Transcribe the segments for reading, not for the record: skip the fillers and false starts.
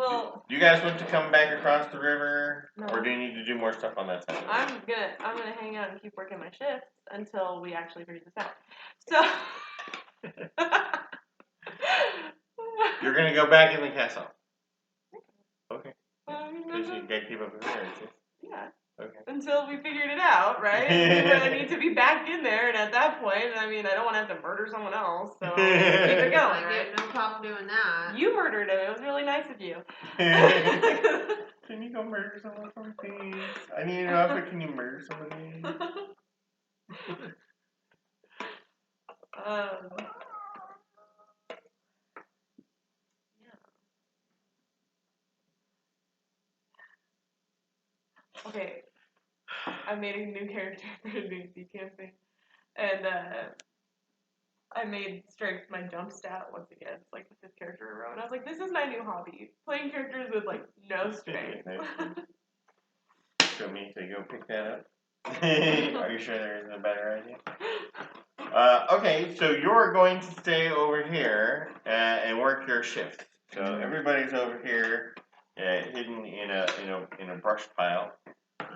Well, do you guys want to come back across the river, no. or do you need to do more stuff on that side? I'm gonna hang out and keep working my shifts until we actually figure this out. So You're gonna go back in the castle. Okay. Because you gotta keep up appearances. Yeah. Okay. Until we figured it out, right? We really need to be back in there, and at that point, I mean, I don't want to have to murder someone else, so keep it going, I right? have no problem doing that. You murdered him. It was really nice of you. Can you go murder someone for me, please? I need an offer. Can you murder somebody? Okay, I made a new character for a D&D campaign, and I made strength my jump stat once again. It's like the 5th character in a row, and I was like, this is my new hobby, playing characters with like no strength. So me to go pick that up. Are you sure there isn't a better idea? Okay, so you're going to stay over here and work your shift. So everybody's over here, hidden in a brush pile.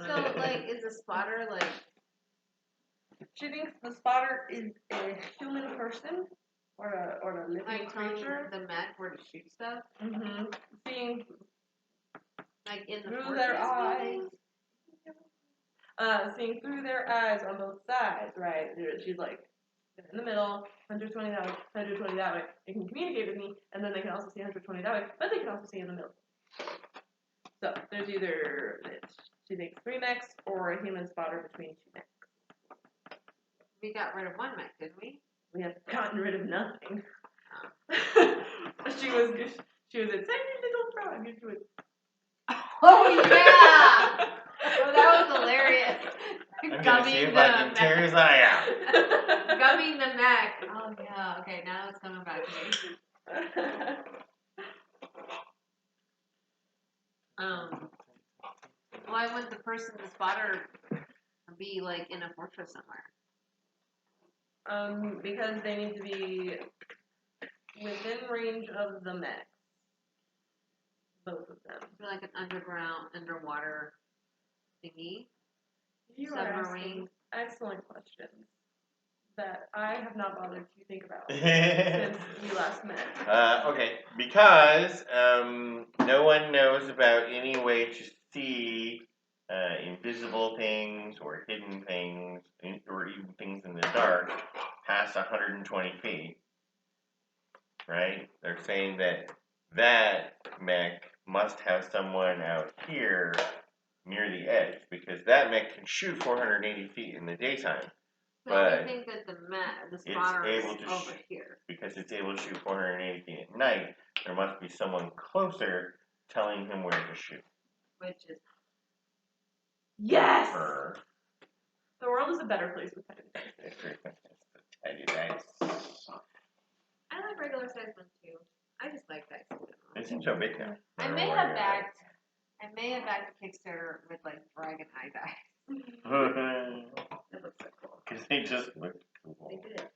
So, like, is a spotter, like... She thinks the spotter is a human person or a living creature. The mech where to shoot stuff? Mm-hmm. Seeing like in the through their eyes. Seeing through their eyes on both sides, right? She's like in the middle, 120 that way, 120 that way. They can communicate with me, and then they can also see 120 that way, but they can also see in the middle. So there's either she thinks 3 mechs or a human spotter between 2 mechs. We got rid of 1 mech, didn't we? We have gotten rid of nothing. She was a tiny little frog. And she was, oh yeah! Oh, that was hilarious. I'm gonna see if I can tear his eye out. Gummy the mech. Oh yeah. Okay, now it's coming back to me. Why would the person, the spotter, be like in a fortress somewhere? Because they need to be within range of the mech. Both of them. So like an underwater thingy? You submarine? Are excellent questions that I have not bothered to think about since we last met. Okay, because no one knows about any way to see invisible things or hidden things or even things in the dark past 120 feet, right? They're saying that mech must have someone out here near the edge because that mech can shoot 480 feet in the daytime. So but I think that the spotter is over here. Because it's able to shoot 480 feet at night, there must be someone closer telling him where to shoot. Which is... Yes! Her. The world is a better place with tiny dice. Tiny dice. I like regular size ones too. I just like dice. They seem so big now. I may have backed a Kickstarter with like dragon eye dice. It looks so cool. Because they just look cool. They did.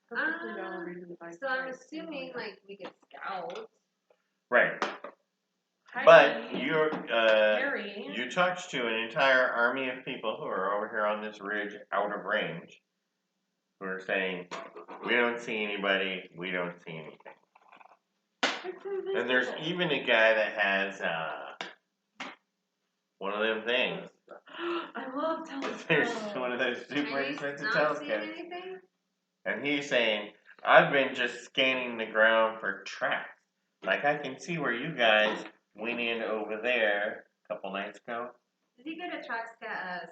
So I'm assuming like we get scouts. Right. Hi, But you talked to an entire army of people who are over here on this ridge out of range who are saying, we don't see anybody, we don't see anything. And there's even a guy that has one of them things. I love telescopes. There's one of those super expensive telescopes. Anything? And he's saying, I've been just scanning the ground for tracks. Like I can see where you guys went in over there a couple nights ago. Did he get a track scout?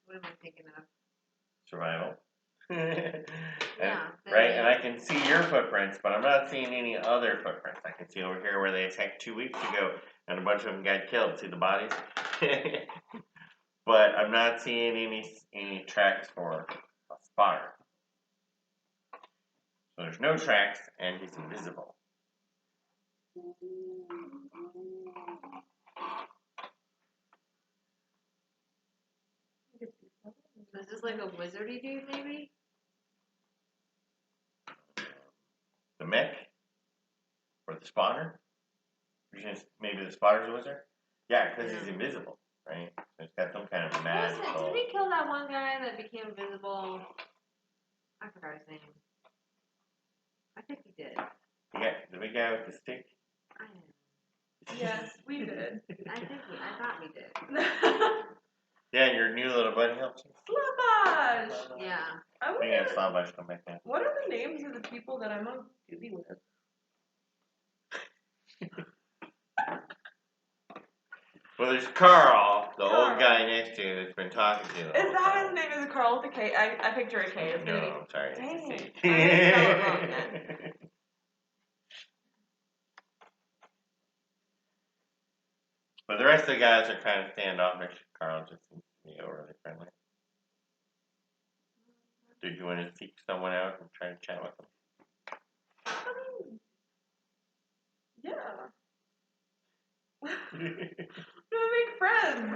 What am I thinking of? Survival. Yeah. Right, and I can see your footprints, but I'm not seeing any other footprints. I can see over here where they attacked 2 weeks ago, and a bunch of them got killed. See the bodies? But I'm not seeing any tracks for a spotter. So there's no tracks, and he's invisible. Is this like a wizardy dude, maybe? The mech? Or Or the spotter? Maybe the spotter's a wizard? Yeah, because he's invisible, right? So it's got some kind of magical... Did we kill that one guy that became invisible? I forgot his name. I think we did. Yeah, the big guy with the stick? I know. Yes, we did. I thought we did. Yeah, your new little buddy helps you. Slavash! Yeah. I We have wonder, Slavash come back now. what are the names of the people that I'm on duty with? Well, there's Carl, the old guy next to you that's been talking to you. Is that his name? Is it Carl with a K? I picture a K. It's No, gonna be. I'm sorry. Dang It's a it. C. I'm gonna spell it wrong then. But the rest of the guys are kind of standoffish. Carl just seems to be overly friendly. Did you want to seek someone out and try to chat with them? I mean, yeah. Gonna make friends.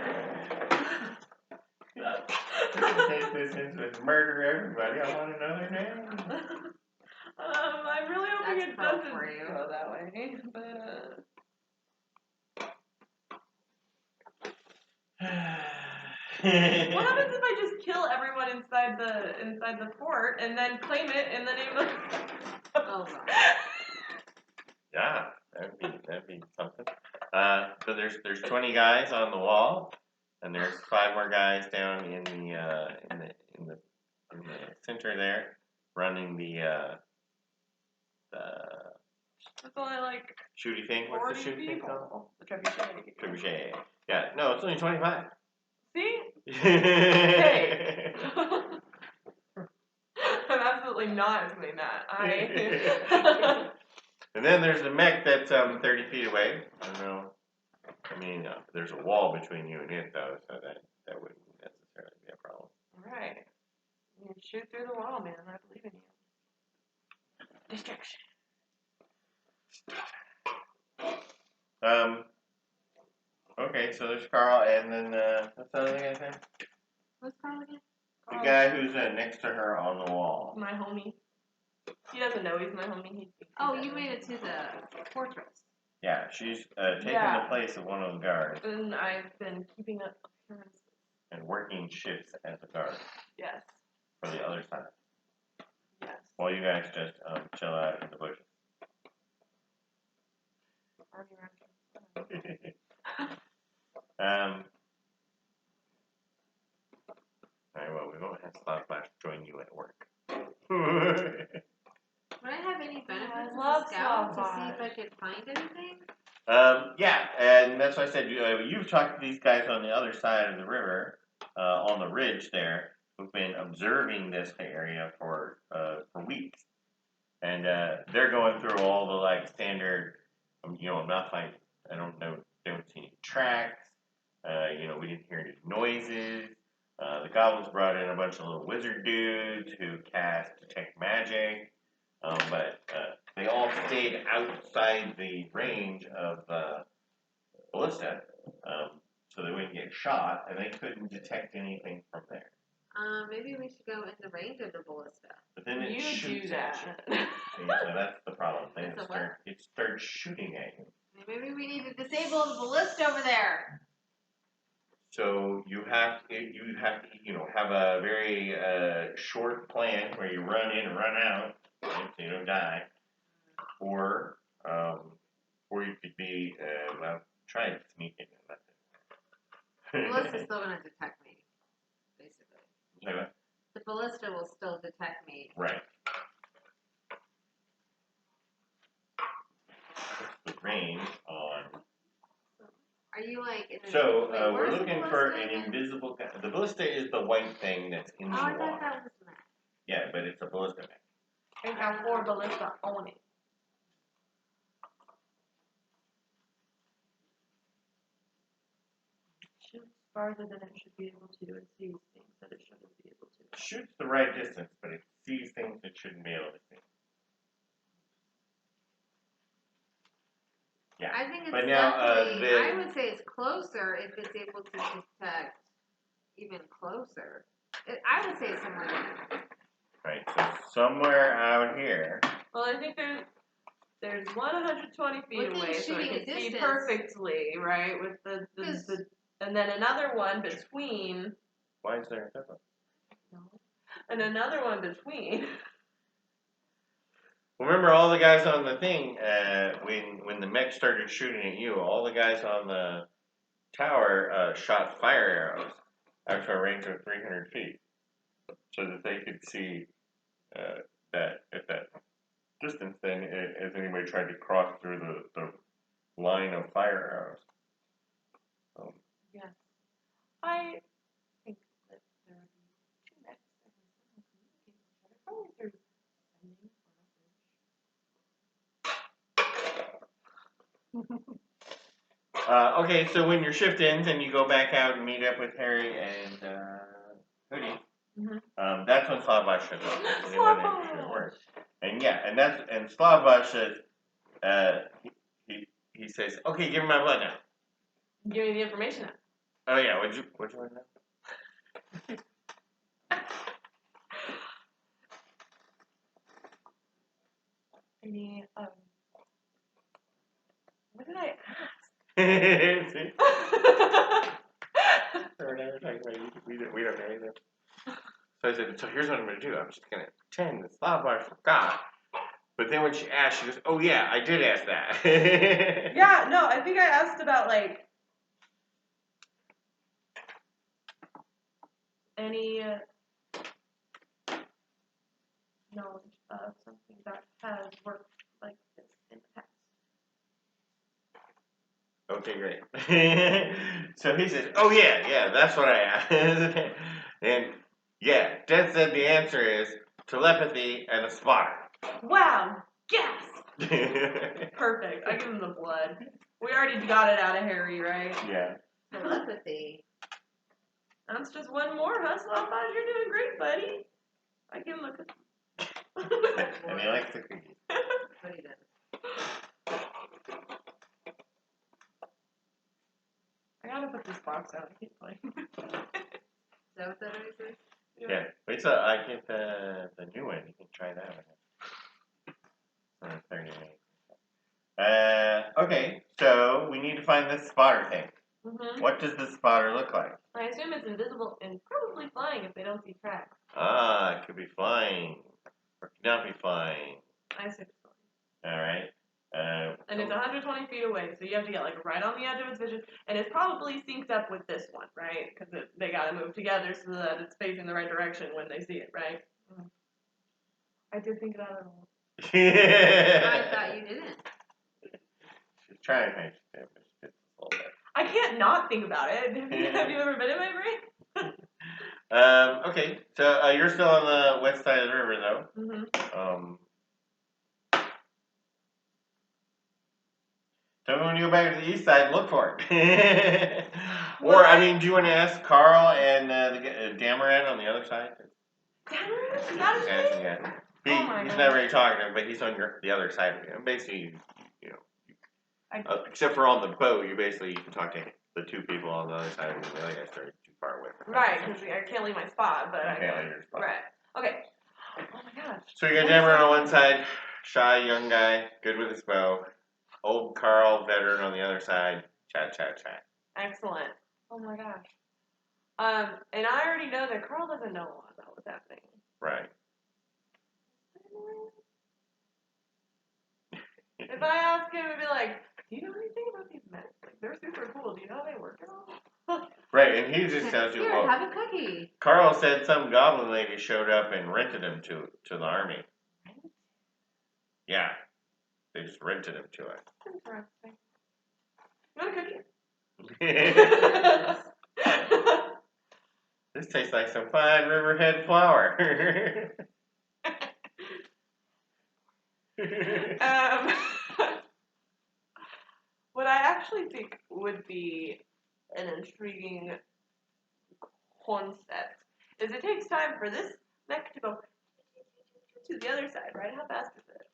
Take this into murder everybody. I want to know their name. I'm really hoping That's it pro doesn't for you. go that way, but what happens if I just kill everyone inside the fort and then claim it in the name of? Oh god. Yeah, that'd be something. So there's 20 guys on the wall, and there's 5 more guys down in the center there, running the That's all I like. shooty thing. What's the 40 shooty thing called? people. The trebuchet. Trebuchet. Yeah, no, it's only 25. See? Hey. I'm absolutely not doing that. And then there's the mech that's 30 feet away. I don't know. I mean, there's a wall between you and it, though, so that wouldn't necessarily be a problem. Alright. You shoot through the wall, man. I believe in you. Distraction. Okay, so there's Carl, and then, what's the other guy's name? What's Carl again? The guy who's next to her on the wall. My homie. He doesn't know he's my homie. Oh, you made it to the fortress. Yeah, she's taken the place of one of the guards. And I've been keeping up appearances. And working shifts as a guard. Yes. For the other side. Yes. While you guys just chill out in the bushes. Alright, well, we won't have Slapflash join you at work. Would I have any benefits as love a scout to Slapflash. see if I could find anything? Yeah, and that's why I said you've talked to these guys on the other side of the river, on the ridge there, who've been observing this area for weeks, and they're going through all the like standard, not like I don't see any tracks, we didn't hear any noises. The goblins brought in a bunch of little wizard dudes who cast detect magic, but they all stayed outside the range of ballista, so they wouldn't get shot, and they couldn't detect anything from there. Maybe we should go in the range of the ballista. But then it You shoots do at that. you. See, so that's the problem. Then It's a it starts shooting at you. Maybe we need to disable the ballista over there. So you have to have a very short plan where you run in and run out, right, so you don't die, or you could be try and sneak in. The ballista's still going to detect me, basically. Say what? The ballista will still detect me. Right. What's the range on? Are you like in the So we're where's the looking for ballista an again? invisible guy. The ballista is the white thing that's in the I water. thought that was the map. Yeah, but it's a ballista mech. I got 4 ballista on it. Shoots farther than it should be able to and sees things that it shouldn't be able to. It shoots the right distance, but it sees things it shouldn't be able to see. Yeah. I think it's But now, definitely, I would say it's closer if it's able to detect even closer. I would say it's somewhere there. Right, so somewhere out here. Well, I think there's There's one 120 feet Within away, so I shooting can see distance. perfectly, right? With the and then another one between. Why is there a difference? And another one between. Remember all the guys on the thing, when the mech started shooting at you, all the guys on the tower shot fire arrows out to a range of 300 feet. So that they could see that at that distance, then as anybody tried to cross through the line of fire arrows. Yes. I think that there would be two mechs that can communicate with each other, probably through sending Okay, so when your shift ends and you go back out and meet up with Harry and Hoodie, that's when Slavash shows up. They want to make sure it works. And yeah, and Slavash says, he says, okay, give me my blood now. Give me the information now. Oh yeah, what'd you want to know? Any what did I ask? we don't know anything. So I said, so here's what I'm going to do. I'm just going to pretend that Slavash forgot. But then when she asked, she goes, oh yeah, I did ask that. Yeah, no, I think I asked about, like, any knowledge of something that has worked like this in the past. Okay, great. So he says, oh yeah, that's what I asked. And yeah, Death said the answer is telepathy and a spotter. Wow, yes! Perfect, I give him the blood. We already got it out of Harry, right? Yeah. Telepathy. That's just one more, huh, Slapbot? You're doing great, buddy. I give him a cookie. And he likes the cookies. But he doesn't. I gotta put this box out. I keep playing. Is that what that is? Yeah. Wait till I get the new one. You can try that one. For 30 minutes. Okay, so we need to find this spotter thing. What does the spotter look like? I assume it's invisible and probably flying if they don't see tracks. Ah, it could be flying. Or it could not be flying. I assume it's flying. Alright. And it's 120 feet away, so you have to get like right on the edge of its vision. And it's probably synced up with this one, right? Because they gotta move together so that it's facing the right direction when they see it, right? I did think about it a little. I thought you didn't. She's trying to make it, but she gets a little bit. I can't not think about it. Have you ever been in my brain? Okay, so you're still on the west side of the river, though. So when you go back to the east side, look for it. Or, I mean, do you want to ask Carl and the Dameron on the other side? Dameron? Is that his name? Yeah. Oh He's not very talkative, but he's on the other side of you. And basically, you know, except for on the boat, you can talk to the two people on the other side of you. The other guys are too far away from right, because I can't leave my spot, but I can't leave your spot. Right. Okay. Oh my gosh. So you got Dameron on one side, shy young guy, good with his bow. Old Carl, veteran on the other side. Chat. Excellent. Oh my gosh. And I already know that Carl doesn't know a lot about what's happening. Right. If I ask him, it'd be like, do you know anything about these men? Like, they're super cool. Do you know how they work at all? Right, and he just tells you, Here, well, have a cookie. Carl said some goblin lady showed up and rented him to the army. Yeah. They just rented him to us. Interesting. You want a cookie? This tastes like some fine Riverhead flour. What I actually think would be an intriguing concept is it takes time for this mech to go to the other side, right? How fast is it?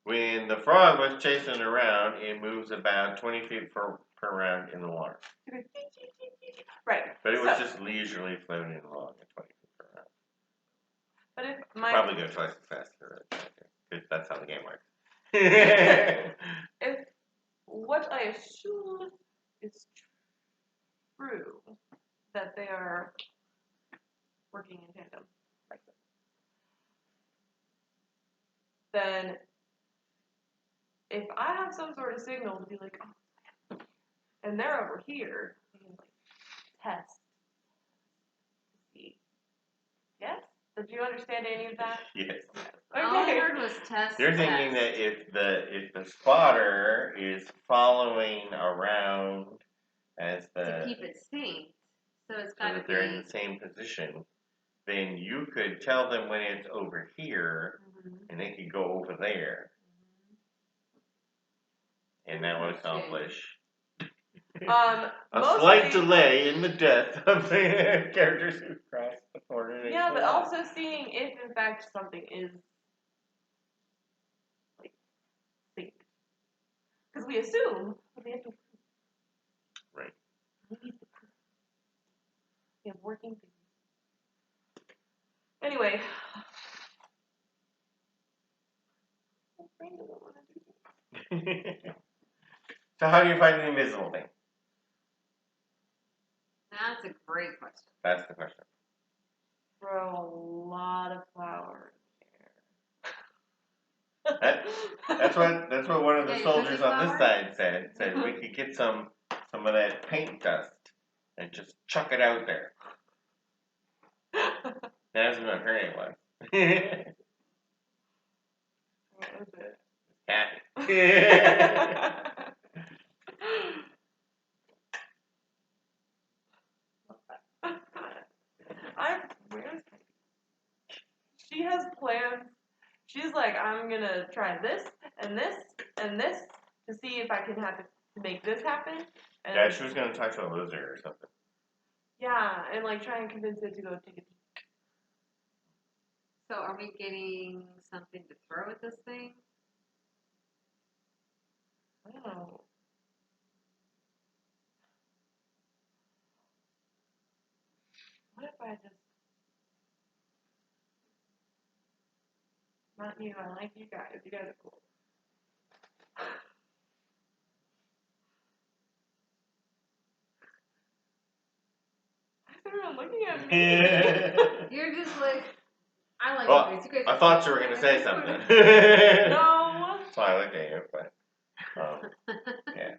When the frog was chasing around, it moves about 20 feet per round in the water. Right. But it was just leisurely floating along at 20 feet per round. But if Probably go twice as fast because that's how the game works. If what I assume is true, that they are working in tandem, then if I have some sort of signal to be like, oh, and they're over here, I can like test. See. Yes? Did you understand any of that? Yes. All I heard was test. You're thinking that if the spotter is following around as to keep it synced, so it's got so to that they're in be. the same position, then you could tell them when it's over here, and they could go over there, and that would accomplish a slight delay in the death of the characters who cross the border. Yeah, but also seeing if in fact something is like synced. Because we assume, but we have to prove. Right. We need to prove. We have working things. Anyway. My brain doesn't want to do this. So how do you find the invisible thing? That's a great question. That's the question. Throw a lot of flour in That's what one of the Yeah, soldiers cookie on this flour? side said. Said we could get some of that paint dust and just chuck it out there. That's not hurt anyone. What was it? Happy. Where's she has plans. She's like, I'm gonna try this and this and this to see if I can make this happen. And Yeah, she was gonna talk to a loser or something. yeah, and like try and convince it to go take a peek. So are we getting something to throw at this thing? Oh. What if I just not you, I like you guys. You guys are cool. Why is everyone looking at me? You're just like, I like Well, you guys. You guys I are thought cool. you were gonna say something. No. That's why I looked at you, but yeah.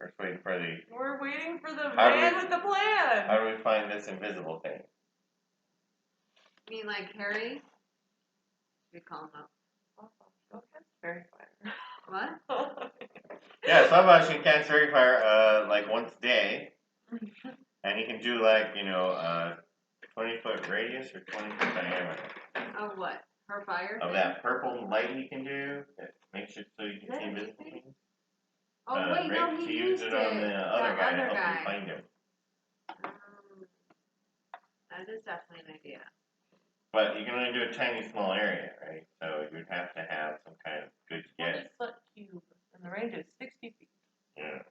We're just waiting for the. We're waiting for the How do man we- with the plan. How do we find this invisible thing? You mean like Harry? We call him up. Okay, very fire. What? Yeah, somebody can cast Fairy Fire like once a day, and he can do like 20-foot radius or 20-foot diameter Oh, what? Her fire? of that purple light he can do that makes it so you can Is see that invisible anything? things. Oh, wait, no, Rick, he to used use it on the other guy to help you find him. That is definitely an idea. But you can only do a tiny, small area, right? So you'd have to have some kind of good guess. 20-foot cube, and the range is 60 feet. Yeah.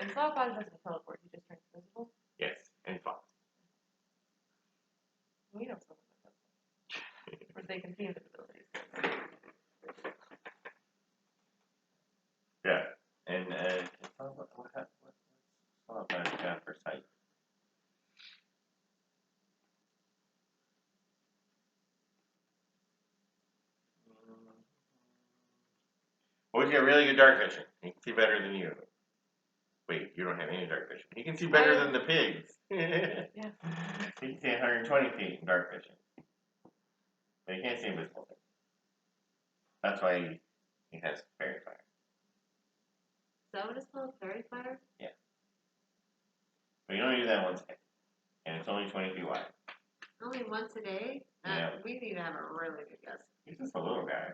And Sauvage doesn't teleport, he just turns invisible. Yes, and fun. We know someone that does that. Or they can see invisibilities. Yeah. And what Sauvage got for sight? Well, he's got really good dark vision. He can see better than you. Wait, you don't have any dark vision. He can see better than the pigs. Yeah. He can see 120 feet in dark vision. But he can't see invisible things. That's why he has fairy fire. Is that what it's called? Fairy fire? Yeah. But you only do that once a day. And it's only 20 feet wide. Only once a day? Yeah. We need to have a really good guess. He's just a little guy.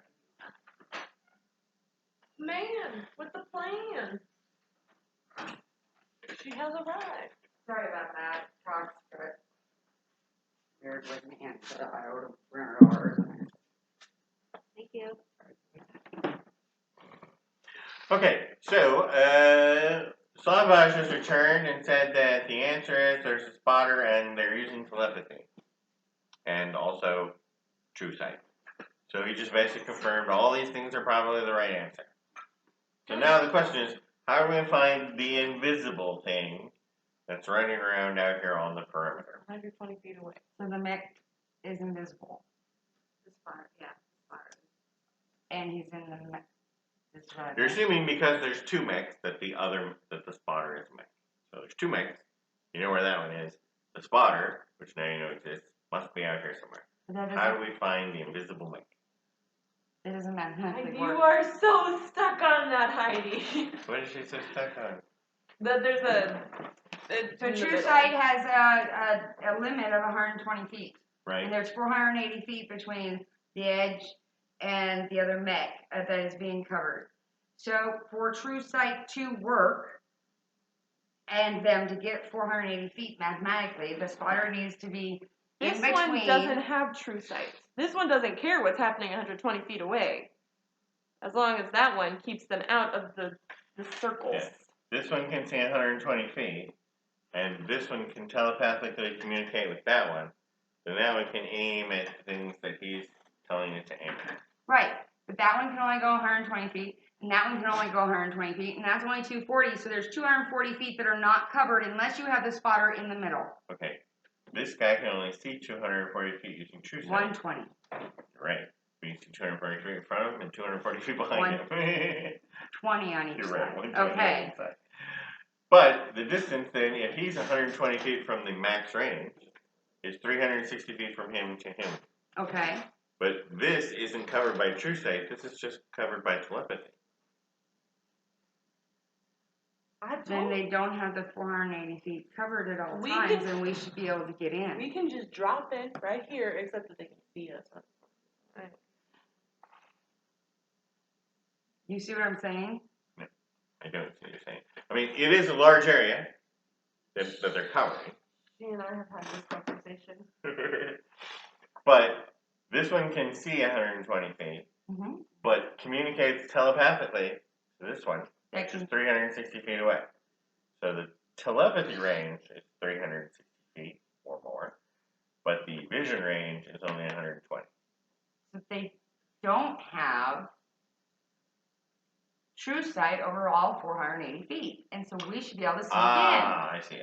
Man, with the plan. She has arrived. Sorry about that. Talks got weird with me, and so I owed him $300. Thank you. Okay, so Sauvage has returned and said that the answer is there's a spotter and they're using telepathy. And also true sight. So he just basically confirmed all these things are probably the right answer. So now the question is, how are we going to find the invisible thing that's running around out here on the perimeter? 120 feet away. So the mech is invisible, This far, yeah, far. and he's in the mech. This side. You're assuming because there's two mechs that the spotter is a mech. So there's two mechs. You know where that one is. The spotter, which now you know exists, must be out here somewhere. But that How doesn't, do we find the invisible mech? it doesn't mathematically You work. are so stuck on that, Heidi. What is she so stuck on? That there's a. So true sight has a limit of 120 feet. Right? And there's 480 feet between the edge and the other mech that is being covered. So for true sight to work and them to get 480 feet mathematically, the spotter needs to be This in between. one doesn't have true sight. This one doesn't care what's happening 120 feet away. As long as that one keeps them out of the circles. Yeah. This one can see 120 feet, and this one can telepathically communicate with that one. Then that one can aim at things that he's telling it to aim at. Right. But that one can only go 120 feet, and that one can only go 120 feet, and that's only 240. So there's 240 feet that are not covered unless you have the spotter in the middle. Okay. This guy can only see 240 feet using true sight. 120. Right. We can see 240 feet in front of him and 240 feet behind him. 20 on each You're side. right. 120 on Okay. each side. But the distance then, if he's 120 feet from the max range, is 360 feet from him to him. Okay. But this isn't covered by true sight. This is just covered by telepathy. Then they don't have the 480 feet covered at all We times, can- and we should be able to get in. We can just drop in right here, except that they can see us. Right. You see what I'm saying? I don't see what you're saying. I mean, it is a large area that they're covering. She and I have had this conversation. But this one can see 120 feet, Mm-hmm. but communicates telepathically to this one, That which is can, 360 feet away. So the telepathy range is 360 feet or more, but the vision range is only 120. so they don't have true sight over all 480 feet, and so we should be able to sneak I see.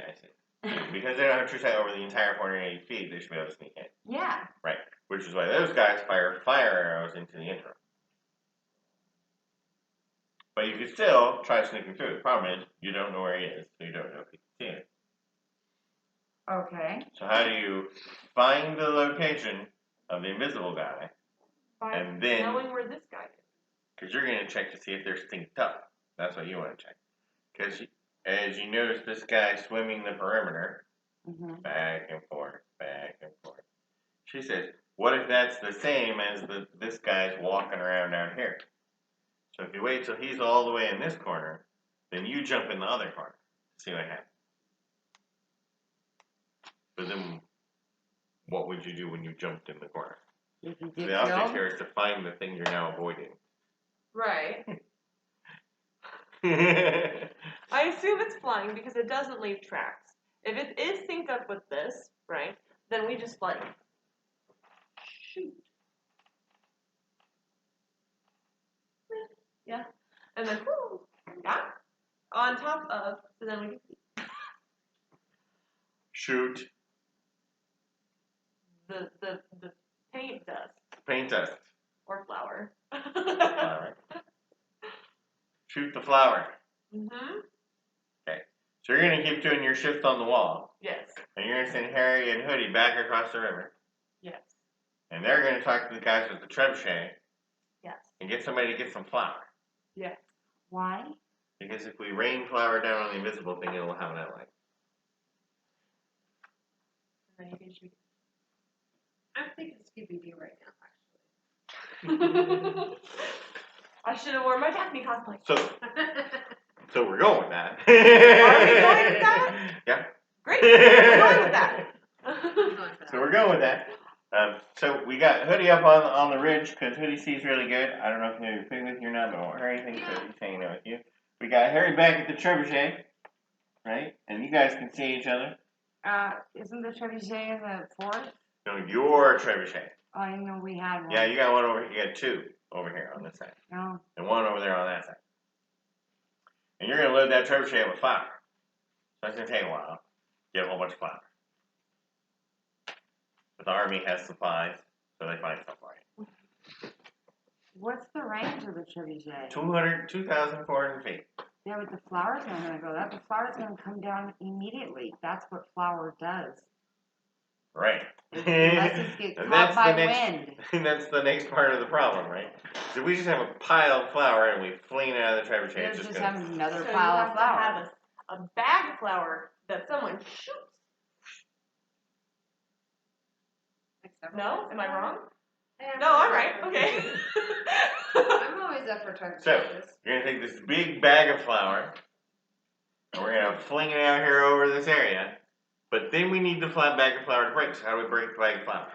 Because they don't have true sight over the entire 480 feet, they should be able to sneak in. in. Yeah. Right. Which is why those guys fire arrows into the interim. But you can still try sneaking through. The problem is you don't know where he is, so you don't know if you can see him. Okay. So how do you find the location of the invisible guy? By And then- knowing where this guy is. Because you're going to check to see if they're synced up. That's what you want to check. Because as you notice this guy swimming the perimeter, Mm-hmm. back and forth. She says, what if that's the same as this guy's walking around down here? So if you wait till he's all the way in this corner, then you jump in the other corner. See what happens. But then, what would you do when you jumped in the corner? If you So get the object killed, here is to find the thing you're now avoiding. Right. I assume it's flying because it doesn't leave tracks. If it is synced up with this, right, then we just like shoot. Yeah. And then whoo, yeah. On top of, so then we can see Shoot. the paint dust Paint dust. or flour. Flower. Shoot the flower. Mhm. So you're going to keep doing your shifts on the wall. Yes. And you're going to send Harry and Hoodie back across the river. Yes. And they're going to talk to the guys with the Trebuchet Yes. and get somebody to get some flour. Yes. why? Because if we rain flour down on the invisible thing, it will have an outline. And then you can shoot. I'm thinking Scooby-Doo right now, I should have worn my Daphne cosplay. So we're going with that. Are we going with that? Yeah. Great. We're going with that. actually. So we're going with that. So we got Hoodie up on the ridge because Hoodie sees really good. I don't know if you're putting with you or not, but I won't hear anything, so he's hanging out with you. We got Harry back at the Trebuchet, right? And you guys can see each other. Isn't the trebuchet in the forest? No, your Trebuchet. Oh, I know we had one. Yeah, you got one over. You got two over here on this side, No. and one over there on that side. And you're gonna load that trebuchet with flour. So it's gonna take a while. Get a whole bunch of flour. But the army has supplies, so they find stuff for you. What's the range of the trebuchet? 2,400 feet. Yeah, but the flour's not going to go that. The flour's going to come down immediately. That's what flour does. Right. Unless it gets And caught by next, wind. And that's the next part of the problem, right? So we just have a pile of flour and we fling it out of the trebuchet. You'll It's just just have gonna, another So pile you of have flour. to have a bag of flour that someone shoots. No? Am I wrong? No, I'm right. Okay. I'm always up for So trebuchets. you're gonna take this big bag of flour and we're gonna fling it out here over this area. But then we need the flat bag of flour to break. So how do we break the bag of flour?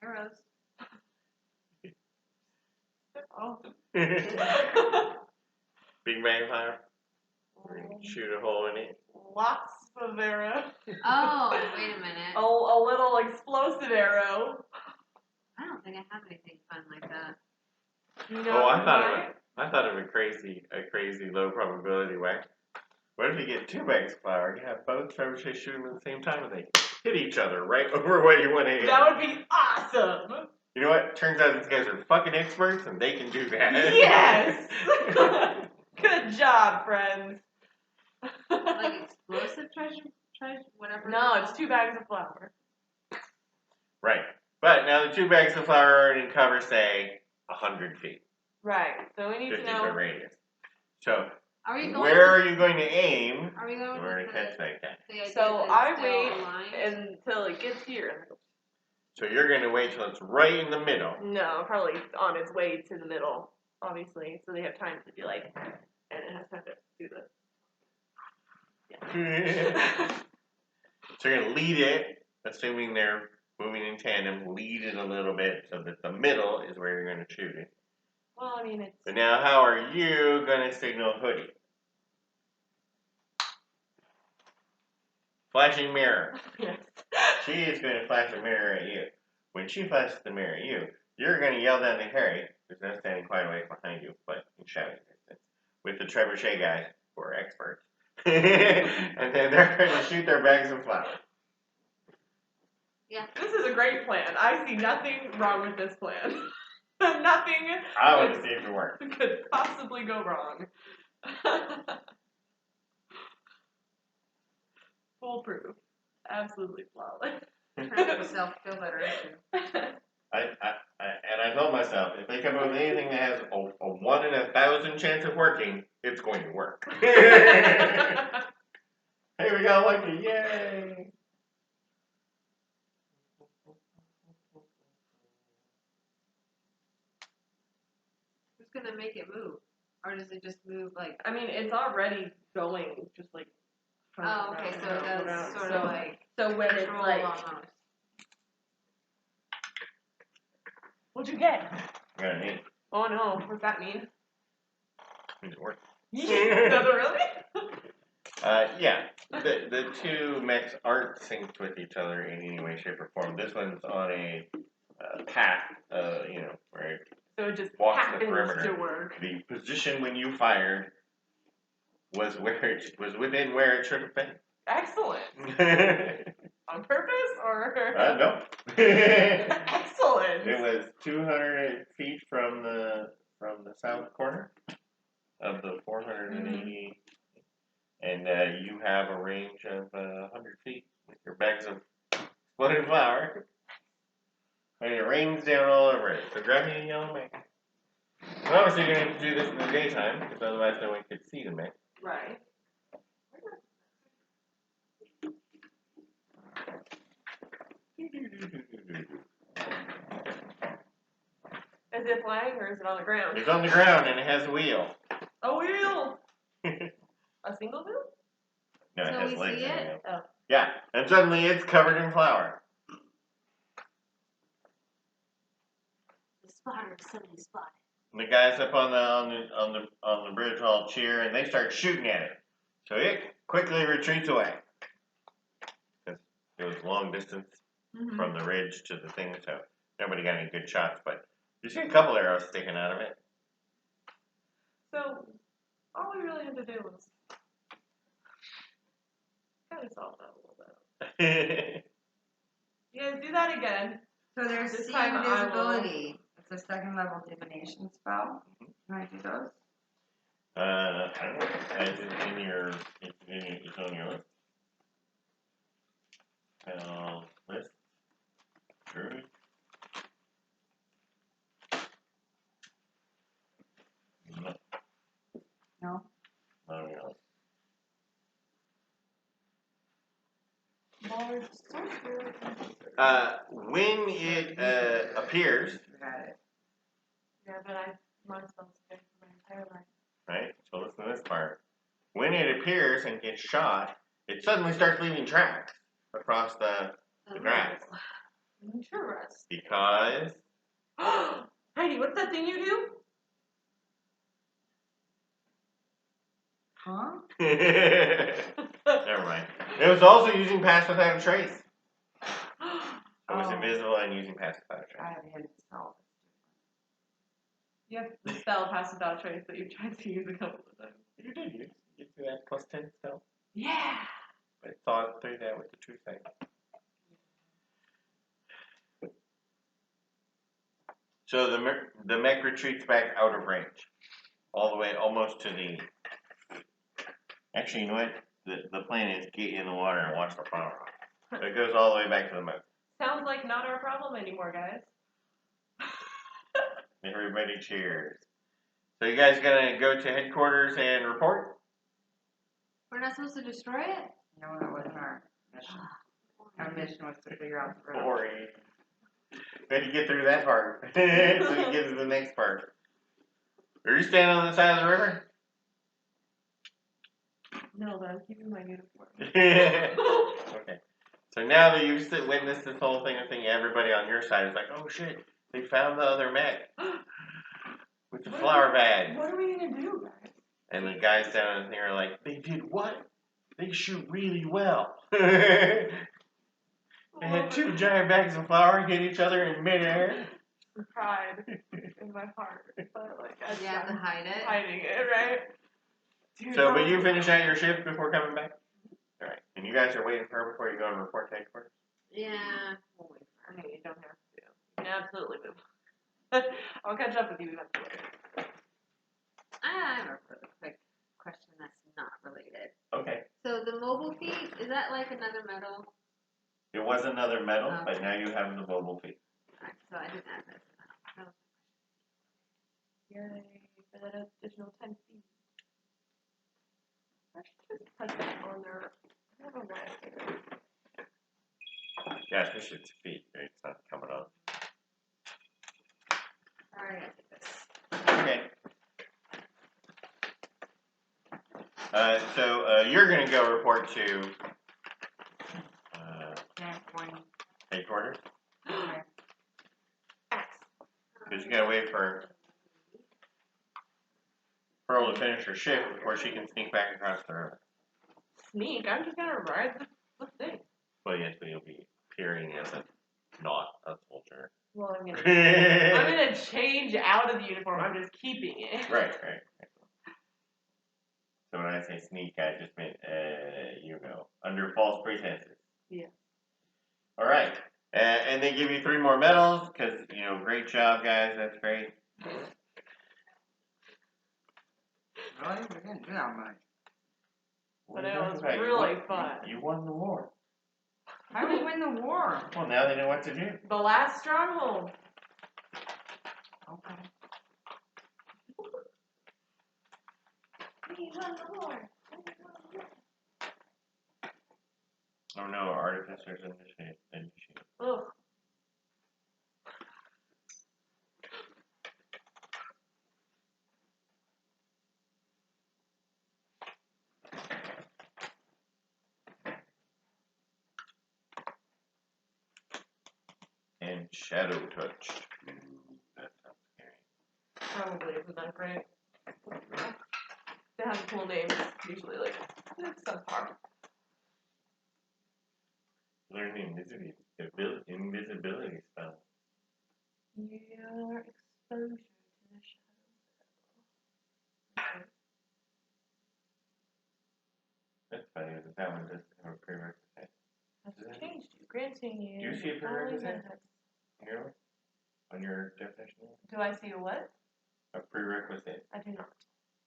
Arrows. Oh. Big bag of flour. Shoot a hole in it. Lots of arrow. Oh, wait a minute. A little explosive arrow. I don't think I have anything fun like that. You know, Oh, I right? thought of a crazy low probability way. What if you get two bags of flour? You have both trebuchets shoot them at the same time and they hit each other right over what you want to hit. That would be awesome. You know what? Turns out these guys are fucking experts and they can do that. Yes. Good job, friends. Like explosive treasure, whatever. No, it's 2 bags of flour. Right. But now the two bags of flour already cover, say, 100 feet. Right. So we need 50 to foot know. radius. So Are we going? where are you going to aim Are we going in order to with catch that cat? the idea So that I it's wait still aligned? until it gets here. So you're going to wait till it's right in the middle. No, probably on its way to the middle, obviously. So they have time to be like, and it has time to do this. So you're going to lead it, assuming they're moving in tandem, lead it a little bit so that the middle is where you're going to shoot it. Well, I mean, it's. So now how are you going to signal Hoodie? Flashing mirror. Yes. She is going to flash a mirror at you. When she flashes the mirror at you, you're going to yell down to Harry, who's now standing quite a ways behind you, but in shouting distance, with the Trebuchet guys, who are experts. And then they're going to shoot their bags of flour. Yeah. This is a great plan. I see nothing wrong with this plan. Nothing I want to see if it works. could possibly go wrong. Foolproof. Absolutely flawless. Trying to make yourself feel better. I told myself, if they come up with anything that has a 1 in 1,000 chance of working, it's going to work. Hey, we got lucky, yay! Who's gonna make it move? Or does it just move like? I mean, it's already going, just like. Oh, okay, so it does sort of like. So when it's control like, almost. what'd you get? Got an 8. Oh no, what's that mean? It worked. Does it really? Yeah. The two mechs aren't synced with each other in any way, shape, or form. This one's on a path, where it So it just walks the happens perimeter. to work. The position when you fired was within where it should have been. Excellent. On purpose or? No. Excellent. It was 200 feet from the south corner of the 480, and you have a range of 100 feet with your bags of exploded flour, and it rains down all over it. So grab me a yellow mech. And obviously you're going to have to do this in the daytime, because otherwise no one could see the mech. Right. Is it flying or is it on the ground? It's on the ground and it has a wheel. A wheel. A single wheel? No, it So has we legs see and a it? wheel. Oh. Yeah, and suddenly it's covered in flour. The spotter suddenly spotted. And the guys up on the bridge all cheer and they start shooting at it. So it quickly retreats away. Because it was long distance from the ridge to the thing, so nobody got any good shots, but you see a couple arrows sticking out of it. So, all we really had to do was kind of solve that a little bit. You guys do that again. So there's This see time I will- invisibility. It's a second level divination spell. Can I do those? I don't know. It's in your, it's on your list. List. Druid. No. No. Not on your list. When it appears, Got it. Yeah, but I my spells for my entire life. right? So listen to this part. When it appears and gets shot, it suddenly starts leaving tracks across the grass. Interesting. Because Heidi, what's that thing you do? Huh? never mind. It was also using Pass Without a Trace. It was Oh. invisible and using Pass Without a Trace. I have a hidden spell. You have the spell Pass Without Trace that you've tried to use a couple of times. You did. You get to that plus 10 spell. Yeah. I thought through that with the true thing. So the mech retreats back out of range, all the way almost to the. Actually, you know what? The plan is get in the water and watch the flower off. So it goes all the way back to the moat. Sounds like not our problem anymore, guys. Everybody cheers. So you guys gonna go to headquarters and report? We're not supposed to destroy it? No, that wasn't our mission. Our mission was to figure out the road. Boring. We had to get through that part. So you get to the next part. Are you standing on the side of the river? No, but I'm keeping my uniform. Okay. So now that you've witnessed this whole thing, I think everybody on your side is like, oh shit, they found the other mech with the flower bag. What are we gonna do, guys? And the guys down there are like, they did what? They shoot really well. They had two giant bags of flour hit each other in midair. Pride in my heart, but like You have to hide it. hiding it, right? Dude, So, that but was- you finish out your shift before coming back? Alright. And you guys are waiting for her before you go and report to headquarters? Yeah. We'll wait for I it. mean, you don't have to. You can absolutely move. I'll catch up with you eventually. I have a really quick question that's not related. Okay. So the mobile feet, is that like another metal? It was another medal, Okay. but now you have the mobile feet. Alright, so I didn't add this. That was Yay, for that additional 10 feet. I should just put that on there. I don't know why I did it. Yeah, especially its feet. Right? It's not coming up. Alright, I did this. Okay. So you're going to go report to headquarters Okay. because you got to wait for Pearl to finish her shift before she can sneak back across the river. Sneak, I'm just gonna ride the thing. Well, yes, but you'll be appearing as not a soldier. Well, I'm right, gonna change out of the uniform. I'm just keeping it. right. So when I say sneak, I just meant, under false pretenses. Yeah. All right. And they give you 3 more medals because, great job, guys. That's great. Really? We didn't do that much. But What are it you was talking about? really fun. You won the war. How did we win the war? Well, now they know what to do. The last stronghold. Okay. We won the war. Oh no, artificers initiate. Ugh. And shadow touch. That sounds scary. Probably isn't that great. They have cool names, usually like It's so far. Learn the invisibility spell. Your exposure to the shadow. That's funny that one doesn't have a prerequisite. Has changed you, granting you. Do you see a the following prerequisite? benefits. Here? On your definition? Do I see a what? A prerequisite. I do not.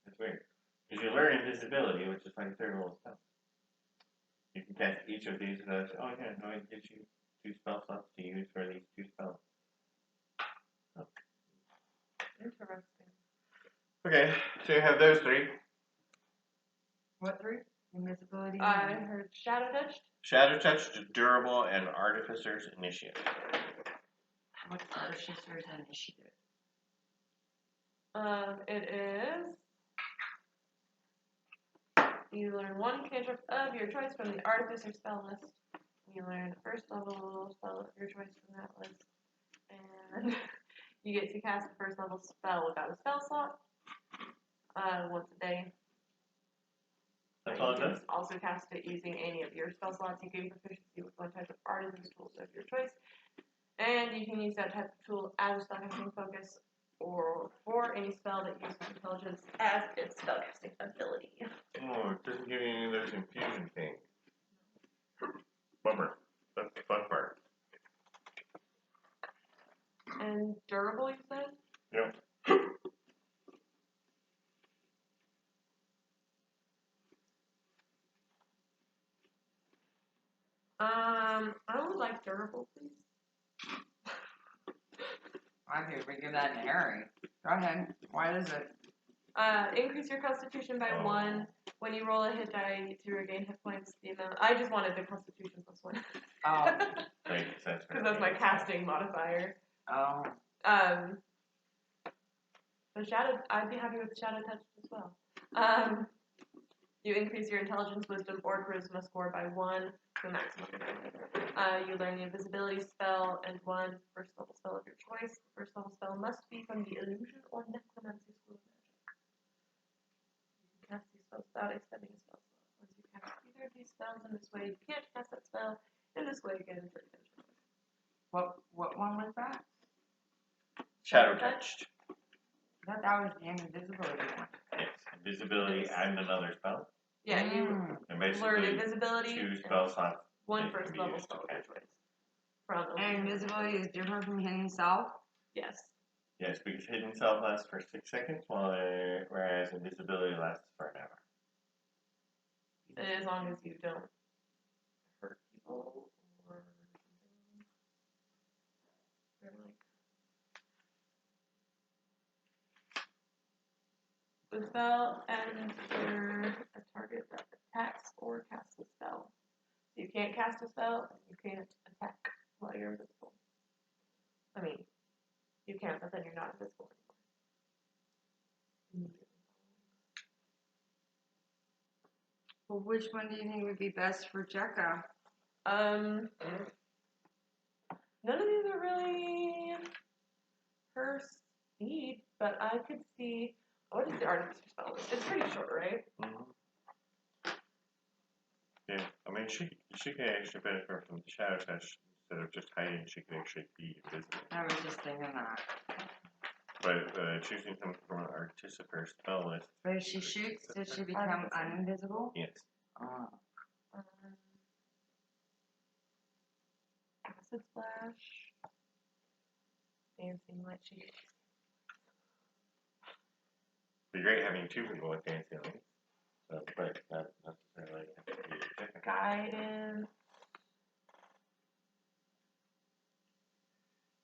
That's weird. Because you learn invisibility, which is like a third level spell. You can cast each of these and oh yeah, no, it gives you 2 spell slots to use for these 2 spells. Oh. Interesting. Okay, so you have those 3. What 3? Invisibility. I heard shadow touched. Shadow Touch, Durable, and Artificer's Initiative. What's Artificer's Initiative? It is. You learn 1 cantrip of your choice from the Artificer spell list. You learn a first level spell of your choice from that list. And you get to cast a first level spell without a spell slot. Once a day. That's all it You does? can also cast it using any of your spell slots. You gain proficiency with 1 type of artisan's tools of your choice. And you can use that type of tool as a spellcasting focus or for any spell that uses intelligence as its spellcasting ability. Oh, it doesn't give you any of those infusion things. Bummer. That's the fun part. And durable, you said? Yep. I would like durable, please. I think we give that to Harry. Go ahead. Why is it? Increase your constitution by 1. When you roll a hit die to regain hit points, the amount. I just wanted the constitution plus 1. Oh. Right, that's Because that's my casting modifier. Oh. The shadow, I'd be happy with shadow touch as well. You increase your intelligence, wisdom, or charisma score by 1 to a maximum of 9. You learn the invisibility spell and 1 first level spell of your choice. First level spell must be from the illusion or necromancy school of magic. You can cast these spells without expending a spell slot. Once you cast either of these spells in this way, you can't cast that spell in this way again until you finish it. What one was that? Shadow Touched. I thought that was the invisibility one. Yes, invisibility and another spell. Yeah, you And learn basically invisibility. 2 spell slots. 1 that first can be level used spell to of your cast. choice. From And invisibility is different from hidden self? Yes. Yes, because hidden self lasts for 6 seconds, whereas invisibility lasts for an hour. As long as you don't hurt people or something. Or like the spell ends for a target that attacks or casts a spell. So you can't cast a spell, and you can't attack while you're invisible. I mean, you can, but then you're not invisible anymore. Well, which one do you think would be best for Jekka? None of these are really her speed, but I could see. What is the Artificer spell list? It's pretty short, right? Mm-hmm. Yeah, I mean, she can actually benefit from the Shadow Touch instead of just hiding. She can actually be invisible. I was just thinking that. But choosing something from an Artificer spell list. But if she shoots, does she become uninvisible? Yes. Oh. Acid splash. Dancing light sheet. It'd be great having 2 people with dancing lights. So, but not necessarily. Guidance.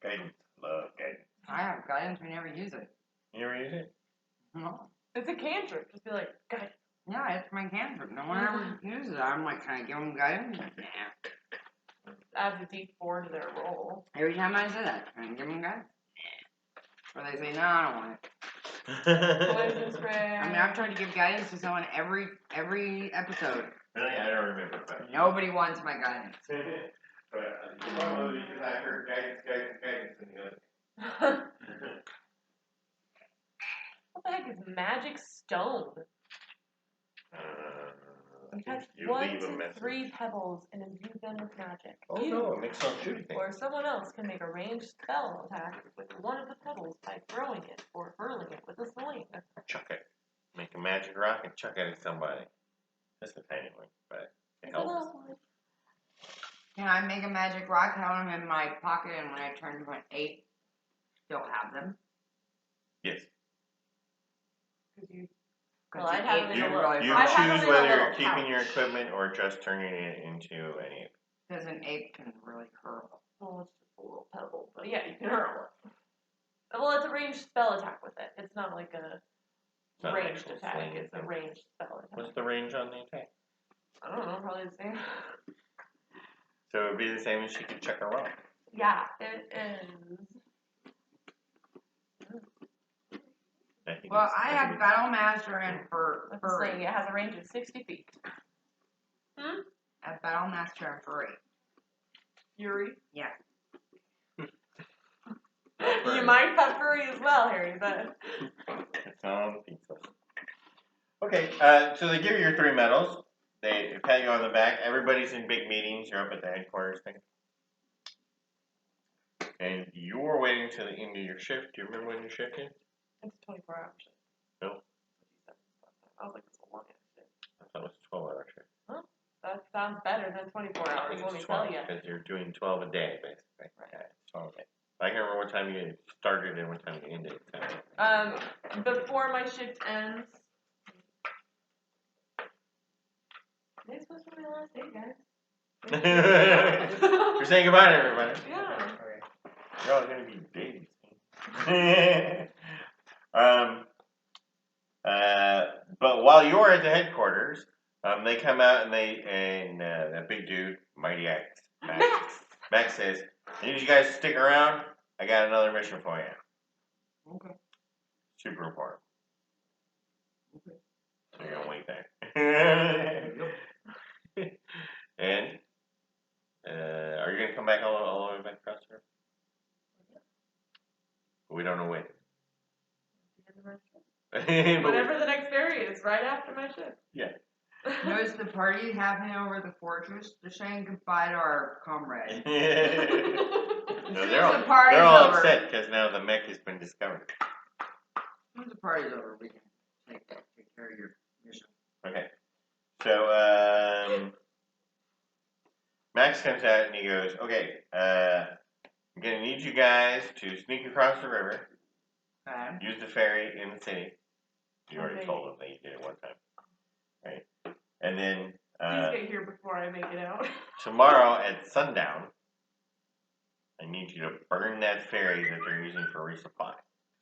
Guidance. Love guidance. I have guidance, we never use it. You ever use it? No. It's a cantrip. Just be like, guidance. Yeah, it's my cantrip. No one ever uses it. I'm like, can I give them guidance? Nah. Add the D4 to their roll. Every time I say that, can I give them guidance? Nah. Or they say, no, I don't want it. Poison spray. I mean, I've tried to give guidance to someone every episode. Really? I don't remember that. Nobody wants my guidance. But probably because I heard guidance, and the other. What the heck is magic stone? Catch You 1 leave a to message. 3 pebbles and imbue them with magic. Oh You no, it makes some shooting things. or someone else can make a ranged spell attack with one of the pebbles by throwing it or hurling it with a sling. Chuck it. Make a magic rock and chuck it at somebody. That's a tiny one, but it It's a helps. little one. Can I make a magic rock, have them in my pocket, and when I turn to an 8, still have them? Yes. Because you. Because Well, I'd have them in You, a little. you I'd have them choose in a whether little you're keeping pouch. your equipment or just turning it into an ape. Because an ape can really curl. Well, it's just a little pebble, but yeah, you can hurl it. Well, it's a ranged spell attack with it. It's not like a It's not an ranged actual attack. sling It's a thing. ranged spell attack. What's the range on the attack? I don't know, probably the same. So it would be the same as she could chuck a rock. Yeah, it is. I think Well, it's- I have Battle Master and With the Furry. sling, it has a range of 60 feet. I have Battle Master and Furry. Fury. Yeah. You might have furry as well, Harry, but. It's on the pizza. Okay, so they give you your 3 medals. They pat you on the back. Everybody's in big meetings. You're up at the headquarters thing. And you're waiting till the end of your shift. Do you remember when your shift is? It's a 24-hour shift. No. I was like, it's a long ass shift. I thought it was a 12-hour shift. That sounds better than 24 hours, let me It's tell 12, you. because you're doing 12 a day, basically. Right. Yeah, it's 12 a day. I can't remember what time you started and what time you ended. Before my shift ends. Today's supposed to be my last day, guys. You're saying goodbye to everybody. Yeah. You're all going to be babies. But while you're at the headquarters, they come out and that big dude, Mighty X, Max says, I need you guys to stick around. I got another mission for you. Okay. Super important. Okay. So you're going to wait there. And are you going to come back all the way back across here? We don't know when. Whenever the next ferry is, right after my shift. Yeah. Notice the party happening over the fortress to saying goodbye to our comrade. No, As they're soon all, as the party's they're all over, upset because now the mech has been discovered. As soon as the party's over, we can take care of your mission. Okay. So, Max comes out and he goes, okay, I'm going to need you guys to sneak across the river, Okay. use the ferry in the city. You already Okay. told them that you did it one time. Right? And then Please get here before I make it out. tomorrow at sundown, I need you to burn that ferry that they're using for resupply.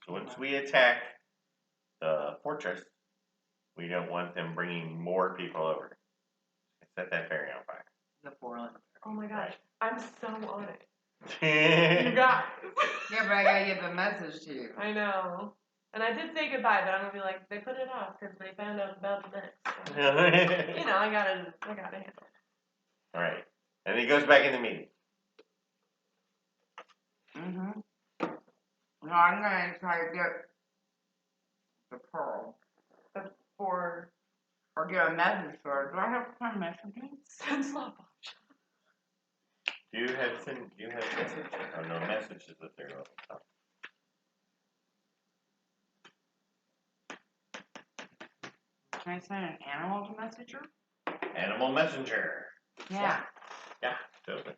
So once we attack the fortress, we don't want them bringing more people over. Set that ferry on fire. The Portland. Oh my gosh, I'm so on it. You Yeah, guys. Yeah, but I gotta get the message to you. I know. And I did say goodbye, but I'm gonna be like, they put it off because they found out about the next. So, you know, I gotta handle it. All right. And he goes back in the meeting. Mm-hmm. No, I'm gonna try to get the pearl. For Or get a message for her. Do I have to find messaging? send slop option. Do you have message? Oh no, messages that they're on top. Can I send an animal to message her? Animal messenger. Yeah. Yeah, totally.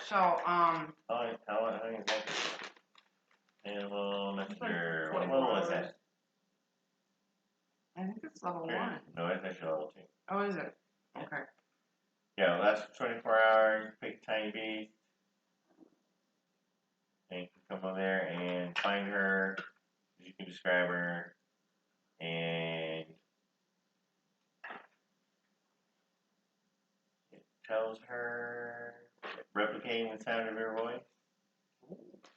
So, How is that? Animal messenger. What level is that? I think it's level 1. No, it's actually level 2. Oh, is it? Okay. Yeah, it lasts for 24 hours. Pick a tiny beast. And you can come over there and find her. You can describe her. And it tells her, replicating the sound of your voice.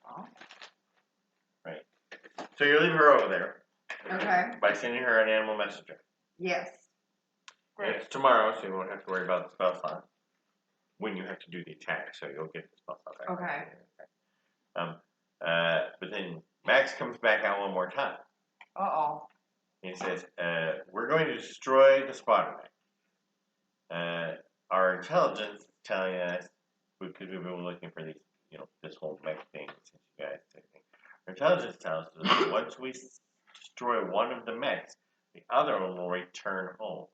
Oh. Right. So you leave her over there Okay. by sending her an animal messenger. Yes. Great. It's tomorrow, so you won't have to worry about the spell slot when you have to do the attack. So you'll get the spell slot back. Okay. But then Max comes back out one more time. Uh-oh. He says, we're going to destroy the spotter mech. Our intelligence is telling us, because we've been looking for these, this whole mech thing since you guys took me. Our intelligence tells us that once we destroy one of the mechs, the other one will return home.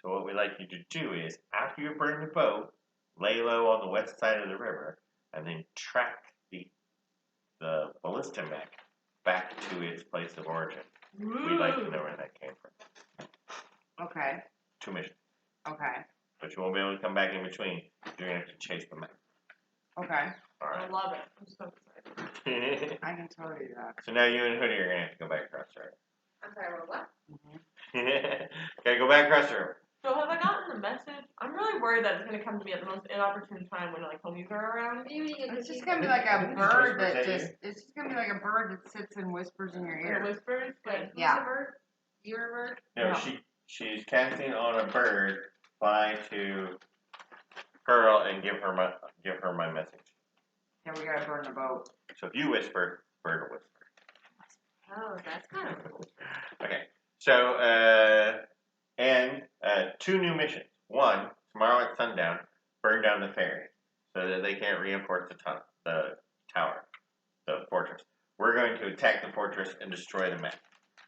So what we'd like you to do is, after you burn the boat, lay low on the west side of the river, and then track the ballista mech back to its place of origin. We'd like to know where that came from. Okay. 2 missions. Okay. But you won't be able to come back in between. You're going to have to chase the mech. Okay. All I right. love it. I'm so excited. I can tell you that. So now you and Hoodie are going to have to go back across the river. I'm sorry, what? Gotta go back across the river. So have I gotten the message? I'm really worried that it's going to come to me at the most inopportune time when like homies are around. It's just gonna be like a bird that just. It's just gonna be like a bird that sits and whispers in your And ear. whispers, like, Yeah. Who's a bird? You're a bird? No, No. she's casting on a bird. Fly to Pearl and give her my message. Then we gotta burn the boat. So if you whisper, bird will whisper. Oh, that's kind of cool. Okay. So and 2 new missions. 1, tomorrow at sundown, burn down the ferry so that they can't reinforce the tower, the fortress. We're going to attack the fortress and destroy the mech.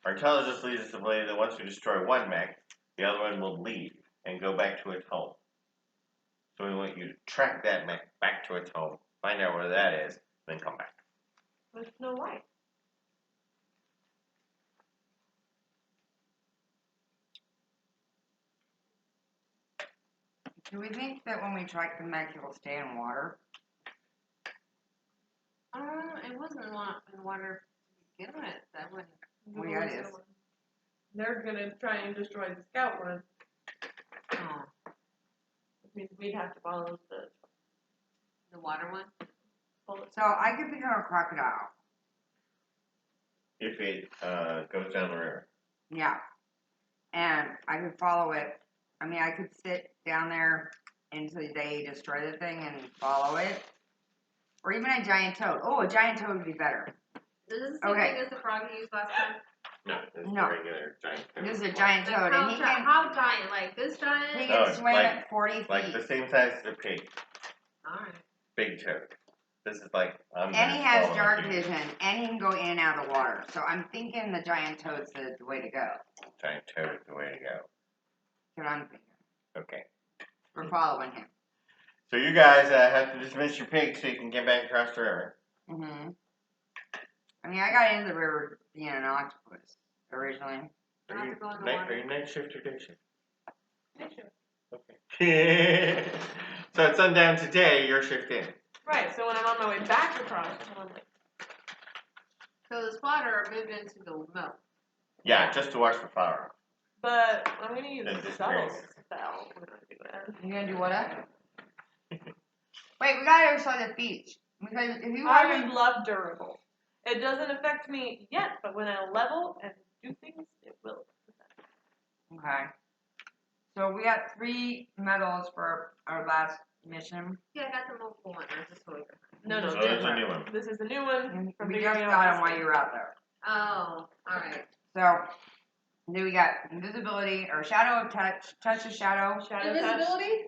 Our intelligence leads us to believe that once we destroy one mech, the other one will leave and go back to its home. So we want you to track that mech back to its home, find out where that is, then come back. There's no light. Do we think that when we track the mech, it will stay in water? It wasn't in water to begin with. That wouldn't. Well, yeah, it is. They're going to try and destroy the scout one. Oh, Which means we'd have to follow the water one? bullets. So I could become a crocodile. If it goes down the river. Yeah. And I could follow it. I mean, I could sit down there until they destroy the thing and follow it. Or even a giant toad. Oh, a giant toad would be better. Is this the same Okay. thing as the frog you used last time? No, this is No. a regular giant toad. This is a giant Like toad. And how giant? Like this giant? he No, can it's swim like- at 40 feet. Like the same size as a pig. Alright. Big toad. This is like, I'm And he gonna has follow dark you. vision. And he can go in and out of the water. So I'm thinking the giant toad's the way to go. Giant toad is the way to go. That's what I'm thinking. Okay. We're following him. So you guys have to dismiss your pig so you can get back across the river. Mm-hmm. I mean, I got into the river being an octopus originally. I have to go in the Are water. you night shift or day shift? Night shift. Okay. So at sundown today, your shift in. Right, so when I'm on my way back across, I'm like, So the spotter moved into the milk. Yeah, just to watch the flower. but I'm going to use Then the just subtle grace. spell when I do that. You gonna do what? Wait, we gotta destroy the beach. Because if you I haven't. would love durable. It doesn't affect me yet, but when I level and do things, it will. Okay. So we got 3 medals for our last mission. Yeah, I got the multiple one. Or just totally different. No, So no, there's a different. new one. This is a new one And from we the just Figuring got Out them while you were out there. Oh, alright. So, then we got invisibility, or shadow of touch of shadow. Shadow Invisibility?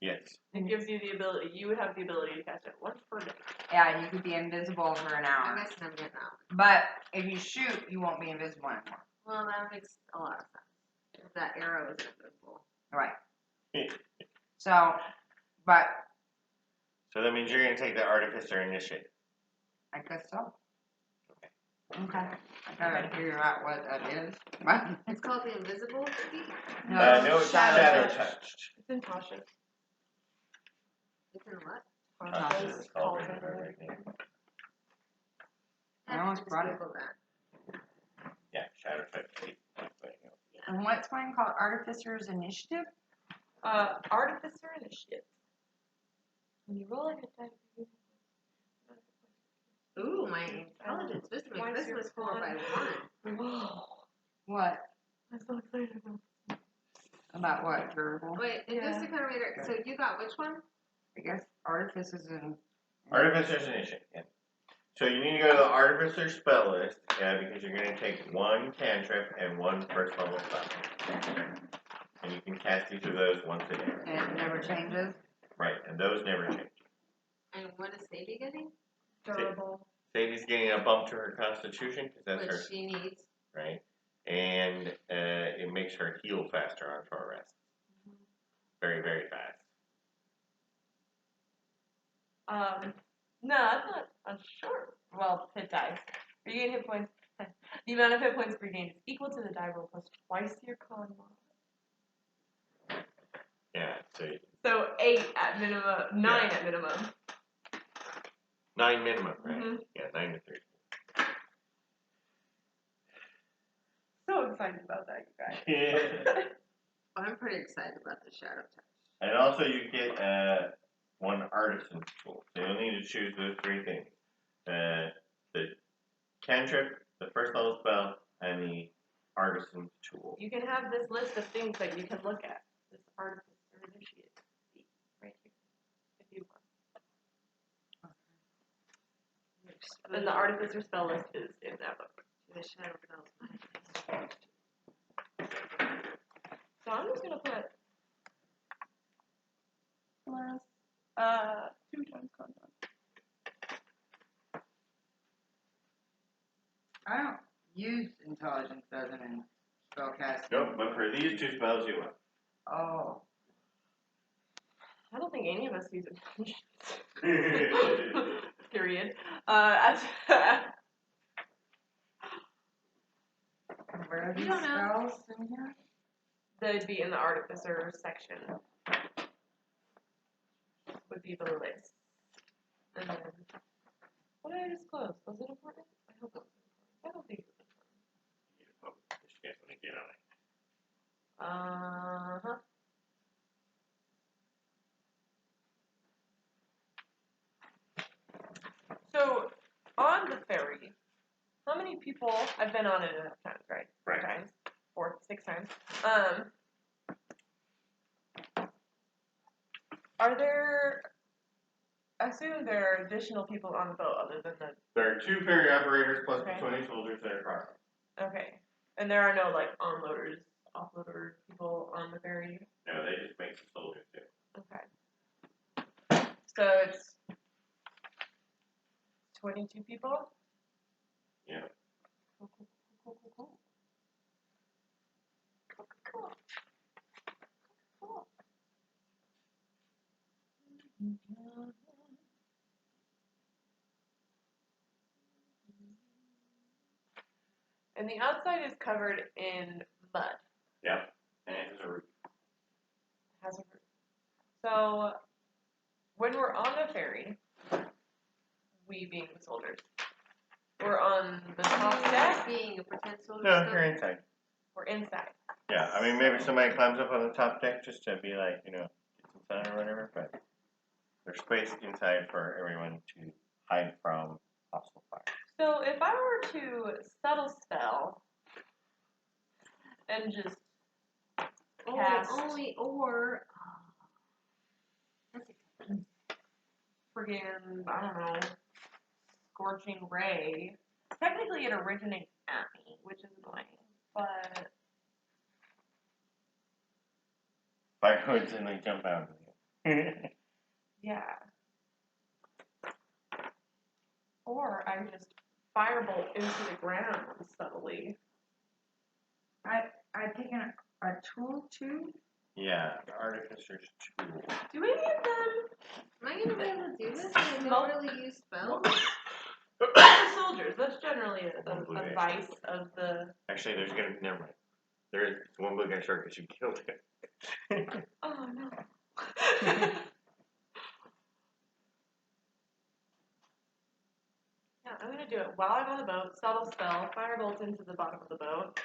Yes. Touch. It gives you the ability. You would have the ability to cast it once per day. Yeah, and you could be invisible for an I hour. guess I'm getting that one. But if you shoot, you won't be invisible anymore. Well, that makes a lot of sense. That arrow is invisible. Right. So, but So that means you're going to take the Artificer initiative. I guess so. Okay. I gotta figure out what that is. But It's called the invisible feat. No, it's Shadow Touch. It's in Tasha. It's in what? Tasha's Tasha's called calls it her. right now. I almost Just brought it. Google that. Yeah, Shadow Touch. and what's mine called? Artificer's Initiative? Artificer Initiative. When you roll a hit die, you Ooh, my intelligence wisdom Why is this your was 4 by 1. Whoa. What? I'm so excited about About what? Durable? Wait, Invisibility kind of reader. So you got which one? I guess Artificer's in. Artificer's initiative. Yeah. So you need to go to the Artificer spell list because you're going to take 1 cantrip and 1 first level spell. And you can can cast each of those once a day. And it never changes. Right, and those never change. And what is Sadie getting? Durable. Sadie's getting a bump to her constitution because that's Which her, she needs. right? And it makes her heal faster on short rest. Very, very fast. No, that's not a short. Well, hit dice. Regain hit points. The amount of hit points regained is equal to the die roll plus twice your con mod. Yeah, So 8 at minimum, 9 at minimum. 9 minimum, right? Mhm. Yeah, 9 to 3. So excited about that, you guys. I'm pretty excited about the Shadow Touch. And also you get one artisan's tool. So you'll need to choose those 3 things. The cantrip, the first level spell, and the artisan's tool. You can have this list of things that you can look at. This artificer initiate right here, if you want. And the artificer spell list is in that book. The Shadow Touch. So I'm just gonna put plus 2 times con. I don't use intelligence as an spellcasting. Nope, but for these 2 spells you will. Oh. I don't think any of us use intelligence. Well, Period. Where are these You don't know. spells in here? They'd be in the artificer section. Would be the list. And then, what did I disclose? Was it important? I hope it was important. I don't think it was important. Uh-huh. So, on the ferry, how many people, I've been on it enough times, right? 4 times. 4, 6 times. Are there, I assume there are additional people on the boat other than the, there are 2 ferry operators plus Okay. the 20 soldiers that are crossing. okay. And there are no, like, onloaders, offloader people on the ferry? No, they just make the soldiers do. Okay. So it's 22 people? Yeah. Cool. Cool. And the outside is covered in mud. Yep. And it has a roof. Has a roof. So when we're on the ferry, we being the soldiers, we're on the top deck. Being a pretend soldier. No, still? you're inside. We're inside. Yeah, I mean, maybe somebody climbs up on the top deck just to be like, get some sun or whatever, but there's space inside for everyone to hide from hostile fire. So if I were to subtle spell and just cast friggin', I don't know, scorching ray, technically it originates at me, which is annoying, but Fire would suddenly jump out of you. yeah. Or I just firebolt into the ground subtly. I taken a tool too. Yeah, the artificer's tool. Do any of them? Am I gonna be able to do this? I don't really use spells. The soldiers, that's generally a vice of the. Actually, never mind. There's one blue guy short because you killed him. Oh no. Yeah, I'm gonna do it while I'm on the boat. Subtle spell, firebolt into the bottom of the boat.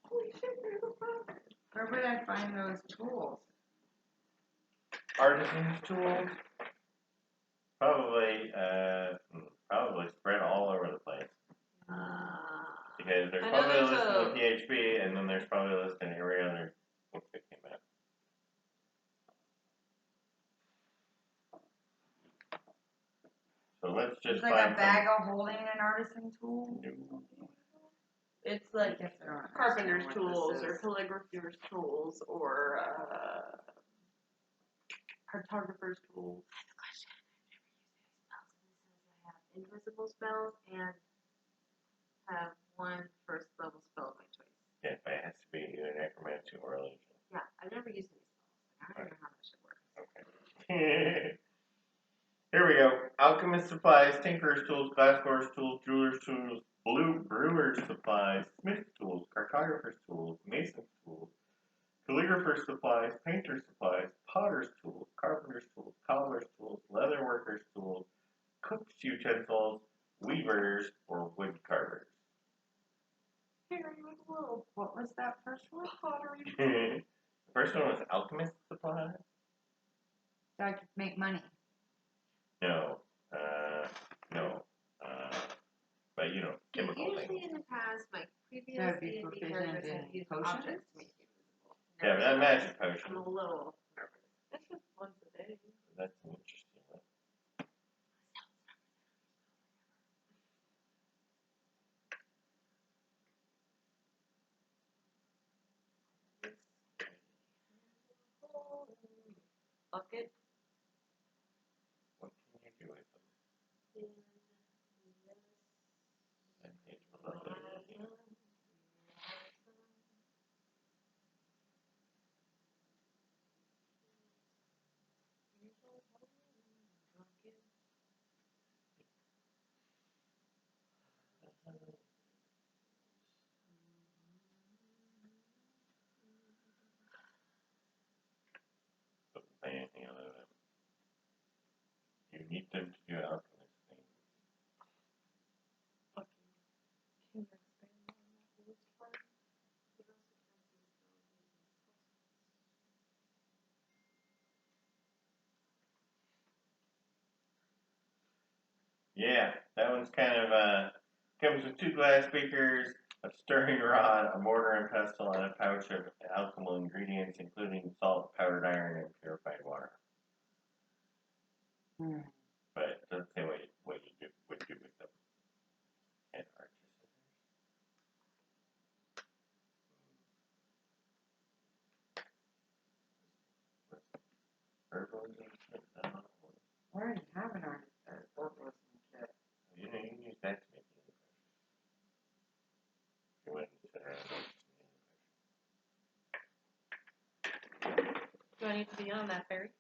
Holy shit, there's a fire. Where would I find those tools? Artisan's tools? Probably spread all over the place. Because there's I know probably a there's list a- in the PHP, and then there's probably a list in every other book that came out. So let's just It's like find a bag of holding an artisan tool. some. It's like guess I don't carpenter's understand what tools this or is. calligrapher's tools or cartographer's tools. I have a question. I've never used any spells. It says I have invisible spells and have one first level spell of my choice. Yeah, but it has to be either necromancy or illusion. Yeah, I've never used any spells. I don't know how that should work. Okay. Here we go. Alchemist Supplies, Tinkerer's Tools, Glassblower's Tools, Jeweler's Tools, Brewer's Supplies, Smith's Tools, Cartographer's Tools, Mason's Tools, Calligrapher's Supplies, Painter's Supplies, Potter's Tools, Carpenter's Tools, Cobbler's Tools, Leatherworker's Tools, Cook's Utensils, Weavers, or Wood Carvers. Harry was little What was that first one? pottery. The first one was Alchemist Supplies. So I could make money. No, but you know, chemical Usually things. in the past, my previous That'd be D&D proficient characters in have used potions? objects to make it invisible. Yeah, but that magic I'm potion. a little nervous. That's just once a day. That's an interesting one. Bucket. What can you do with them? That page was not there. Doesn't say anything other than you need them to do alchemist things. Can you expand on that list part? Yeah, that one's kind of comes with 2 glass beakers, a stirring rod, a mortar and pestle, and a pouch of alchemical ingredients, including salt, powdered iron, and purified water. But it doesn't say what you would do with them. And arches. Herbalism kit. I don't know. I already have an herbalism kit. You know, you can use that to make healing potions. You want to sit around and make Do I need to be on that, Barry?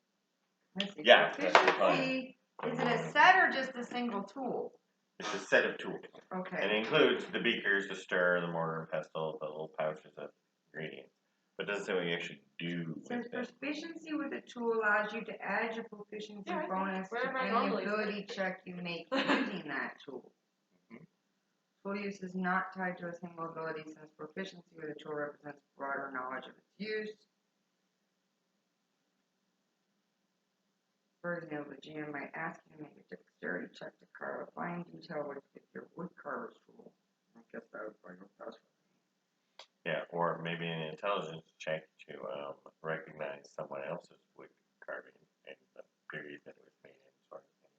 Let's see. Yeah, that's Proficiency. Is it a set or just a single tool? It's a set of tools. And Okay. it includes the beakers, the stir, the mortar and pestle, the little pouches of ingredients. But it doesn't say what you actually do It says with them. proficiency with a tool allows you to add your proficiency Yeah, I see. bonus Where to am I any normally ability check you make using that tool. Mhm. Tool use is not tied to a single ability since proficiency with a tool represents broader knowledge of its use. For example, the GM might ask you to make a dexterity check to carve a fine detail with your wood carver's tool. I guess that would probably go best. Yeah, or maybe an intelligence check to recognize someone else's wood carving and the period that it was made in, sort of thing.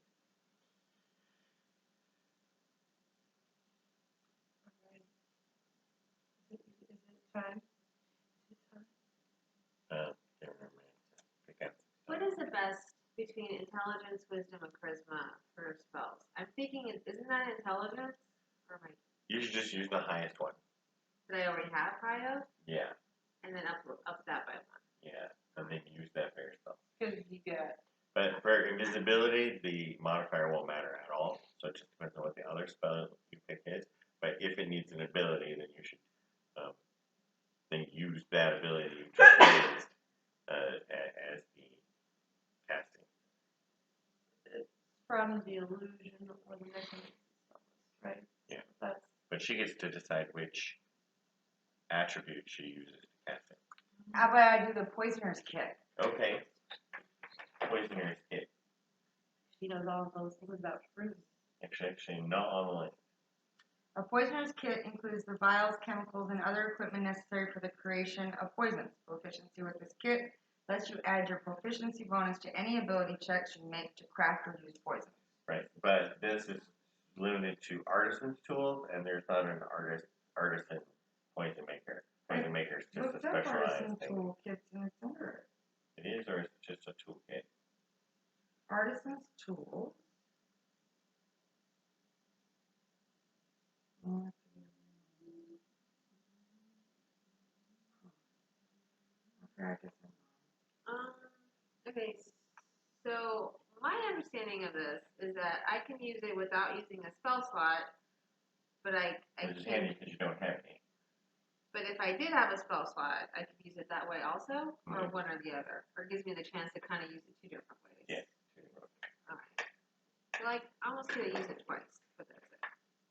Is it time? Can't remember to pick out. What is the best between intelligence, wisdom, and charisma for spells? I'm thinking, isn't that intelligence? Or am I, You should just use the highest one. that I already have high of? Yeah, And then up that by one. yeah, and then use that for your spell. Because you get. But for invisibility, the modifier won't matter at all. So it just depends on what the other spell you pick is. But if it needs an ability, then you should then use that ability you just raised as the casting. It's from the illusion or the mechanism, right? Yeah. That's. But she gets to decide which attribute she uses to cast it. How about I do the poisoner's kit? Okay. Poisoner's kit. She knows all of those things about fruits. Actually, not on the list. A poisoner's kit includes the vials, chemicals, and other equipment necessary for the creation of poisons. Proficiency with this kit lets you add your proficiency bonus to any ability checks you make to craft or use poison. Right. But this is limited to artisan's tools, and there's not an artist artisan poison maker. Poison maker is just a Looked up specialized artisan thing. toolkits and it's under it. It is, or is it just a toolkit? Artisan's tools. Okay, so my understanding of this is that I can use it without using a spell slot, but I Which is can't. handy because you don't have any. But if I did have a spell slot, I could use it that way also, or Mhm. one or the other, or it gives me the chance to kind of use it two different ways. Yeah. Okay. So like, I almost could use it twice, but that's it.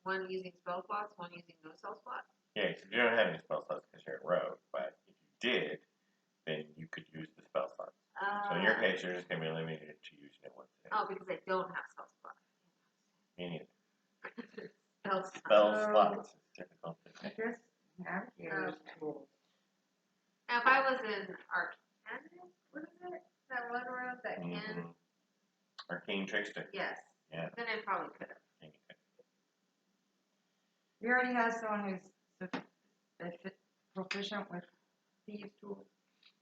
One using spell slots, one using no spell slot. Yeah, because you don't have any spell slots because you're a rogue, but if you did, then you could use the spell slots. So in your case, you're just going to be limited to using it once a day. Oh, because I don't have spell slot. Me neither. Spell slot. Spell slots is difficult to I say. guess navigator's tools. Now, if I was in Arcane, what is it? That one room that can? Mhm. Arcane Trickster. Yes. Yeah. Then I probably could have. We already have someone who's proficient with these tools.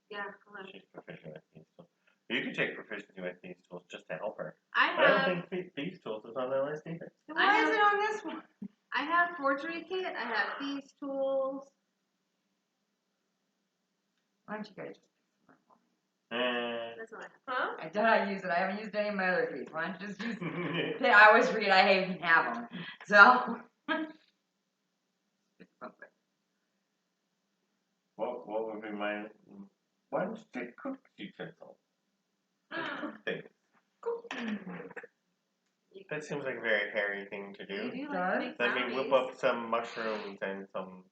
Yeah. Hold on. She's proficient with these tools. You could take proficiency with these tools just to help her. I But I have. don't think these tools is on the list either. So I why have- is it on this one? I have forgery kit. I have thieves tools. Why don't you guys just pick some up on me? That's what I have. Huh? I doubt I use it. I haven't used any of my other keys. Why don't you just use it? I always read. I even have them. So. What would be my one stick cook utensil? Cook things. That seems like a very hairy thing to You do. do like to make Let me whip brownies. up some mushrooms and some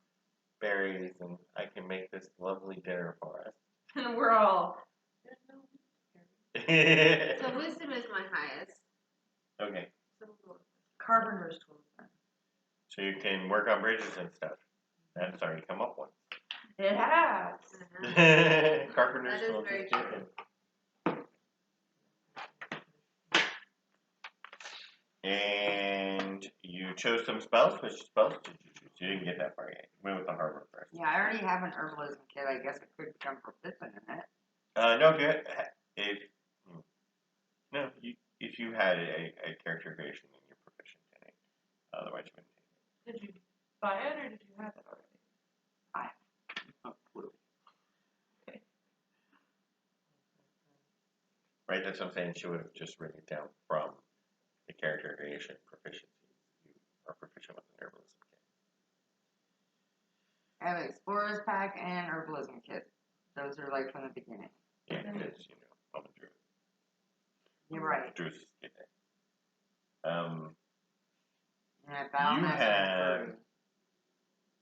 berries, and I can make this lovely dinner for us. And we're all. So wisdom is my highest. Okay, So Carpenter's tools. Then. so you can work on bridges and stuff. That's already come up once. It has. Carpenter's That is tools very is true. different. And you chose some spells. Which spells did you choose? You didn't get that far yet. You went with the hard one first. Yeah, I already have an herbalism kit. I guess I could become proficient in it. No, if you had a character creation, then you're proficient in it. Otherwise, you wouldn't take it. Did you buy it or did you have it already? Oh, clue. Okay. Right, that's what I'm saying. She would have just written it down from the character creation proficiency. You are proficient with an herbalism kit. I have an explorer's pack and herbalism kit. Those are like from the beginning. Yeah, because I'm a druid. You're right. Druids get that. Yeah, You Battle.net have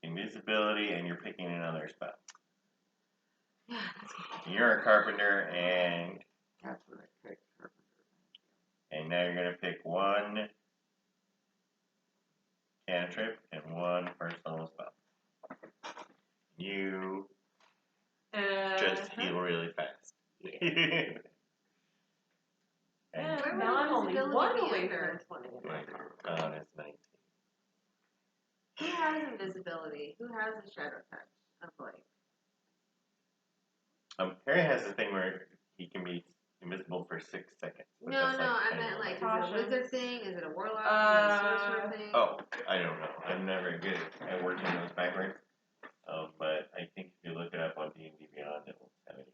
invisibility, and you're picking another spell. Yeah, that's good. You're a carpenter, and That's what I picked. Carpenter. now you're gonna pick one cantrip and one first level spell. You just heal really fast. Yeah, Where would now I'm only invisibility one be away under? from 20. It's 19. Who has invisibility? Who has a shadow touch of like? Harry has a thing where he can be invisible for 6 seconds. But No, that's I 10 meant like, is it Tasha. a wizard thing? Is it a warlock thing? Is it a sorcerer thing? Oh, I don't know. I'm never good at working those backwards. But I think if you look it up on D&D Beyond, it will tell you.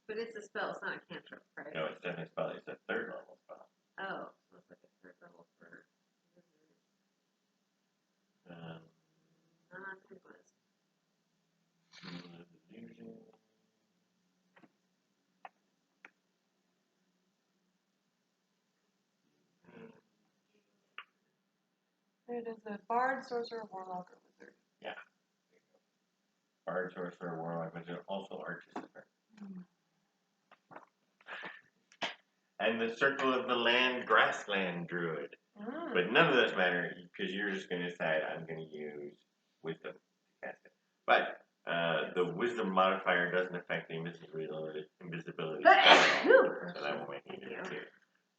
But it's a spell. It's not a cantrip, right? No, it's definitely a spell. It's a 3rd level spell. Oh, so it's like a third level for wizards. Non-synchronous. Illusion. It is a bard, sorcerer, warlock, or wizard. Yeah. Bard, sorcerer, warlock, wizard, also artificer. And the circle of the land, grassland druid. But none of those matter because you're just going to decide I'm going to use wisdom to cast it. But the wisdom modifier doesn't affect the invisibility spell at all. So that will make you do it too.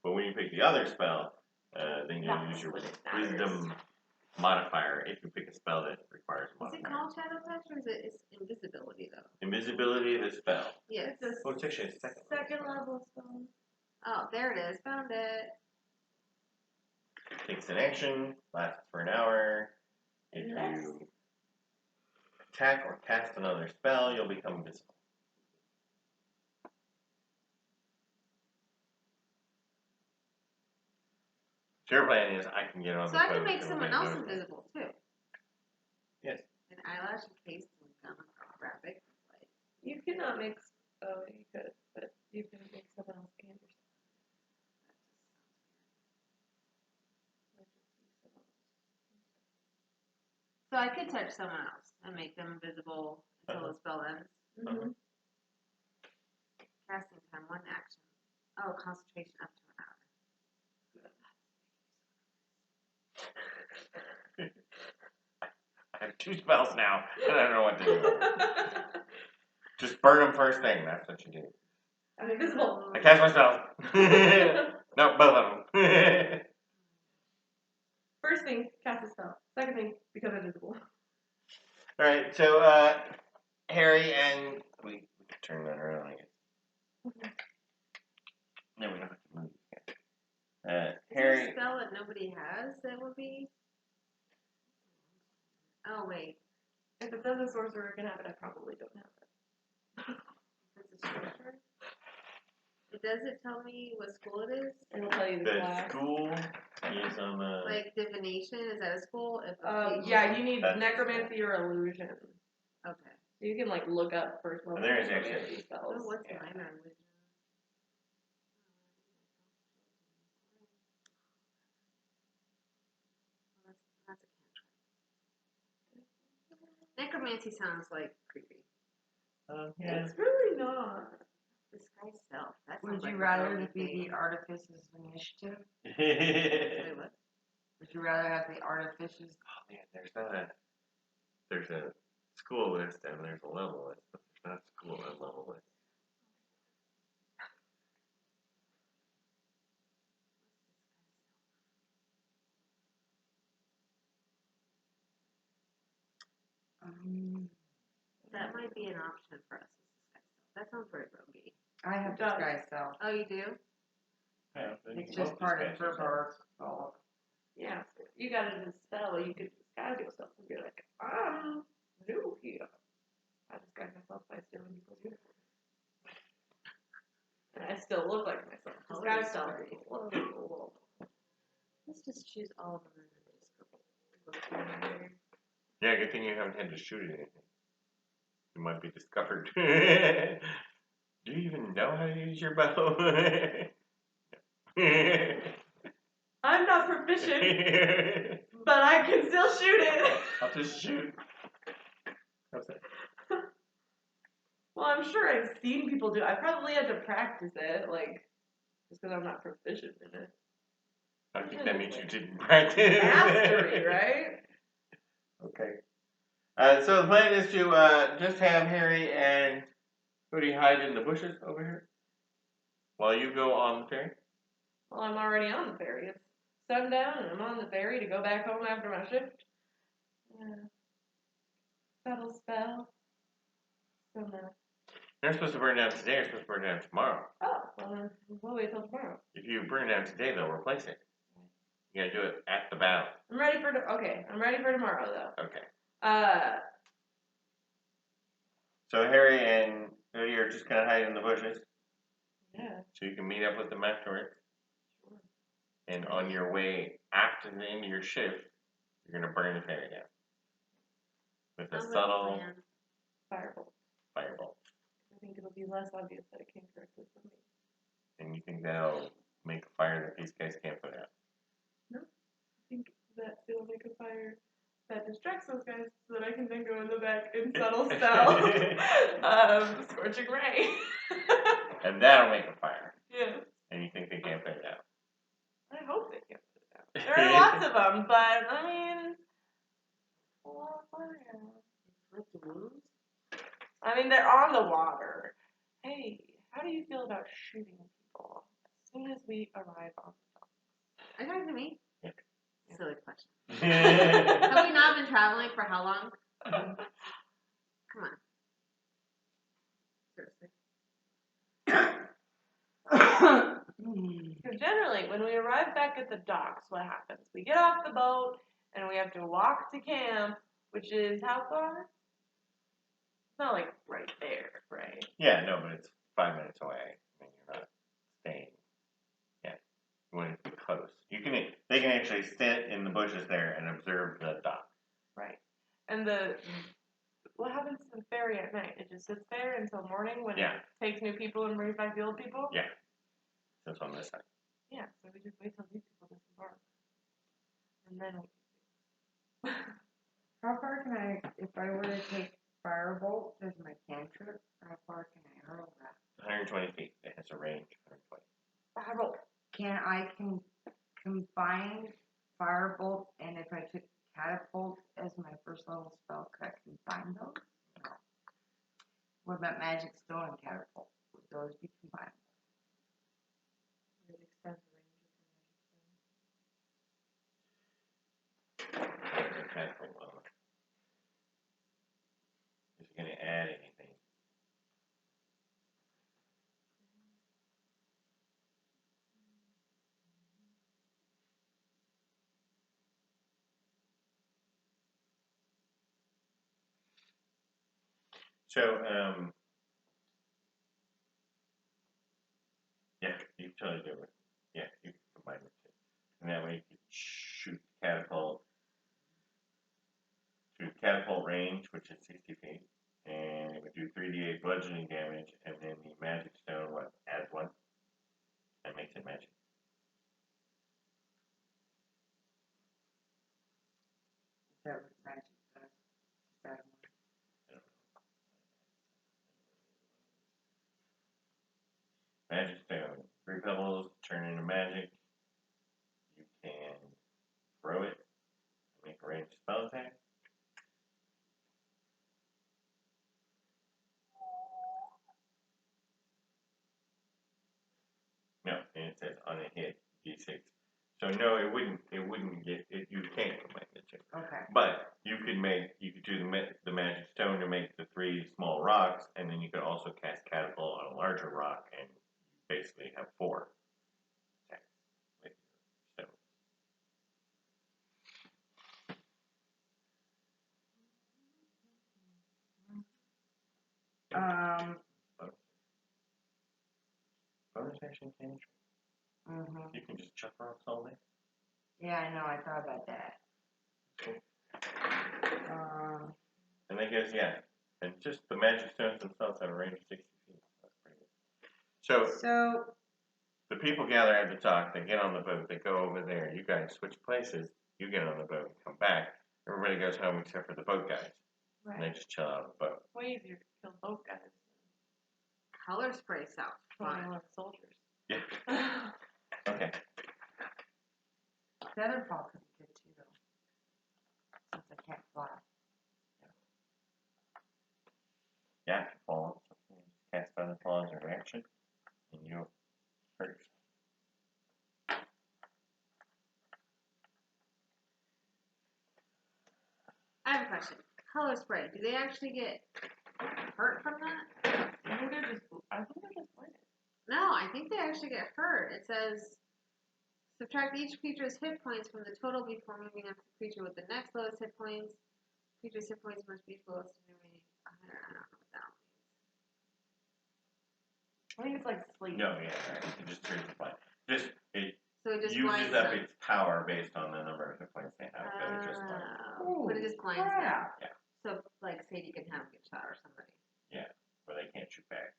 But when you pick the other spell, then you'll use your That's when it matters. wisdom modifier if you pick a spell that requires a Is it modifier. called Shadow Touch or is it Invisibility though? Invisibility, the spell. Yes. It's a Oh, it's actually a second level spell. Oh, there it is. Found it. Takes an action, lasts for an hour. If you attack or cast another spell, you'll become invisible. So your plan is I can get on So the I boat. can make and someone nobody else knows me. invisible too. Yes. An eyelash encased in gum graphic. Like, You cannot make. Oh, you could, but you can make someone else and yourself. so I could touch someone else and make them invisible until the spell ends. Mm-hmm. Casting time, 1 action. Oh, concentration up to an hour. I have 2 spells now, and I don't know what to do. Just burn them first thing. That's what you do. I'm invisible. I cast my spells. No, both of them. First thing, cast a spell. Second thing, become invisible. All right, so Harry and we can turn that around, I guess. No, we don't have to move. Is there Harry. a spell that nobody has that would be? Oh, wait. If it says a sorcerer can have it, I probably don't have it. That's a sorcerer? Does it tell me what school it is? It'll tell you the The class. school is on the. Like divination, is that a school? Yeah, you need That's- necromancy or illusion. Okay. So you can like look up first level There is necromancy actually- spells. Oh, what's Yeah. minor illusion? That's a cantrip. Necromancy sounds like creepy. Yeah. It's really not. Disguise self. That Would sounds like you a rather really it be big- the Artifices Initiative? Wait, what? Would you rather have the Artifices? Oh man, there's a school list and there's a level list, but there's not a school and level list. That might be an option for us. That sounds very roguey. I have Done. Disguise Self. Oh, you do? Yeah, then you It's can just both part of disguise her yourself. bar. Yeah, you got it in a spell. You could disguise yourself and be like, I'm new here. I disguise myself by stealing people's uniforms. And I still look like myself. Disguise self. Whoa. Let's just choose all of them and just go. Yeah, good thing you haven't had to shoot anything. You might be discovered. Do you even know how to use your bow? I'm not proficient, but I can still shoot it. I'll just shoot. How's that? Well, I'm sure I've seen people do it. I probably had to practice it, like, just because I'm not proficient in it. I think that means you didn't practice. Mastery, right? Okay. So the plan is to just have Harry and Hootie hide in the bushes over here while you go on the ferry. Well, I'm already on the ferry. It's sundown, and I'm on the ferry to go back home after my shift. Subtle spell. So, They're supposed to burn down today. They're supposed to burn down tomorrow. oh, well, then we'll wait till tomorrow. If you burn it down today, they'll replace it. You gotta do it at the battle. I'm ready for tomorrow, though. Okay. So Harry and Hootie are just gonna hide in the bushes, Yeah. so you can meet up with them afterwards. Sure. And on your way after the end of your shift, you're gonna burn the ferry down with a Sounds like a subtle plan. Firebolt. firebolt. I think it'll be less obvious that it came directly from me. And you think that'll make a fire that these guys can't put out? I think that it'll make a fire that distracts those guys so that I can then go in the back and subtle spell Scorching Ray. And that'll make a fire. Yeah. And you think they can't put it out? I hope they can't put it out. There are lots of them, but I mean, a lot of fire. Inflict wounds? I mean, they're on the water. Hey, how do you feel about shooting people as soon as we arrive on the dock? Are you talking to me? Yeah. Silly question. Yeah. Have we not been traveling for how long? Come on. Seriously. Because generally, when we arrive back at the docks, what happens? We get off the boat and we have to walk to camp, which is how far? It's not like right there, right? Yeah, no, but it's 5 minutes away. I mean, you're not staying. Yeah, you want to be close. They can actually sit in the bushes there and observe the dock. Right. And what happens to the ferry at night? It just sits there until morning when Yeah. it takes new people and brings back the old people? Yeah. That's on this side. Yeah, so we just wait till these people disembark. And then we How far can I, if I were to take Firebolt as my cantrip, how far can I hurl that? 120 feet. It has a range of 120. roll. Can I combine Firebolt, and if I took Catapult as my first level spell, could I combine those? No. What about Magic Stone and Catapult? Would those be combined? It extends the range Is it going to add anything? So, yeah, you can totally do it. Yeah, you can combine the two. And that way you can shoot catapult range, which is 60 feet. And it would do 3d8 bludgeoning damage, and then the magic stone, adds 1. That makes it magic. Is that what Magic does? Is that one? I don't know. Magic stone. 3 pebbles turn into magic. You can throw it, make a ranged spell attack. No, and it says on a hit, d6. So no, it wouldn't get it. You can't combine the two. Okay. But you could do the magic stone to make the 3 small rocks, and then you could also cast catapult on a larger rock, and basically have 4 attacks with your stone. Bonus action cantrip. Mm-hmm. You can just chuck rocks all day. Yeah, I know. I thought about that. Cool. Um, And I guess, yeah. And just the magic stones themselves have a range of 60 feet. That's pretty good. so The people gather at the dock, they get on the boat, they go over there, you guys switch places, you get on the boat and come back. Everybody goes home except for the boat guys. Right. And they just chill out on the boat. Way easier to kill both guys Color spray sounds than fun. 21 soldiers. Yeah. Okay. Featherfall could be good too, though. Since I can't fly. Yeah, fall. Cast Featherfall as a reaction. And you hurt. I have a question. Color spray. Do they actually get hurt from that? I think they're just blinded. No, I think they actually get hurt. It says subtract each creature's hit points from the total before moving up to the creature with the next lowest hit points. Creature's hit points must be lowest to the remaining 100. I don't know what that means. I think it's like sleep. No, yeah, right. It just turns it blind. So it just uses blinds up them. its power based on the number of hit points they have. So it just blinds. But it just blinds them. crap. Yeah. So, like, Sadie can have a good shot or somebody. Yeah, where they can't shoot back.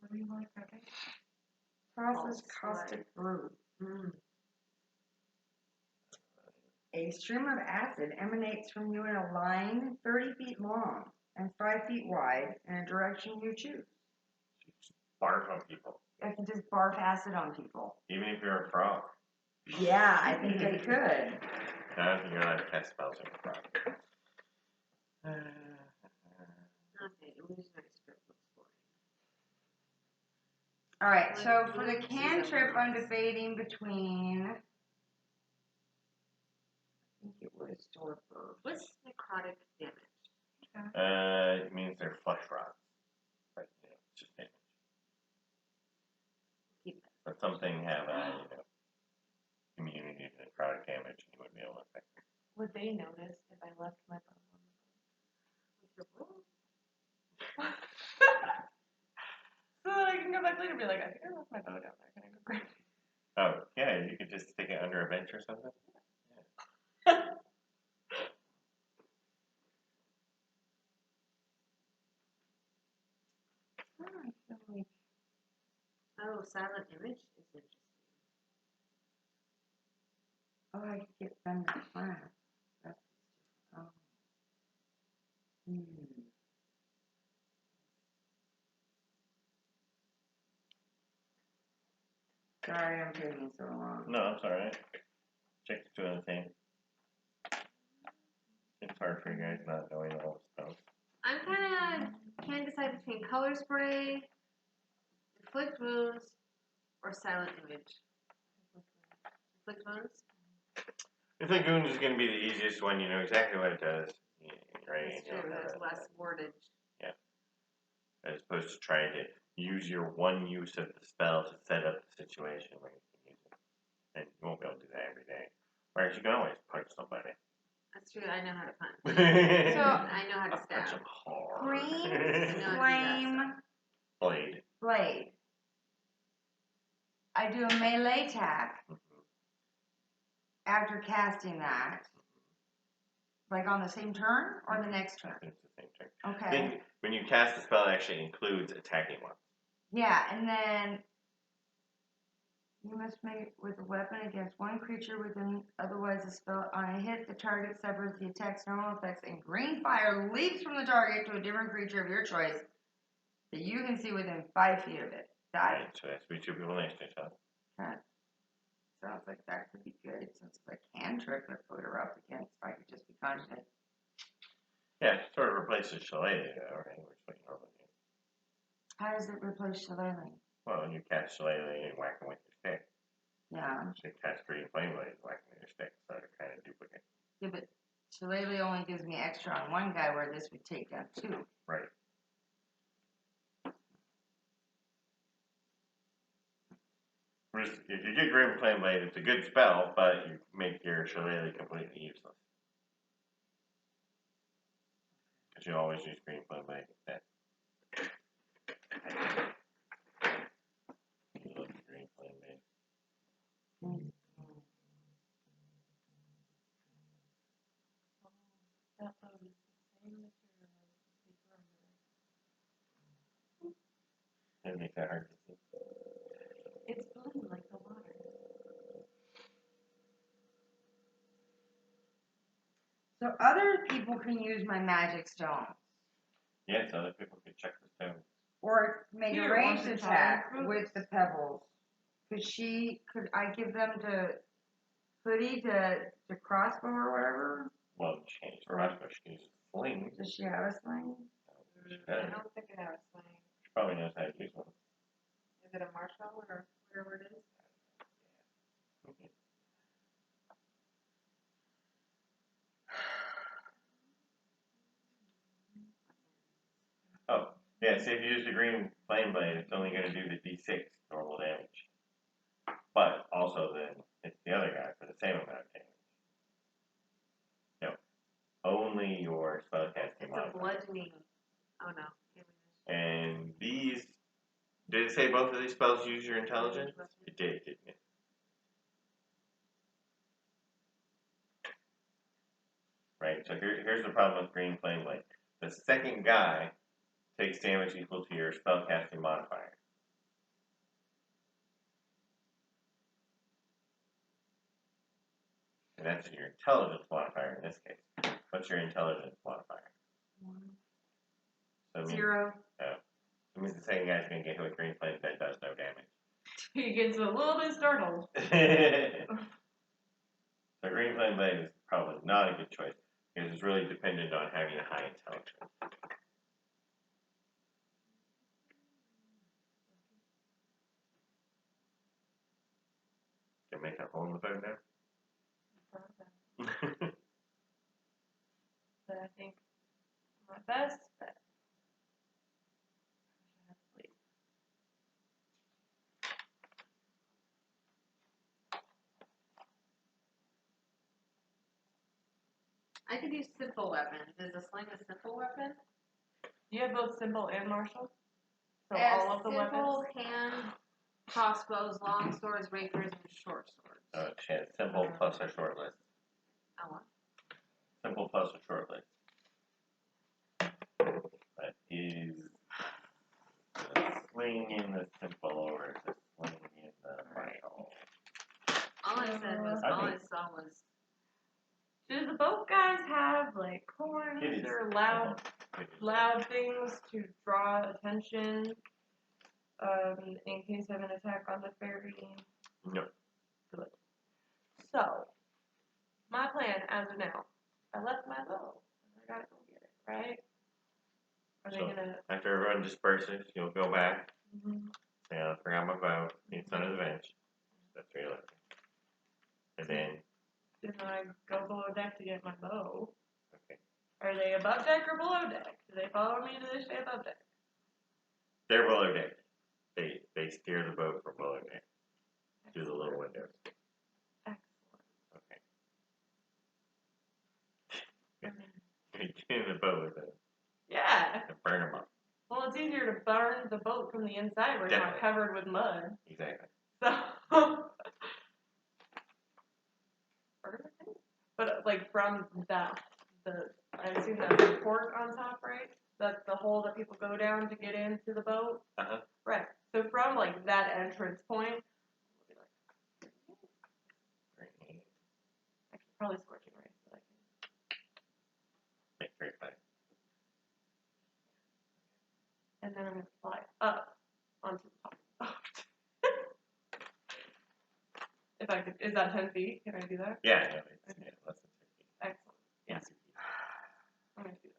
What do you like, okay? Crosses False caustic brew. A stream of acid emanates from you in a line 30 feet long and 5 feet wide in a direction you choose. Just barf on people. I can just barf acid on people. Even if you're a frog. Yeah, I think I could. I don't think you're allowed to cast spells on a frog. Okay, illusionary script looks boring. Alright, so for the cantrip, I'm debating between. I think it was Storper. What's necrotic damage? It means they're flesh rots. But, it's just damage. Keep that. But something have immunity to necrotic damage, and you wouldn't be able to affect them. Would they notice if I left my bow on the boat? So that I can go back later and be like, I think I left my bow down there. Can I go grab it? Oh, yeah, you could just stick it under a bench or something. Oh, I feel like Oh, silent image is interesting. I could get them to class. That's Sorry, I'm taking so long. No, I'm sorry. Check the two other things. It's hard for you guys not knowing all the spells. I'm can't decide between color spray, inflict wounds, or silent image. Inflict wounds. Inflict wounds is going to be the easiest one. You know exactly what it does. Right? That's true. There's less wordage. As opposed to trying to use your one use of the spell to set up the situation where you can use it. And you won't be able to do that every day. Whereas you can always punch somebody. That's true. I know how to punch. So I know how to Punch them stab. hard. green No, flame blade. I do a melee attack after casting that. Like on the same turn or the next turn? It's the same turn. Okay. Think when you cast a spell, it actually includes attacking one. Yeah, and then you must make it with a weapon against one creature within, otherwise the spell on a hit, the target suffers the attack's normal effects, and green fire leaps from the target to a different creature of your choice that you can see within 5 feet of it. Die. Right, so it has to be two people next to each other. Okay. Sounds like that could be good since if I cantrip and put her up against, I could just be constant. Yeah, it sort of replaces Shillelagh, right? Which is what you normally do. How does it replace Shillelagh? Well, when you cast Shillelagh and whack them with your stick. Yeah. So you cast Green Flame Blade and whack them with your stick, so they're kind of duplicate. Yeah, but Shillelagh only gives me extra on one guy, where this would take down 2. Right. If you get Green Flame Blade, it's a good spell, but you make your Shillelagh completely useless. Because you always use Green Flame Blade instead. You love the Green Flame Blade. That bow is the same material as the perimeter. That makes that hard to see. It's blue like the water. So other people can use my magic stone. Yes, other people could check the stones. Or make Here, a ranged want to attack try with the pebbles. Could I give them to Hoodie to crossbow or whatever? Well, change crossbow. She uses sling. Does she have a sling? I don't think it has sling. She probably knows how to use one. Is it a marshal or whatever it is? Oh, yeah, see if you use the Green Flame Blade, it's only going to do the d6 normal damage. But also then it's the other guy for the same amount of damage. No, only your spellcasting It's a modifier. bludgeoning. Oh no. And these, did it say both of these spells use your intelligence? It did, didn't it? Right, so here's the problem with Green Flame Blade. The second guy takes damage equal to your spellcasting modifier. And that's your intelligence modifier in this case. What's your intelligence modifier? 1. So it means, 0. it means the second guy's going to get hit with Green Flame that does no damage. He gets a little bit startled. So Green Flame Blade is probably not a good choice because it's really dependent on having a high intelligence. pulling the boat now. But I think my best bet. I could use simple weapons. Is a sling a simple weapon? You have both simple and martial? So As all of the simple weapons? hand crossbows, long swords, rapiers, and short swords. Shit. Simple plus a short list. I want. Simple plus a short list. But is the sling in the simple or is the sling in the martial? All I said was, I all I think- saw was. Do the boat guys have like horns It is or loud simple. things to draw attention in case of an attack on the ferry? No. Good. So, my plan as of now, I left my bow. I gotta go get it, right? Are they So- gonna? After everyone disperses, you'll go back. Mhm. Say, I forgot my boat. It's under the bench. That's where you left it. And then, Then I go below deck to get my bow. okay. Are they above deck or below deck? Do they follow me? Do they stay above deck? They're below deck. They steer the boat from below deck through the little windows. Excellent. Okay. You get in the boat with them Yeah. and burn them up. Well, it's easier to burn the boat from the inside where it's not Definitely. covered with mud. Exactly. So, but like from the I assume that's the port on top, right? That's the hole that people go down to get into the boat. Uh-huh. Right. So from like that entrance point, actually probably scorching rays, but I can. Make very fine. And then I'm gonna fly up onto the top of the boat. If I could, is that 10 feet? Can I do that? Yeah, no, it's less than 50. Excellent. Yeah, Easy. I'm gonna do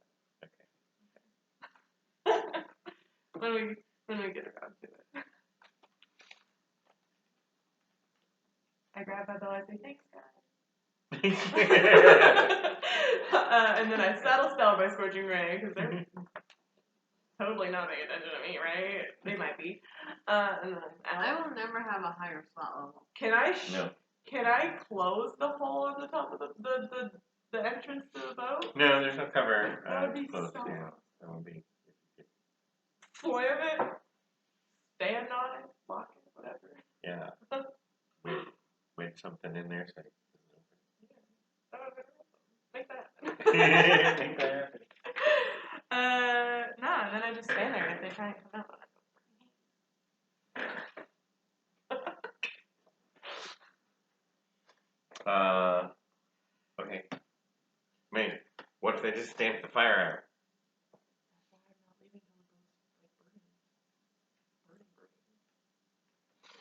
Okay. that. when we get around to it. I grab my bow, I say, thanks, guys. And then I saddle spell my scorching ray, because they're totally not paying attention to me, right? They might be. And then I'm I out. will never have a higher slot level. Can I No. Can I close the hole on the top of the entrance to the boat? No, there's no cover. That would be close so to you. That would be. Slam it, stand on it, block it, whatever. Yeah. Wedge something in there so it That would be awesome. Make that doesn't open. happen. Make that happen. No, and then I just stand there and if they try and come out. Okay. I mean, what if they just stamp the fire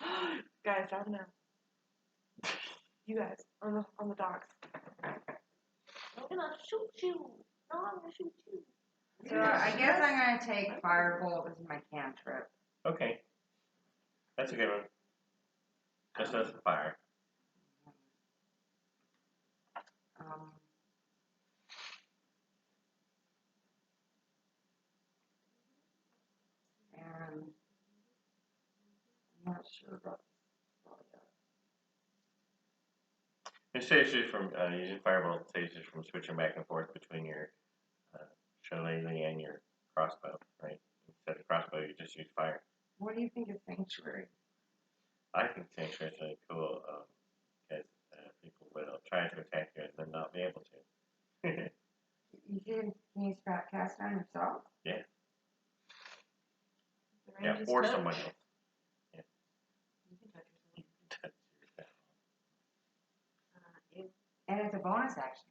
out? Guys, drive now. You guys on the docks. I'm gonna shoot you. No, I'm gonna shoot you. So I guess I'm gonna take Firebolt as my cantrip. Okay. That's a good one. Just as a fire. And I'm not sure about. It saves you from using Firebolt. Saves you from switching back and forth between your shillelagh and your crossbow, right? Instead of crossbow, you just use fire. What do you think of Sanctuary? I think Sanctuary is really cool because people will try to attack you and then not be able to. You can use Fat Cast on yourself? Yeah. The Yeah, range is or touch. someone else. You can touch yourself. Touch yourself. And it's a bonus action.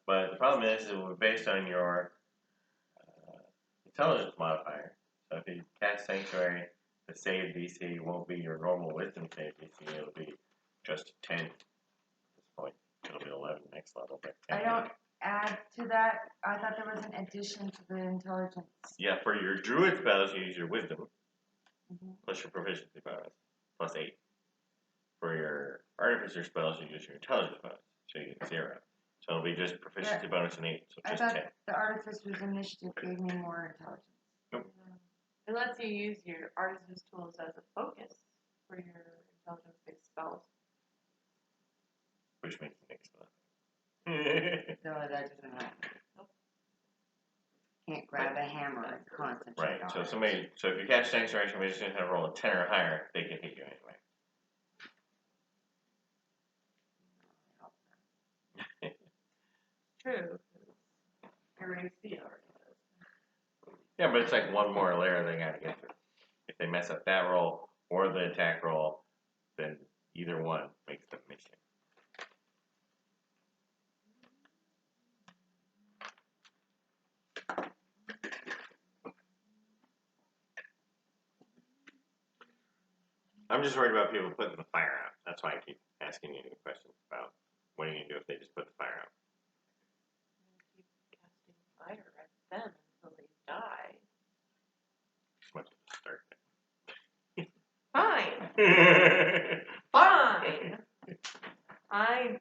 But the problem is it will be based on your intelligence modifier. So if you cast Sanctuary, the save DC won't be your normal wisdom save DC. It'll be just 10 at this point. It'll be 11 next level. But I don't add to that. I thought there was an addition to the intelligence. Yeah, for your druid spells, you use your wisdom Mm-hmm. plus your proficiency bonus plus 8. For your artificer spells, you use your intelligence bonus, so you get 0. So it'll be just proficiency bonus and 8, so I just thought 10. the artificer's initiative gave me more intelligence. It lets you use your artisan's tools as a focus for your intelligence-based spells. Which makes it next to nothing. So that doesn't help. Can't grab a hammer and concentrate Right, on so it. so if you catch next direction, we just have to roll a 10 or higher, they can hit you anyway. True. Your AC already does. Yeah, but it's like one more layer they gotta get through. If they mess up that roll or the attack roll, then either one makes them miss you. I'm just worried about people putting the fire out. That's why I keep asking you questions about what are you gonna do if they just put the fire out. Keep casting fire at them until they die. Just want you to start Fine. Fine.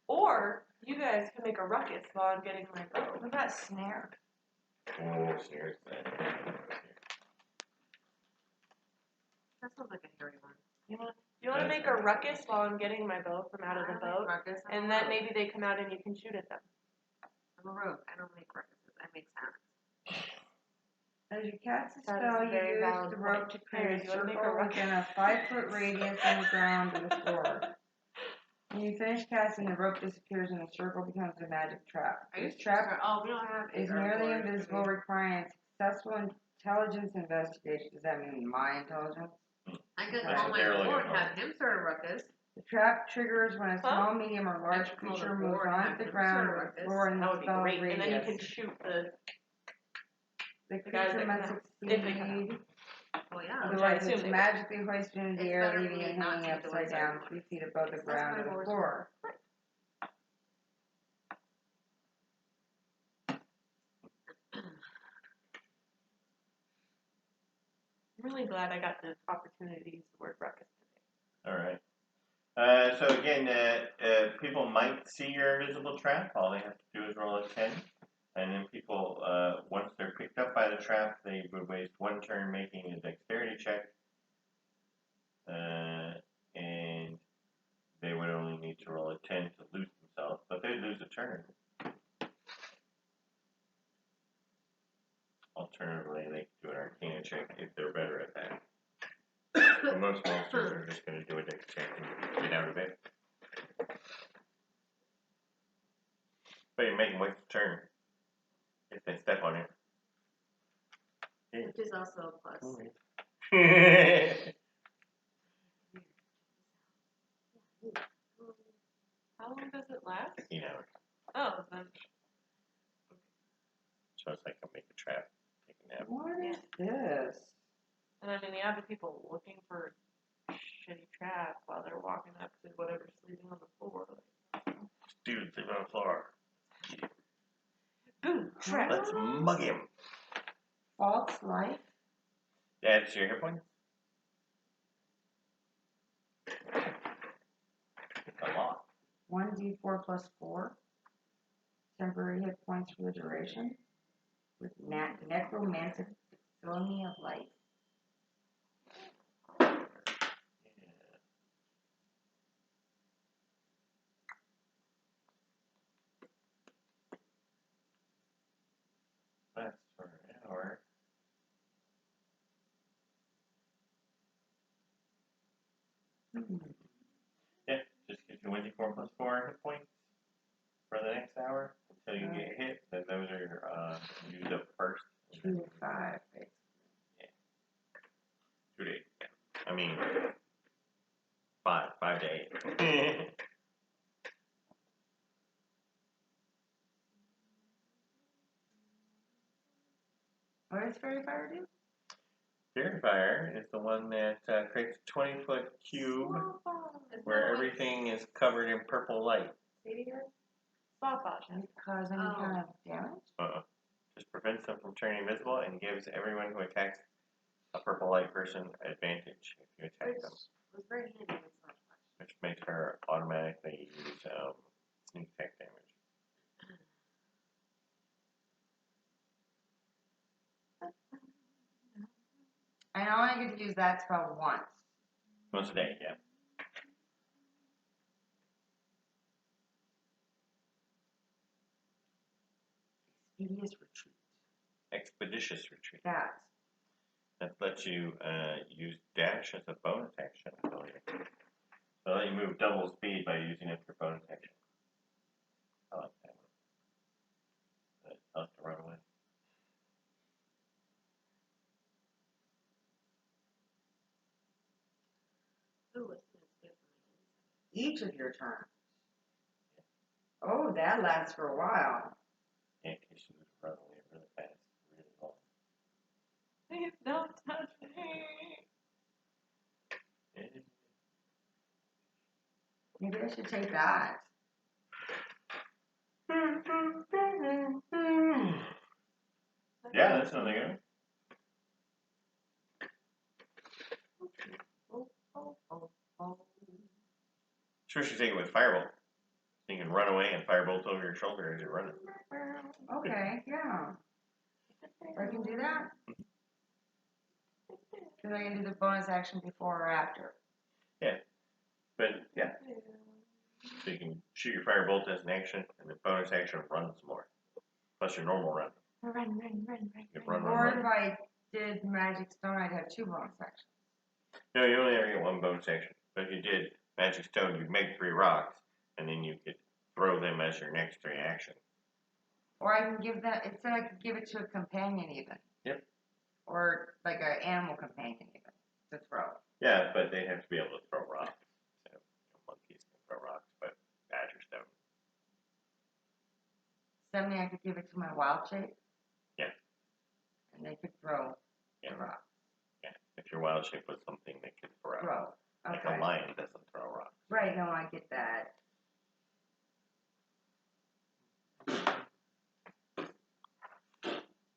Or you guys can make a ruckus while I'm getting my bow. What about snare? Oh, snares that. That sounds like a hairy one. You want to make a ruckus while I'm getting my bow from out of the boat, Ruckus. and then maybe they come out and you can shoot at them. I'm a rogue. I don't make ruckuses. I make sounds. As you cast the That is spell, a you very use valid the rope point. to create Hey, a you wanna make a circle ruckus? within a 5-foot radius on the ground to the floor. When you finish casting, the rope disappears and the circle becomes a magic trap. This trap Oh, we don't have is nearly invisible, requiring a successful intelligence investigation. Does that mean my intelligence? I could That's call what my they're looking lord and for. have him start a ruckus. The trap triggers when a Huh? small, medium, or large That's called creature a moves board, onto have the him ground start a or the ruckus. floor in That the would be spell great. And then you can radius. shoot the The guys creature that must come out. If they come out. succeed. Well, yeah. Otherwise, assume it's they would. magically hoisted into the It's air, better leaving for me it not hanging to do upside it down certain 3 feet above the That's ground my or the lord's floor. I'm really glad I got the opportunity to use the word ruckus today. All right. So again, people might see your invisible trap. All they have to do is roll a 10. And then people, once they're picked up by the trap, they would waste 1 turn making a dexterity check. And they would only need to roll a 10 to lose themselves, but they'd lose a turn. Alternatively, they could do an arcana check if they're better at that. But most monsters are just going to do a dex check and get out of it. But you make them waste a turn if they step on it. Which is also a plus. How long does it last? 15 hours. Oh, then So it's like I make a trap, take a nap. What is this? and I mean the other people looking for shitty trap while they're walking up to whatever's sleeping on the floor. Like, Dude, sleep on the floor. boom, trap. Let's mug him. False life? That's your hit points? A lot. 1d4 plus 4. Temporary hit points for the duration. With necromantic facility of life. That's for an hour. Yeah, just get you 1d4 plus 4 hit points for the next hour until you get hit. Then those are used up first. 2 to 5. Basically. 2 to 8. Yeah. I mean, 5 to 8. What does Fairy Fire do? Fairy Fire is the one that creates a 20-foot cube where everything is covered in purple light. Spot botch. Does it cause any kind of damage? Just prevents them from turning invisible and gives everyone who attacks a purple light person advantage if you attack them. It was very handy with Sword Flash. which makes her automatically use sneak attack damage. I only get to use that spell once. Once a day, yeah. Expeditious retreat. Expeditious retreat. That. That lets you use dash as a bonus action. So let you move double speed by using it for bonus action. I like that one. It helps to run away. Ooh, what's this different? Each of your turns. Oh, that lasts for a while. In case you run away really fast, really long. Please don't touch me. Maybe I should take that. Yeah, that's something good. Sure, should take it with firebolt. You can run away and firebolt over your shoulder as you're running. Okay, yeah. I can do that. Because I can do the bonus action before or after. But yeah, so you can shoot your firebolt as an action, and the bonus action run some more. Plus your normal run. Run. You can run. Or if I did Magic Stone, I'd have 2 bonus actions. No, you only ever get 1 bonus action. But if you did Magic Stone, you'd make 3 rocks, and then you could throw them as your next reaction. Or I can give that, it said I could give it to a companion even. Yep. Or like an animal companion even to throw. Yeah, but they have to be able to throw rocks. So monkeys can throw rocks, but badgers don't. Does that mean I could give it to my wild shape? Yeah. And they could throw Yeah. the rock. Yeah. If your wild shape was something that could throw. Throw. Like Okay. a lion doesn't throw rocks. Right, no, I get that.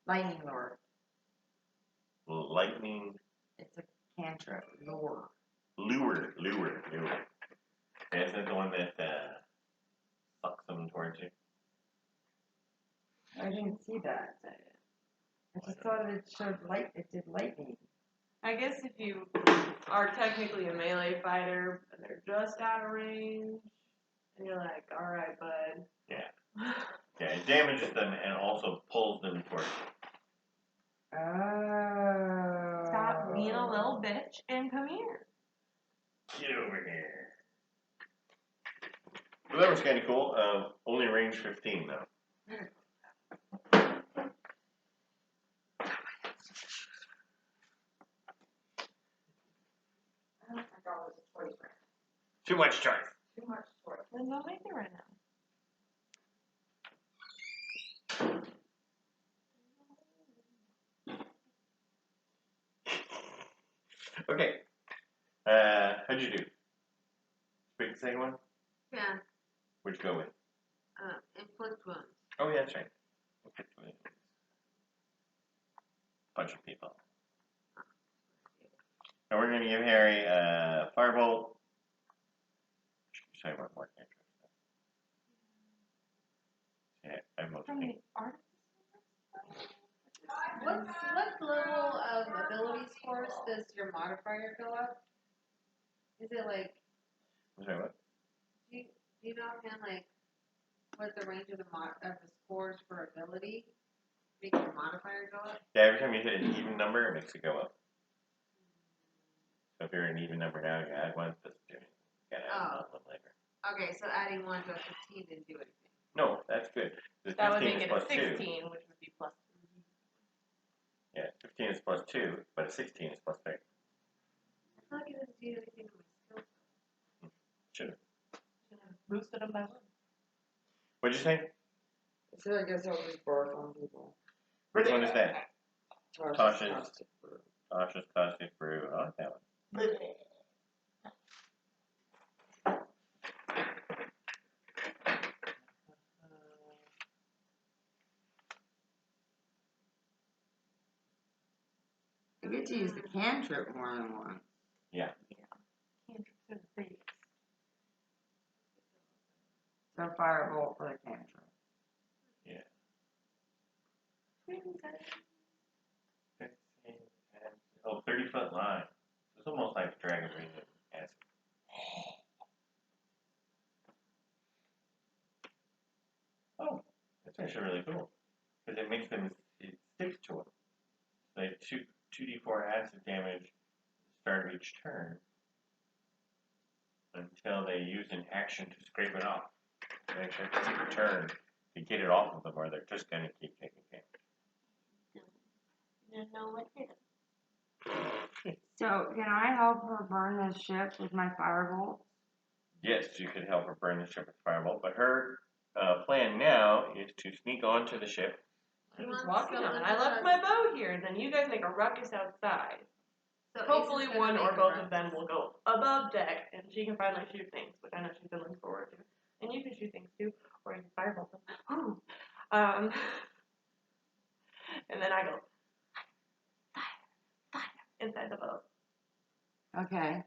Lightning lure. Lightning It's a cantrip. Lure. lure. Yeah, is that the one that sucks them towards you? I didn't see that. I just thought it showed light. It did lightning. I guess if you are technically a melee fighter and they're just out of range, and you're like, all right, bud. Yeah. Yeah, it damages them and also pulls them towards you. Oh. Stop being a little bitch and come here. Get over here. Well, that was kind of cool. Only range 15 though. Too much choice. Too much choice. Then don't make it right now. Okay. How'd you do? Pick the second one? Yeah. Where'd you go with? Inflict wounds. Oh, yeah, that's right. Bunch of people. Now we're going to give Harry a firebolt. Sorry, one more cantrip. Yeah, I'm From mostly. the artist? What level of ability scores does your modifier go up? Is it like, Sorry, what? do you know offhand like what the range of the scores for ability make your modifier go up? Yeah, every time you hit an even number, it makes it go up. So if you're an even number now, you add 1, that's doing it. You gotta add another one later. Okay, so adding 1 to a 15 didn't do anything. No, that's good. The That would 15 make is it a plus 2. 16, which would be plus 3. Yeah, 15 is plus 2, but a 16 is plus 3. I feel like it doesn't do anything to my skill. Should have. Should have boosted them by 1. What'd you say? So I guess I'll just barf on people. Which one is that? Tasha's. Caustic brew. Tasha's Caustic Brew. I like that one. I get to use the cantrip more than once. Yeah. Cantrips are the biggest. So firebolt for the cantrip. Yeah. 30-foot line. It's almost like dragon breathing acid. Oh, that's actually really cool. Because it makes them, it sticks to them. They shoot 2d4 acid damage at the start of each turn until they use an action to scrape it off. They actually have to take a turn to get it off of them, or they're just going to keep taking damage. Didn't know what hit him. So, can I help her burn the ship with my firebolt? Yes, you could help her burn the ship with firebolt, but her plan now is to sneak onto the ship. I'm just walking on. I left my bow here, and then you guys make a ruckus outside. So Hopefully Ace is one gonna or make a both ruckus. of them will go above deck, and she can finally shoot things, which I know she's been looking forward to. And you can shoot things too, or you can firebolt them. Ooh. And then I go, fire, inside the boat. Okay.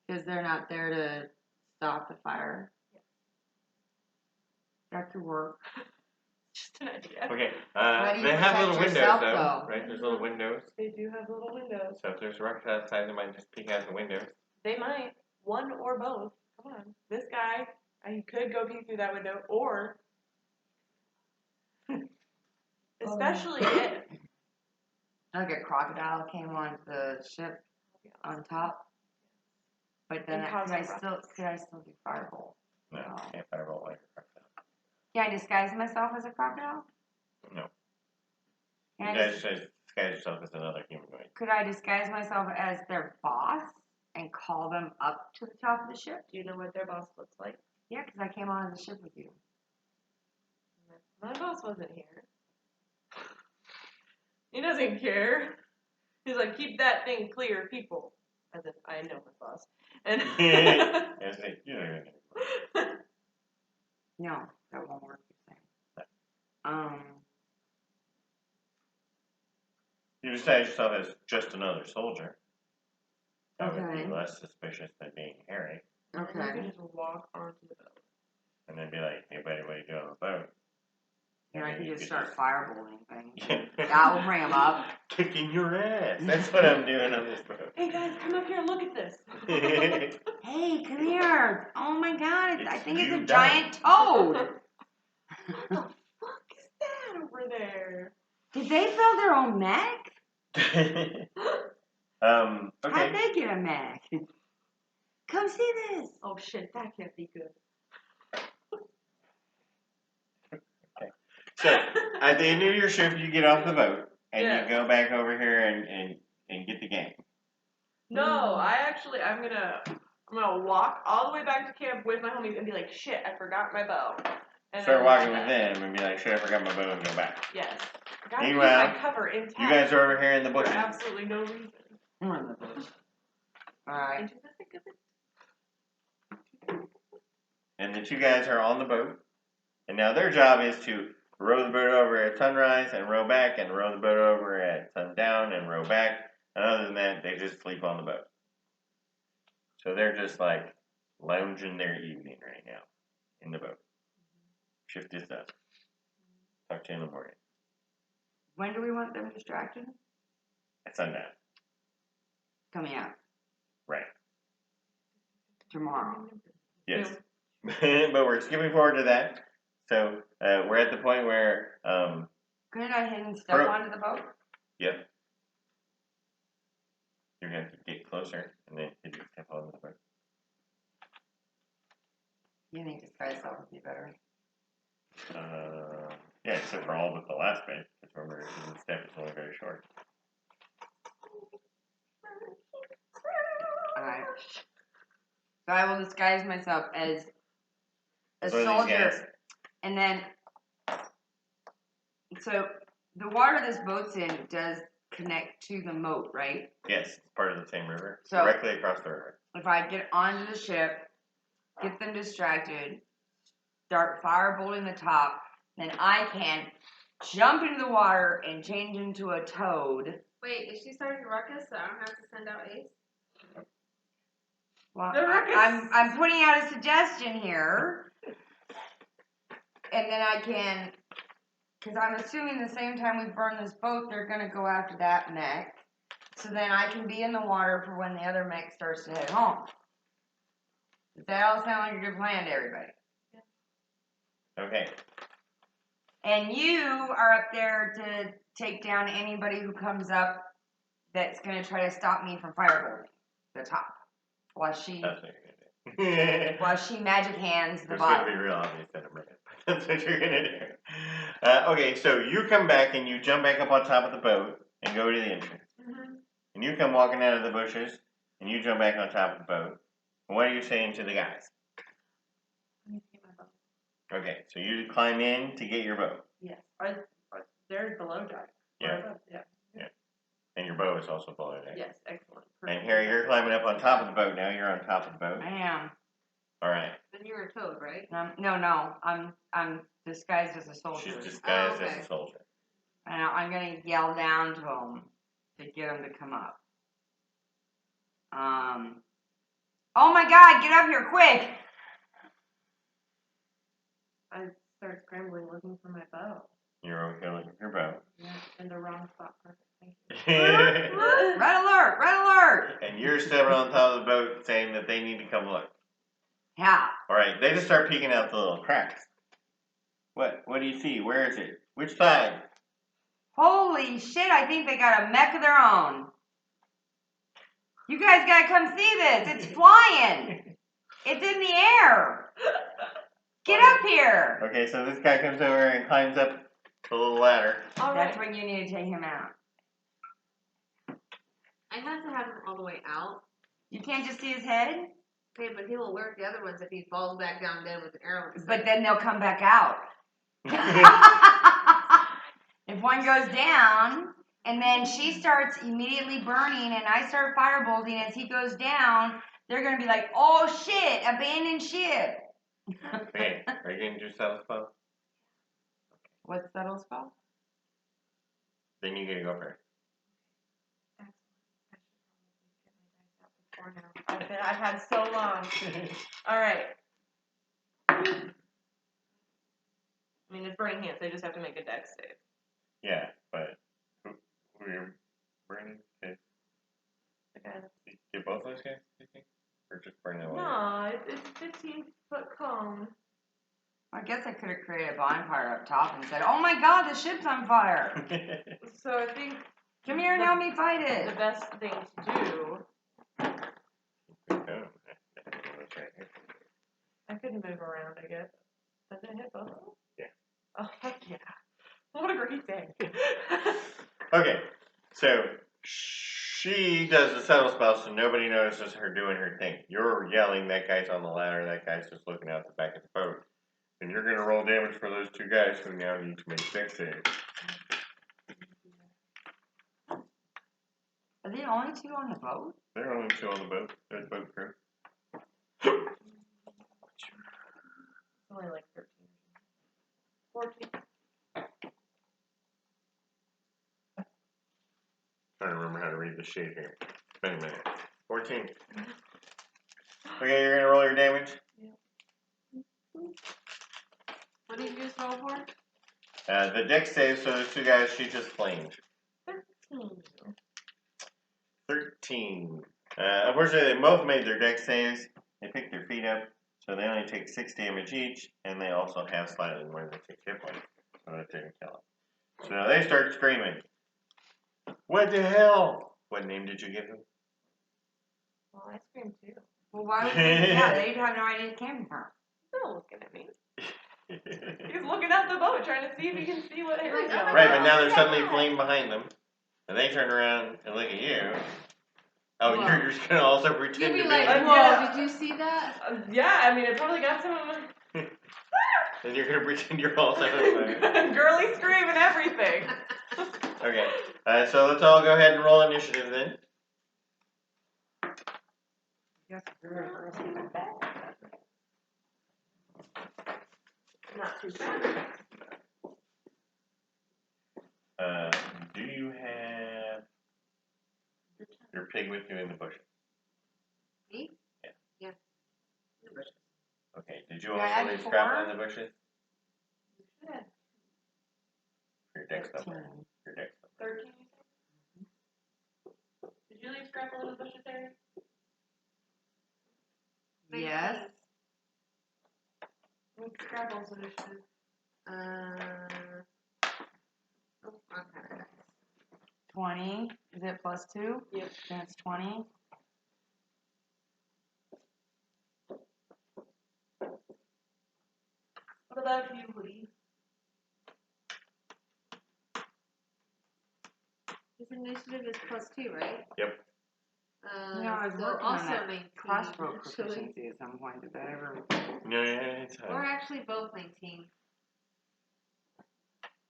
Because they're not there to stop the fire. That could work. Just an idea. Okay, How do you they have protect little windows yourself, though, though? right? There's little windows. They do have little windows. So if there's a ruckus outside, they might just peek out the window. They might. One or both. Come on. This guy, he could go peek through that window, or especially if Like a crocodile came on the ship on top. But then And could I cause a still do firebolt? No, No. can't firebolt like a crocodile. Can I disguise myself as a crocodile? No. Can You I guys should disguise yourself as another humanoid. Could I disguise myself as their boss and call them up to the top of the ship? do you know what their boss looks like? Yeah, because I came on the ship with you. My boss wasn't here. He doesn't care. He's like, keep that thing clear, people. As if I know my boss. And Yes, you know. No, that won't work. You're saying. You disguise yourself as just another soldier. That would Okay. be less suspicious than being Harry. you Okay. can just walk onto the boat. And then be like, hey buddy, what are you doing on the boat? And I then could you just start fireballing things. Yeah. That will bring them up. Kicking your ass. That's what I'm doing on this boat. Hey guys, come up here and look at this. Hey, come here. Oh my god, I It's think it's you a giant toad. What the fuck is that over there? Did they build their own mech? How'd Okay. they get a mech? Come see this. Oh shit, that can't be good. So, at the end of your shift, you get off the boat, and Yeah. you go back over here and get the gang. No, I'm gonna walk all the way back to camp with my homies and be like, shit, I forgot my bow. And Start then walking walk with back. them and be like, shit, I forgot my bow, and go back. Yes. Gotta Meanwhile, keep my cover intact. You guys are over here in the for bushes. absolutely no reason. Alright. Into the thick of it. And the two guys are on the boat. And now their job is to row the boat over at sunrise and row back, and row the boat over at sundown and row back. And other than that, they just sleep on the boat. So they're just like lounging their evening right now in the boat. Shift is done. Talk to you in the morning. When do we want them distracted? At sundown. Coming out. Right. Tomorrow. Yes. But we're skipping forward to that. So we're at the point where, Couldn't I hidden step onto the boat? yep. You're going to have to get closer and then hit your step onto the boat. You think disguise self would be better? Yeah, except for all but the last bit. Because remember, the step is only very short. Alright. So I will disguise myself as a So are these guys. soldier. And then, so the water this boat's in does connect to the moat, right? Yes, it's part of the same river. So- Directly across the river. If I get onto the ship, get them distracted, start firebolting the top, then I can jump into the water and change into a toad. Wait, is she starting a ruckus so I don't have to send out Ace? Well, The ruckus. I'm putting out a suggestion here. and then I can, because I'm assuming the same time we burn this boat, they're gonna go after that mech. So then I can be in the water for when the other mech starts to head home. Does that all sound like a good plan to everybody? Okay. And you are up there to take down anybody who comes up that's gonna try to stop me from firebolting the top. While she That's what you're gonna do. while she magic hands the It's gonna bottom. be real obvious that I'm right. That's what you're gonna do. Okay, so you come back and you jump back up on top of the boat and go to the entrance. Mm-hmm. And you come walking out of the bushes and you jump back on top of the boat. And what are you saying to the guys? I need to get my boat. Okay, so you climb in to get your boat. Yes. There's the low jack. Yeah. Yeah. And your bow is also below there. Yes, excellent. And here you're climbing up on top of the boat now. You're on top of the boat. I am. Alright. Then you're a toad, right? No. I'm disguised as a soldier. She's disguised Oh, okay. as a soldier. And I'm gonna yell down to them to get them to come up. Oh my God! Get up here quick! I start scrambling looking for my bow. You're okay looking for your bow. Yeah, in the wrong spot. Perfect. Thank you. Red alert! Red alert! And you're stepping on top of the boat saying that they need to come look. Yeah. Alright, they just start peeking out the little cracks. What do you see? Where is it? Which side? Holy shit! I think they got a mech of their own. You guys gotta come see this. It's flying. It's in the air. Get up here. Okay, so this guy comes over and climbs up the little ladder. All That's right. when you need to take him out. I have to have him all the way out. You can't just see his head? Okay, but he'll alert the other ones if he falls back down dead with an arrow. in his But head. then they'll come back out. If one goes down, and then she starts immediately burning, and I start firebolting as he goes down, they're gonna be like, oh shit, abandoned ship. Okay, are you going to do subtle spell? What's subtle spell? Then you get to go first. I've had so long. All right. I mean, it's burning hands. They just have to make a dex save. Yeah, but who are you burning? Okay. Okay. Get both those guys, do you think? Or just burn the one? No, it's 15-foot cone. I guess I could have created a bonfire up top and said, oh my god, the ship's on fire. So I think Come here and help me fight the it. best thing to do. I could move around, I guess. Does it hit both of them? Yeah. Oh, heck yeah. What a great day. Okay, so she does the subtle spell so nobody notices her doing her thing. You're yelling, that guy's on the ladder, that guy's just looking out the back of the boat. And you're going to roll damage for those two guys who now need to make dex saves. Are they only two on the boat? There are only two on the boat. There's boat crew. Only like 13. 14. Trying to remember how to read the sheet here. It's been a minute. 14. Okay, you're going to roll your damage. What did you just roll for? The dex save, so those two guys she just flamed. 13. 13. Unfortunately, they both made their dex saves. They picked their feet up, so they only take 6 damage each, and they also have slightly more than 6 hit points. So that didn't kill them. So now they start screaming. What the hell? What name did you give him? Well, I screamed too. Well, why would they? Yeah, they have no idea it came from. Still looking at me. He's looking out the boat trying to see if he can see what Harry's doing. Right, but now there's suddenly flame behind them, and they turn around and look at you. Oh, Whoa. you're just gonna also pretend You'd to be be. like, Yeah. whoa, did you see that? Yeah, I mean, it probably got some of my And you're gonna pretend you're also. girly scream and everything. Okay, so let's all go ahead and roll initiative then. Not too bad. Do you have your pig with you in the bush? Me? Yeah. Yeah. In the bushes. Okay, did you Yeah, I also had leave 4. Scrapple in the bushes? dex number. 13. Your dex number. 13, you said? Did you leave Scrapple in the bushes, Harry? Yes. What's Scrapple's initiative? Oh, wrong kind of dice. 20. Is it plus 2? Yep. Then it's 20. What about you, Woody? His initiative is +2, right? Yep. You know, I was So working also on that 19. crossbow actually. proficiency at some point. Did that ever? No, it's Or actually both 19.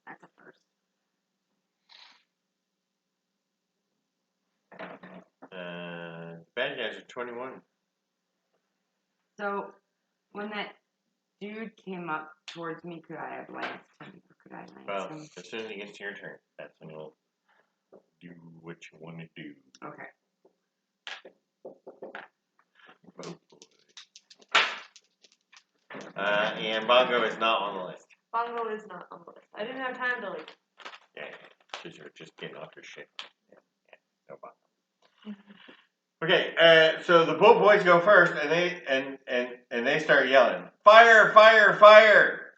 That's a first. Bad guys are 21. So, when that dude came up towards me, could I have lanced him? Or could I lance Well, him? as soon as it gets to your turn, that's when you'll do what you want to do. Okay. Oh boy. And Bongo is not on the list. Bongo is not on the list. I didn't have time to like. Yeah, because you're just getting off your shit. Yeah, no Bongo. Okay, so the Boat Boys go first, and they start yelling, "Fire! Fire! Fire!"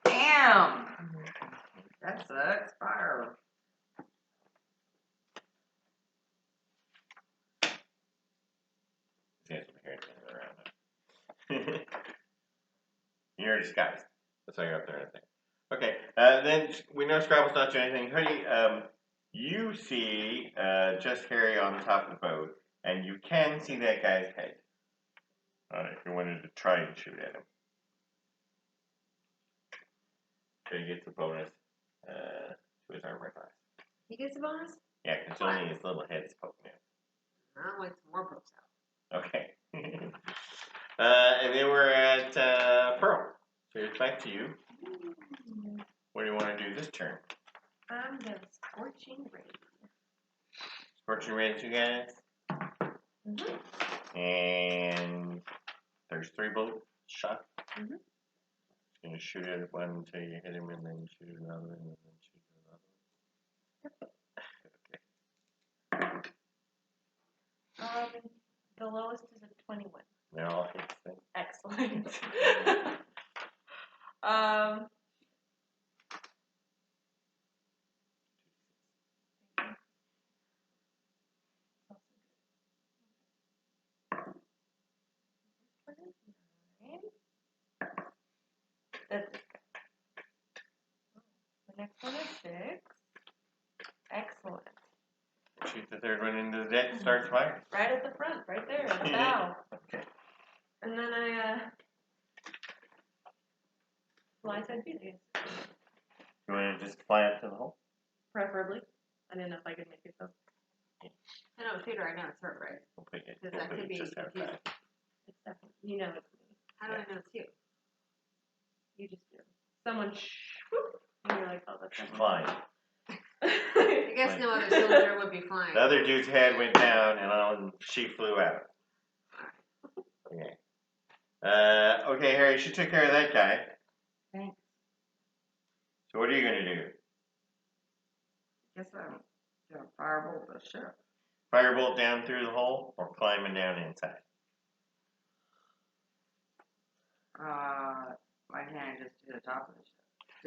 Damn! That sucks. Fire. Yes, I'm hearing it around. You're disguised. That's why you're up there, I think. Okay, then we know Scrabble's not doing anything. Hoodie, you see just Harry on the top of the boat, and you can see that guy's head. If you wanted to try and shoot at him. So he gets a bonus to his armor class. He gets a bonus? Yeah, because only his little head's poking out. I'll wait some more pokes out. Okay. And then we're at Pearl. So it's back to you. What do you want to do this turn? I'm the Scorching Ray. Scorching Ray, you guys? Mm-hmm. And there's 3 bullet shots. Mm-hmm. Just gonna shoot at one until you hit him, and then shoot another, and then shoot another. Okay. The lowest is a 21. They're all hits then. Excellent. That's the next one is 6. Excellent. Shoot the 3rd one into the deck, starts firing. Right at the front, right there, at the bow. Okay. And then I fly 10 feet, I guess. You want to just fly up to the hole? Preferably. I didn't know if I could make it though. I know, Peter, I know it's her, right? We'll put it, Because that could be just have confusing. that. It's definitely, you know it's me. How do I know it's you? You just do. Someone whoop, and you're like, oh, that's She's someone. flying. I guess no other soldier would be flying. The other dude's head went down, and she flew out. Okay. Okay, Harry, she took care of that guy. Thanks. So what are you going to do? Guess I'm gonna firebolt the ship. Firebolt down through the hole, or climbing down inside? Why can't I just do the top of the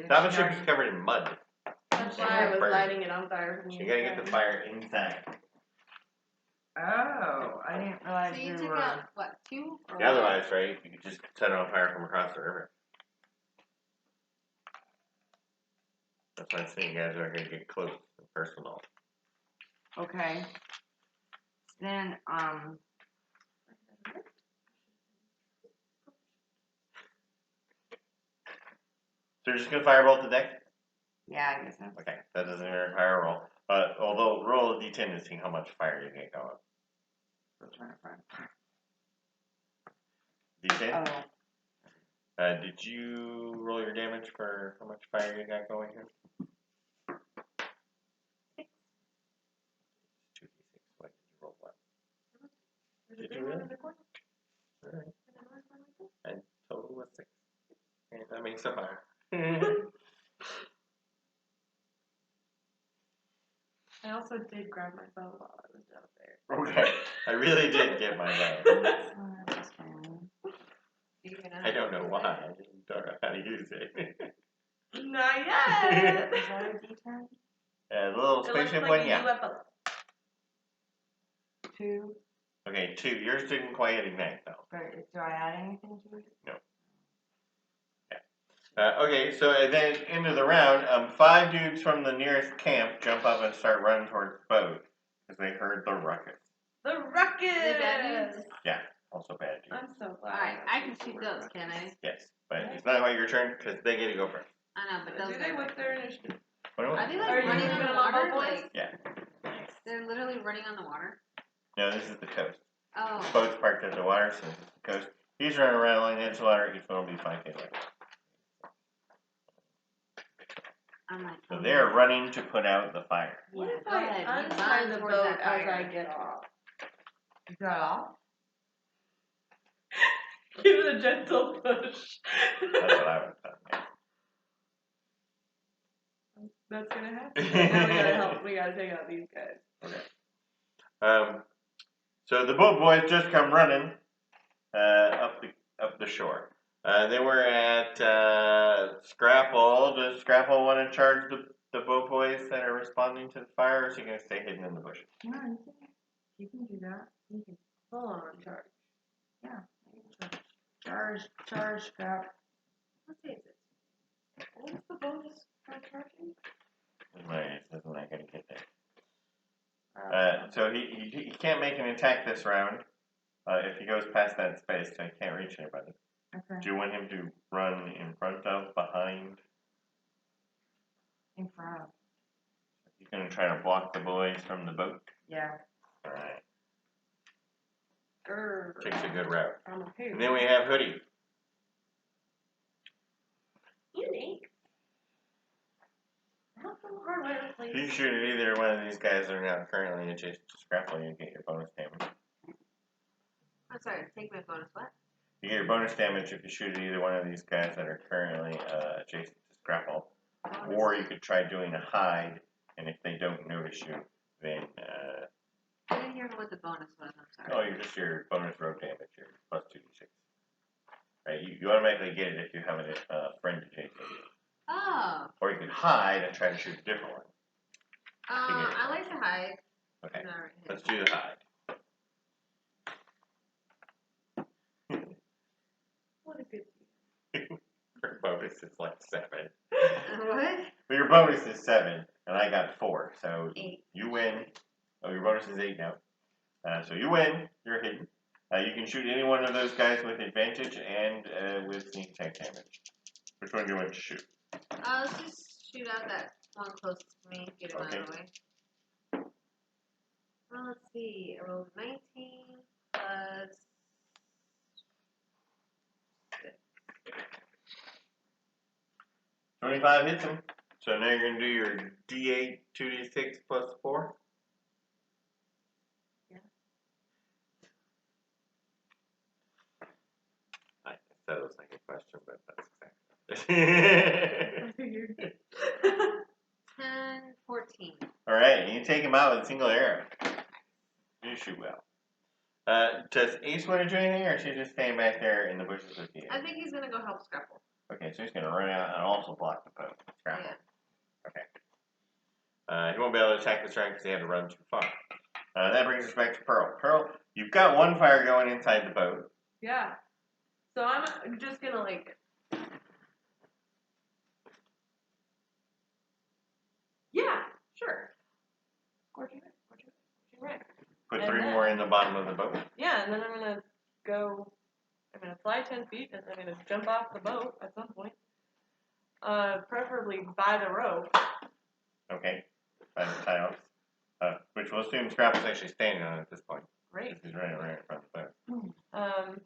ship? Top of the ship is covered in mud. That's why I was lighting it on fire. So you got to get the fire inside. Oh, I didn't realize So we you took were. out, what, 2? Or Otherwise, right, you could just set it on fire from across the river. That's why I'm saying you guys are going to get close and personal. Okay. Then, So you're just going to firebolt the deck? yeah, I guess so. Okay, that doesn't require a roll. Although, roll a d10 to see how much fire you get going. Still trying to find. D10? Oh, Did you roll your damage for how much fire you got going here? 6. 2d6. What did you roll? What? There's Did a you big one really? in the corner. Alright. And total was 6. things so far. I also did grab my phone while I was down there. Okay, I really did get my vote. Oh, that's fine. I don't know why. I don't know how to use it. Not yet. Is that a D10? The little It looks spaceship like one, a yeah. UFO. 2. Okay, 2. Yours didn't quite ignite though. But do I add anything to it? Okay, so then into the round, 5 dudes from the nearest camp jump up and start running towards the boat because they heard the ruckus. The The ruckus. bad dudes? Also bad dudes. I'm so glad. Alright, I can shoot those, can I? Yes, but it's not quite your turn because they get to go first. I know, but those Do they guys. with their initiative? What do Are we- they Are like you running on gonna the love water? boys? Like, Yeah. they're literally running on the water? No, this is the coast. Oh. This boat's parked at the water, so this is the coast. He's running around along the edge of the water. Each one will be 5 feet away. I'm like, So oh, they're yeah. running to put out the fire. What if Go I ahead, you untie run the towards boat that as fire. I get off? You got off? Give it a gentle push. That's what I would have done. That's gonna happen. Now we gotta help. We gotta take out these guys. So the boat boys just come running up the shore. They were at Scrapple. Does Scrapple want to charge the boat boys that are responding to the fire, or is he going to stay hidden in the bushes? No, you can do that. You can full on charge. Charge, scrap. Let's see, is it? What was the bonus for charging? Right, isn't that going to get there? So he can't make an attack this round if he goes past that space, so he can't reach anybody. Okay. Do you want him to run in front of, behind? In front of. He's going to try to block the boys from the boat. Yeah. All right. Grr. Takes a good route. I'm okay. And then we have Hoodie. Unique. How come hardware If you place? shoot at either one of these guys that are now currently adjacent to Scrapple, you get your bonus damage. I'm sorry, take my bonus what? You get your bonus damage if you shoot at either one of these guys that are currently adjacent to Scrapple. Or you could try doing a hide, and if they don't notice you, then I didn't hear what the bonus was, I'm sorry. just your bonus rogue damage, your plus 2d6. Right, you automatically get it if you have a friend adjacent to you. Oh. Or you could hide and try to shoot a different one. I like to hide. Okay, No, right here. let's do the hide. What a good Your bonus is like 7. What? Well, your bonus is 7, and I got 4, so 8. you win. Oh, your bonus is 8 now. So you win. You're hidden. You can shoot any one of those guys with advantage and with sneak attack damage. Which one do you want to shoot? Let's just shoot out that one closest to me, get him out of the way. Well, let's see. I rolled 19 plus 6. 25 hits him. So now you're going to do your D8, 2d6 plus 4. Yeah. I said it was like a question, but that's exactly I figured. 10, 14. Alright, you take him out with a single arrow. You shoot well. Does Ace want to do anything, or is she just staying back there in the bushes with you? I think he's gonna go help Scrapple. Okay, so he's going to run out and also block the boat. Scrap. Yeah. Okay. He won't be able to attack this round because he had to run too far. That brings us back to Pearl. Pearl, you've got one fire going inside the boat. Yeah. So I'm just gonna like. Yeah, sure. Scorching red. Put And 3 then- more in the bottom of the boat. Yeah, and then I'm gonna go. I'm gonna fly 10 feet, and I'm gonna jump off the boat at some point. Preferably by the rope. Okay. By the tiles. Which we'll assume Scrap is actually standing on at this point. Great. He's right in front of the boat. Um.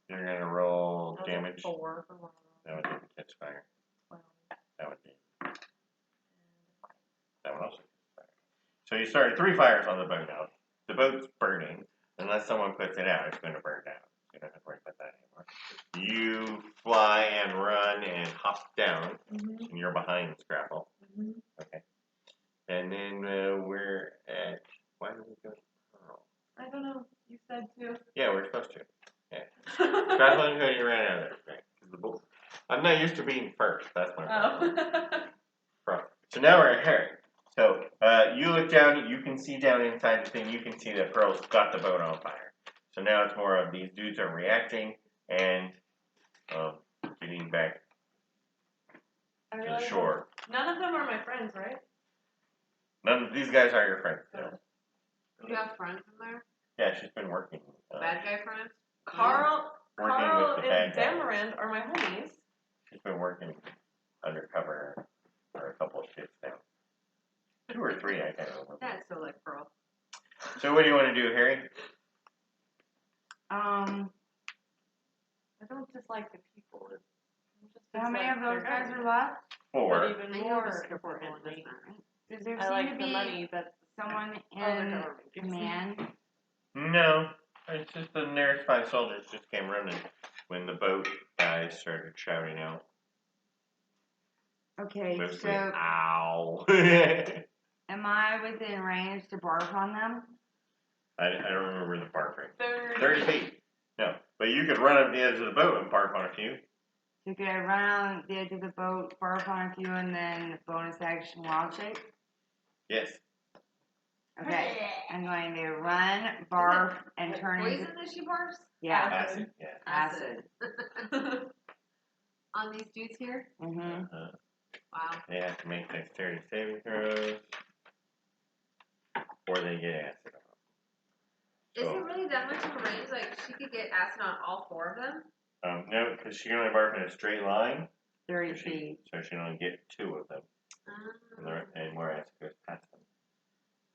You're going to roll that was a damage. 4 for one. That would didn't catch fire. Well, That would be. That would also catch fire. So you started 3 fires on the boat now. The boat's burning. Unless someone puts it out, it's going to burn down. You don't have to worry about that anymore. You fly and run and hop behind Scrapple. Mhm. Okay. And then we're at. Why did we go to Pearl? I don't know. You said to. Yeah, we're supposed to. Yeah. Scrapple and Cody ran out of there. Right. 'Cause the bull- I'm not used to being first. That's my problem. Oh. So now we're at Harry. So you look down. You can see down inside the thing. You can see that Pearl's got the boat on fire. So now it's more of these dudes are reacting and getting back I to the really shore. None of them are my friends, right? None of these guys are your friends. No. Good. You have friends in there? Yeah, she's been working. Bad guy friends? Carl Working with the bad and guys. Damarand are my homies. She's been working undercover for a couple of ships now. 2 or 3, I can't remember. That's so like Pearl. So what do you want to do, Harry? I don't dislike the people. I just how many dislike of those their guys are government. left? But 4. even I know more this important important is right? Does there I seem like to the be money that someone other in government gives me. command? No, it's just the nearest 5 soldiers just came running when the boat guys started shouting out. Okay, Mostly, so ow. am I within range to barf on them? I don't remember the bark rate. 30 30 feet. No, but you could run up the edge of the boat and bark on a few. So could I run on the edge of the boat, barf on a few, and then bonus action wild shape? Yes. Okay, I'm going to run, barf, and turn into Poison that she barfs? yeah, Acid. Yeah. acid. On these dudes here? Mhm. Wow. They have to make dexterity saving throws, or they get acid off. Is it really that much of a range? Like, she could get acid on all 4 of them? No, because she can only barf in a straight line, 30 so feet. she can only get 2 of them, and more acid goes past them.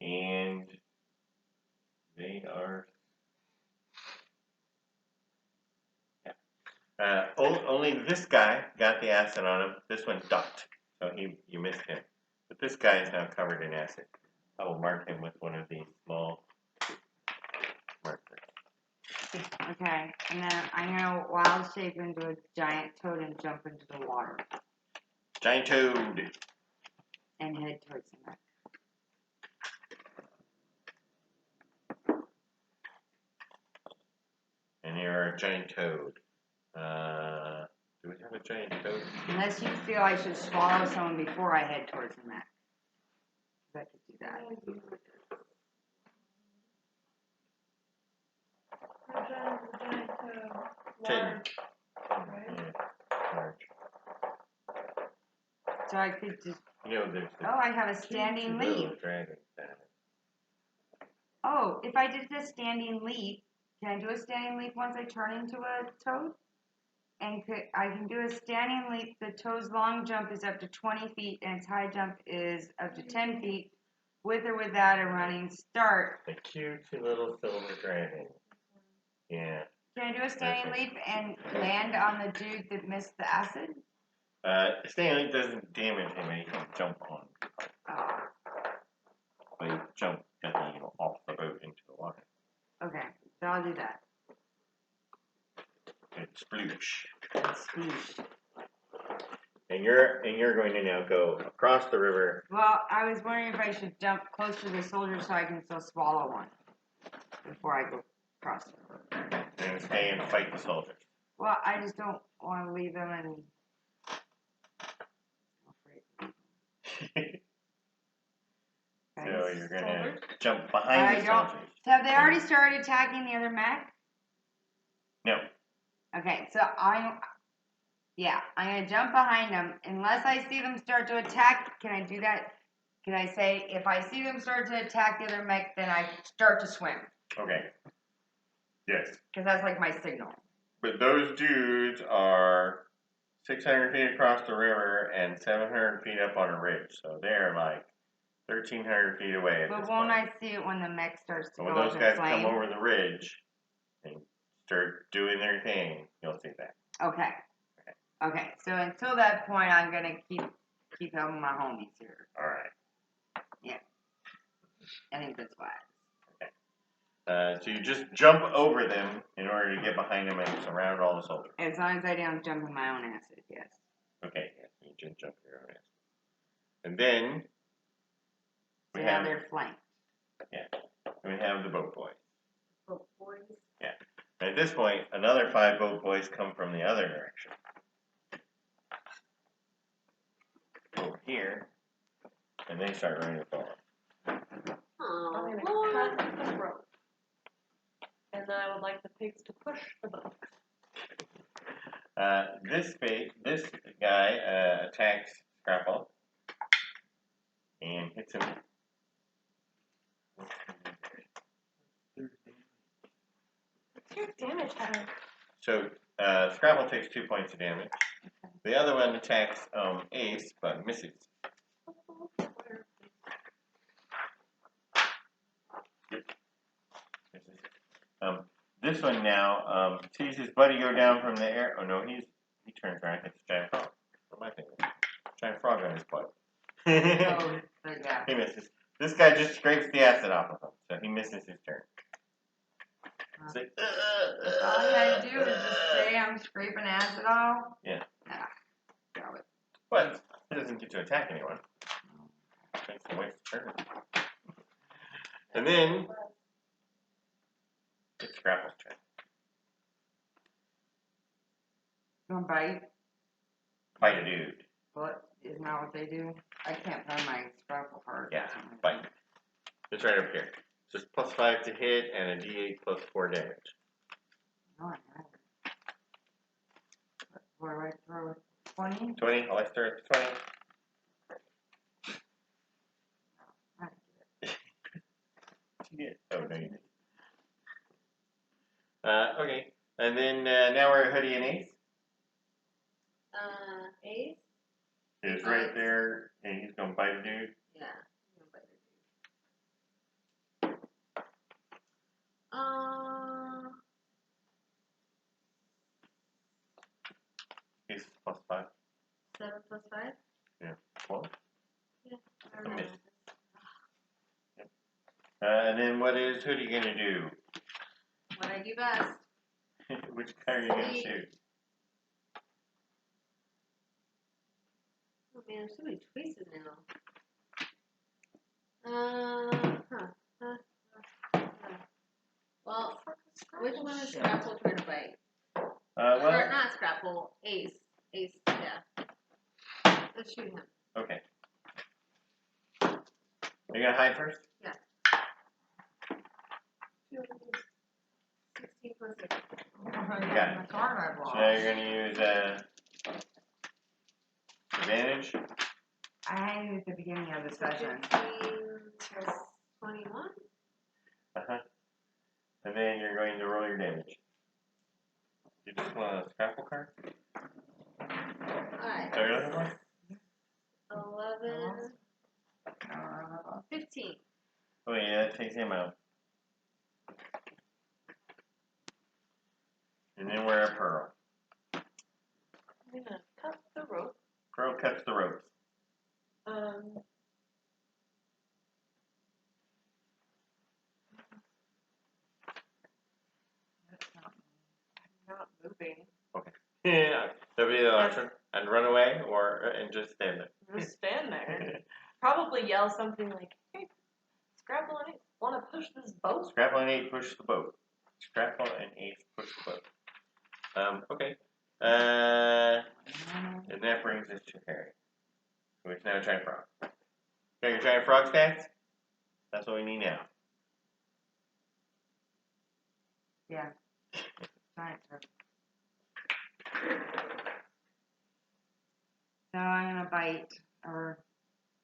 And they are. Yeah. Only this guy got the acid on him. This one ducked, so you missed him. But this guy is now covered in acid. I will mark him with one of these small markers. Okay, and then I'm gonna wild shape into a giant toad and jump into the water Giant toad. and head towards the mech. And you're a giant toad. Do we have a giant toad? Unless you feel I should swallow someone before I head towards the mech. I could do that. Large. So I could just. You know, there's the Oh, I have a standing leap. little dragon. Oh, if I did a standing leap, can I do a standing leap once I turn into a toad? And I can do a standing leap. The toad's long jump is up to 20 feet, and its high jump is up to 10 feet, with or without a running start. The cute little silver dragon. Yeah. Can I do a standing leap and land on the dude that missed the acid? Standing leap doesn't damage him, and he can jump on. Oh, But he jump definitely off the boat into the water. okay. So I'll do that. It's sploosh. Sploosh. And you're going to now go across the river. Well, I was wondering if I should jump close to the soldier so I can still swallow one before I go across the river. And stay and fight the soldiers. Well, I just don't want to leave them and. So you're gonna jump behind the don't. soldiers. So have they already started attacking the other mech? No. Okay, so I'm gonna jump behind them. Unless I see them start to attack, can I do that? Can I say if I see them start to attack the other mech, then I start to swim? Okay. Yes. Because that's like my signal. But those dudes are 600 feet across the river and 700 feet up on a ridge. So they're like 1,300 feet away at But this won't point. I see it when the mech starts to So when go those up guys in flame? come over the ridge and start doing their thing, you'll see that. Okay. Okay. So until that point, I'm gonna keep helping my homies here. All right. I think that's wise. So you just jump over them in order to get behind them and surround all the soldiers. As long as I don't jump in my own acid, yes. Okay, yes, you just jump your own ass. And then we Yeah, have they're flanked. the boat boys. Boat boys. And at this point, another 5 boat boys come from the other direction. Over here, and they start running the ball. I'm Oh, gonna Lord. cut the rope. And then I would like the pigs to push the boat. This guy attacks Scrapple and hits him. What's your damage, Heather? So Scrapple takes 2 points of damage. The other one attacks Ace, but misses. This one now sees his buddy go down from the air. Oh no, he turns around and hits a giant frog. What am I thinking? Giant frog on his butt. Oh, there you go. He misses. This guy just scrapes the acid off of him, so he misses his turn. It's like, All I had to do is just say I'm scraping acid off. Yeah. Ah, got it. But he doesn't get to attack anyone. Makes him waste a turn. And then it's Scrapple's turn. Gonna bite. Fight a dude. What? Isn't that what they do? I can't find my scrapple card. Yeah, bite. It's right up here. So it's +5 to hit and a D8 +4 damage. No, I have it. What do I throw it? 20? 20. I'll start at 20. I get it. Oh, no, you didn't. Okay. And then now we're at Hoodie and Ace. Ace? He's right there, and he's going to bite a dude. Yeah. I'm gonna bite it. Ace is +5. 7 plus 5? Yeah. 12. Yeah. I A don't know. miss. And then what is Hoodie going to do? What I do best. Which guy are you going to shoot? Oh man, there's so many choices now. Well, which one is Scrapple trying to bite? Or Well, not Scrapple, Ace. Ace, yeah. Let's shoot him. okay. Are you going to hide first? 16 plus 6. Got it. My card I So lost. now you're going to use advantage. I had it at the beginning of the session. 15 plus 21. Uh-huh. And then you're going to roll your damage. You just want a Scrapple card? Alright. Is that what you're looking for? 11. 15. Oh yeah, that takes him out. And then we're at Pearl. I'm gonna cut the rope. Pearl cuts the ropes. Not moving. Yeah, that'll be the option. And run away and just stand there. Just stand there. Probably yell something like, "Hey, Scrapple and Ace, want to push this boat?" Scrapple and Ace push the boat. Scrapple and Ace push the boat. Okay. And that brings us to Harry, who is now a giant frog. Got your giant frog stats? That's what we need now. Yeah. Giant turtle. So I'm gonna bite, or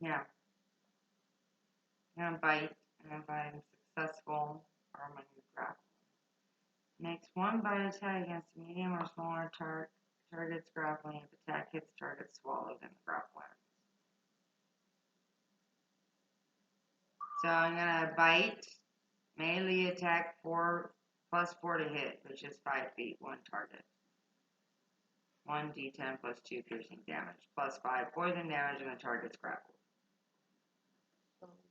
yeah, I'm gonna bite, and if I'm successful, or I'm gonna grapple. Makes one bite attack against a medium or smaller target's grappling. If attack hits target swallowed in the grapple ends. So I'm gonna bite, melee attack 4 plus 4 to hit, which is 5 feet, 1 target. 1d10 plus 2 piercing damage, plus 5 poison damage, and the target's grappled.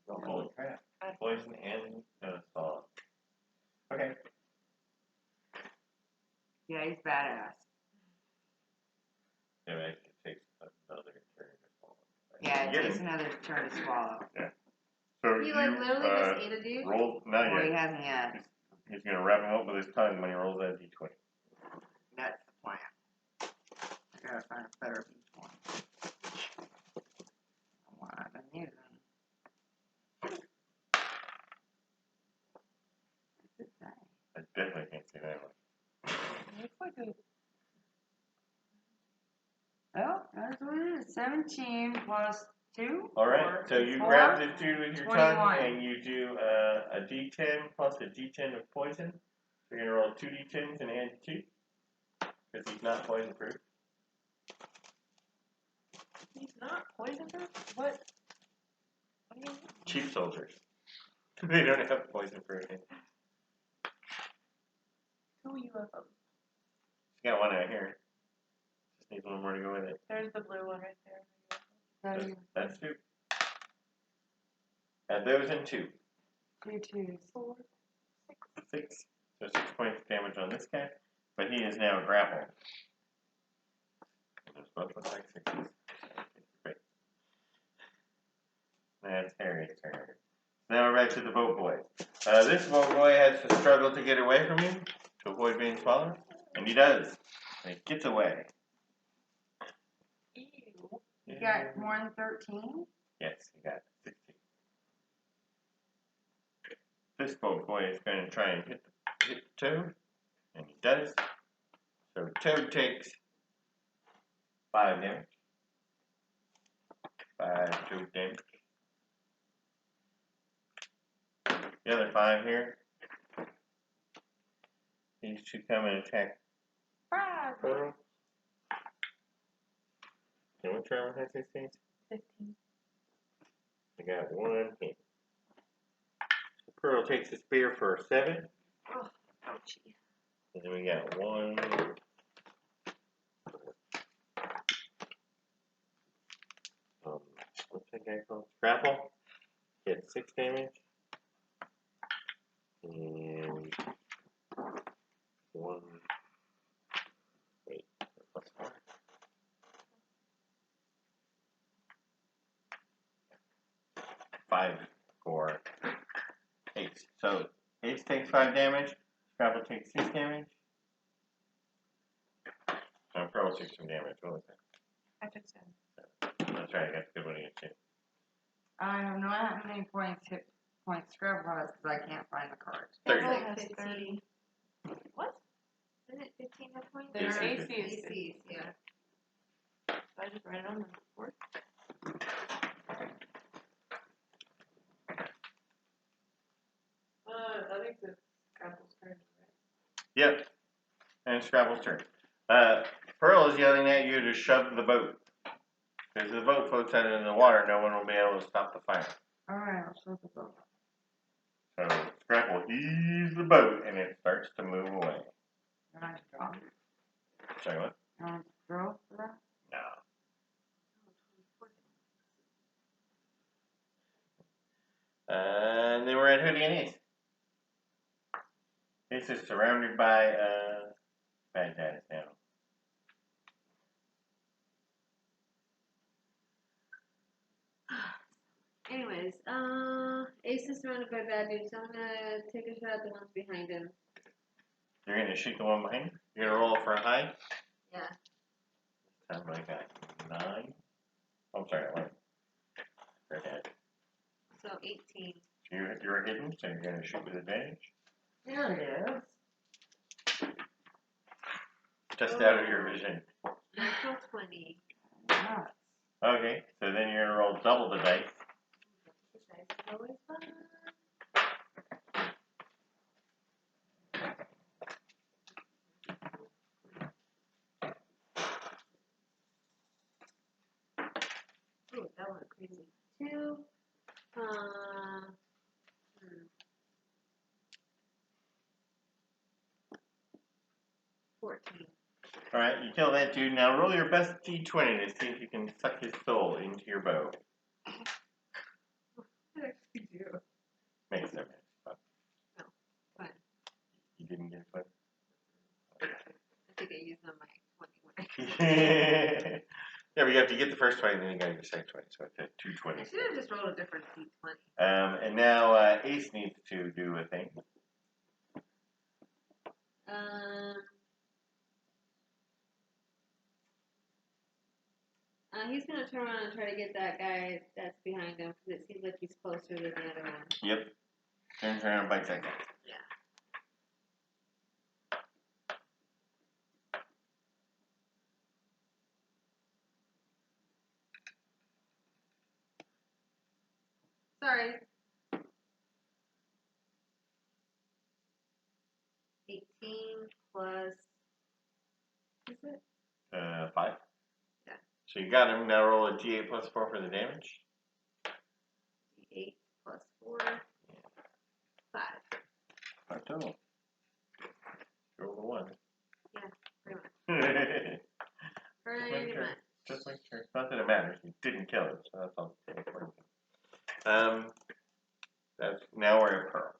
Holy crap. Poison and assault. Okay. Yeah, he's badass. Yeah, it takes another turn to fall. Yeah, Yeah, it get takes him. another turn to swallow. So He like literally just ate a dude. roll, not Or he yet. hasn't yet. He's gonna wrap him up with his tongue when he rolls that d20. That's the plan. I gotta find a better point. What I've been using. What's it say? I definitely can't see that one. Looks like a Oh, that's what it is. 17 plus 2. Alright, so you Four, grab this dude with your 21. tongue and you do a d10 plus a d10 of poison. So you're gonna roll 2 d10s and add 2. Because he's not poison proof. he's not poison proof? What do you mean? Cheap soldiers. They don't have poison proofing. Who you of them? You got one out here. Just needs one more to go with it. There's the blue one right there. That's 2. Add those in 2. 2 2s. 4, 6. So 6 points of damage on this guy. But he is now grappled. Those both look like 6s. Great. That's Harry's turn. Now we're back to the boat boy. This boat boy has to struggle to get away from you to avoid being swallowed. And he does. And he gets away. Ew. You got more than 13? Yes, he got 16. This boat boy is going to try and hit Toad. And he does. So Toad takes 5 damage. 5 Toad damage. The other 5 here. These two come and attack Pearl. And which armor has these things? 15. I got 1 hit. Pearl takes a spear for 7. Oh, ouchie. And then we got 1. What's that guy called? Grapple. Gets 6 damage. And 1. Wait, plus 4. 5 for Ace. So Ace takes 5 damage. Grapple takes 6 damage. So Pearl takes some damage. What was that? I took 7. That's right. I got the good one against you. I have no idea how many hit points Scrabble has because I can't find the cards. 30. Like Has 15. 30. What? Isn't it 15 hit points? Their AC is AC is 50. ACs, yeah. So I just write it on the board. I think it's Scrapple's turn, right? Yep. And Scrabble's turn. Pearl is yelling at you to shove the boat. Because the boat floats out into the water, no one will be able to stop the fire. Alright, I'll show the boat. So Scrabble heaves the boat and it starts to move away. Can I draw? Sorry, what? Can I draw for that? No. And then we're at Hoodie and Ace. Ace is surrounded by bad guys now. Anyways, Ace is surrounded by bad dudes, so I'm gonna take a shot at the ones behind him. You're going to shoot the one behind you? You're going to roll for a high? Yeah. This time I got 9. Oh, I'm sorry, 11. Right ahead. So 18. You're hidden, so you're going to shoot with advantage. There it is. Just out of your vision. Natural 20. Nuts. Okay, so then you're going to roll double the dice. This dice is always fun. Ooh, that went crazy. 2. 14. Alright, you kill that dude. Now roll your best d20 to see if you can suck his soul into your bow. I actually do. Makes no sense. No, fine. You didn't get it. I think I used on my 20 when I Yeah, but you have to get the first 20, and then you gotta get the second 20, so it's at 220. I should have just rolled a different D20. And now Ace needs to do a thing. He's gonna turn around and try to get that guy that's behind him because it seems like he's closer than the other one. Yep. Turns around and bites that guy. Yeah. Sorry. 18 plus. Is it? 5. Yeah. So you got him. Now roll a d8 plus 4 for the damage. 8 plus 4. 5. 5 total. Roll the 1. Yeah, pretty much. Pretty much. Just make sure. Not that it matters. You didn't kill it, so that's all. That's now we're at Pearl.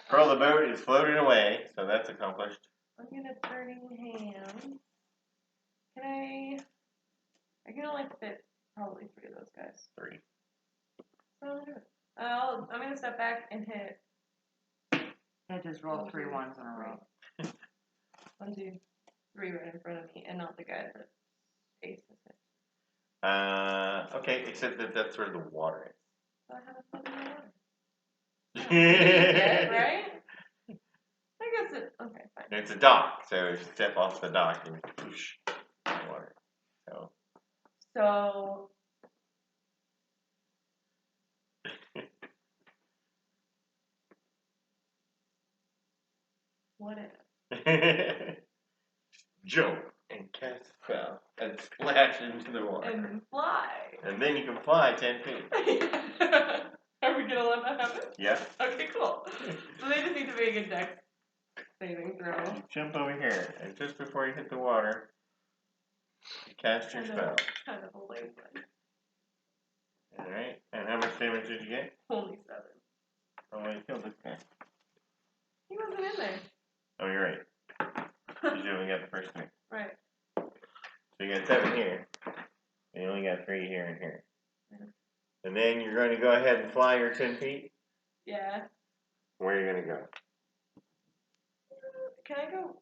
Pearl the boat is floating away, so that's accomplished. I'm gonna burning hands. I can only fit probably 3 of those guys. 3. So I'm gonna step back and hit. I just rolled 3 ones in a row. 1, 2, 3 right in front of me, and not the guy that Ace has hit. Okay, except that that's where the water is. So I have a foot in the water. Yeah, right? I guess it. Okay, fine. It's a dock, so if you step off the dock and whoosh, in the water. So. What if? Jump and cast a spell and splash into the water. And then fly. And then you can fly 10 feet. Are we gonna let that happen? Yeah. Okay, cool. So they just need to make a dex saving throw. You jump over here, and just before you hit the water, you cast your spell. Kind of a lame one. Alright, and how much damage did you get? Only 7. Oh, well, you killed this guy. He wasn't in there. Oh, you're right. You only got the first 3. Right. So you got 7 here. And you only got 3 here and here. Yeah. And then you're going to go ahead and fly your 10 feet? Yeah. Where are you going to go? Can I go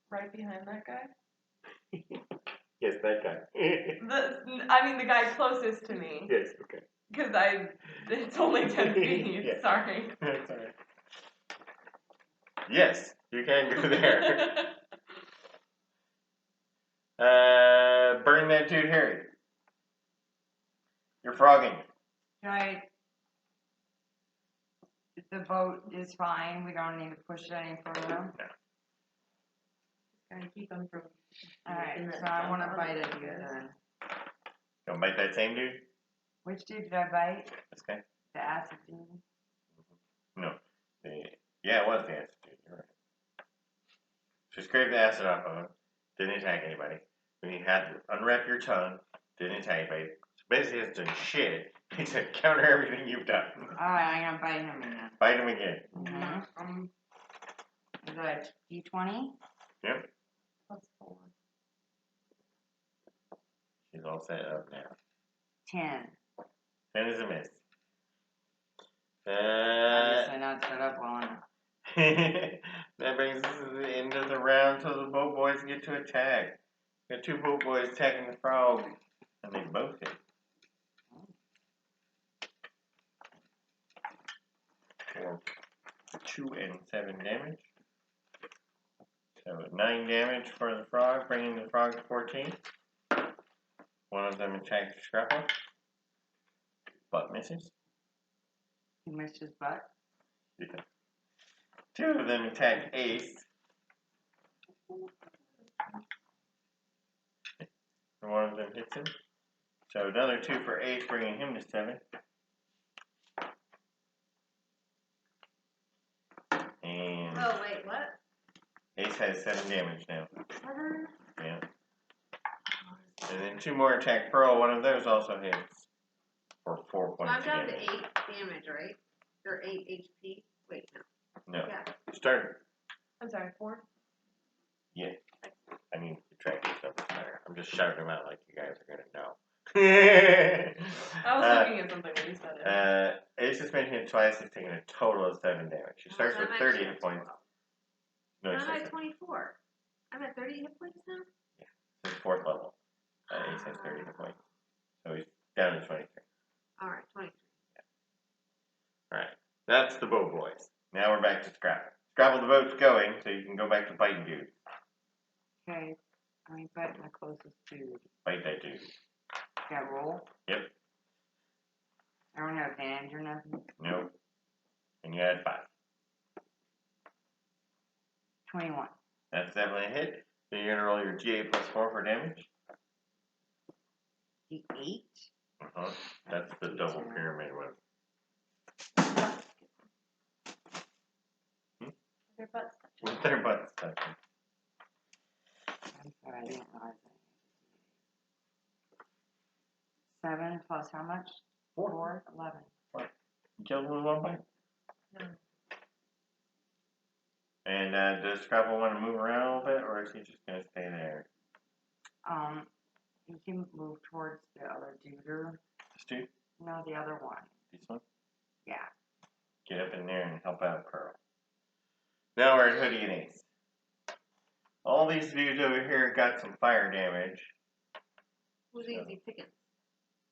right behind that guy? Yes, that guy. The guy closest to me. Yes, okay. Because it's only 10 feet. Yeah. Sorry. That's alright. Yes, you can go there. Burn that dude, Harry. You're frogging. Right. The boat is fine. We don't need to push it any further. Gotta keep him from. Alright, so I want to bite a dude then. Don't bite that same dude? Which dude did I bite? This guy? The acid dude? No. Yeah, it was the acid dude. You're right. She scraped the acid off of him. Didn't attack anybody. Then you had to unwrap your tongue. Didn't attack anybody. So basically, it's done shit. He said, counter everything you've done. Alright, I'm gonna bite him again. Bite him again. Mm-hmm. Is that a D20? Yep. Plus 4. She's all set up now. 10. 10 is a miss. Obviously not set up well enough. That brings us to the end of the round till the boat boys get to attack. Got 2 boat boys attacking the frog, and they both hit. For 2 and 7 damage. So 9 damage for the frog, bringing the frog to 14. One of them attacks Scrapple, but misses. He missed his butt. Yeah. 2 of them attack Ace. And one of them hits him. So another 2 for Ace, bringing him to 7. And Oh, wait, what? Ace has 7 damage now. 7? Yeah. And then 2 more attack Pearl. One of those also hits. For 4 So points I'm down of to damage. 8 damage, right? Or 8 HP? Wait, no. No. Yeah. Start. I'm sorry, 4? Yeah. I mean, to track yourself. Doesn't matter. I'm I'm just shouting them out like you guys are gonna know. I was looking at something when you said it. Ace has been hit twice. He's taken a total of 7 damage. She starts with 30 hit points. No, I'm it's at 24. I'm at 30 hit points now? his 4th level. Ace has 30 hit points. So he's down to 23. Alright, 23. Alright. That's the boat boys. Now we're back to Scrabble. Scrabble, the boat's going, so you can go back to biting dude. Okay. I mean, but my closest dude. Bite that dude. Got roll? Yep. I don't have advantage or nothing. Nope. And you had 5. 21. That's definitely a hit. So you're gonna roll your G8 plus 4 for damage. D8? Uh-huh. That's the double pyramid one. Their butts touching. With their butts touching. I'm sorry, I didn't realize that. 7 plus how much? 4? 11. You killed him with 1 bite. No. And does Scrabble want to move around a little bit, or is he just gonna stay there? You can move towards the other dude. This dude? No, the other one. This one? Yeah. Get up in there and help out Pearl. Now we're at Hoodie and Ace. All these dudes over here got some fire damage. Who's easy pickings?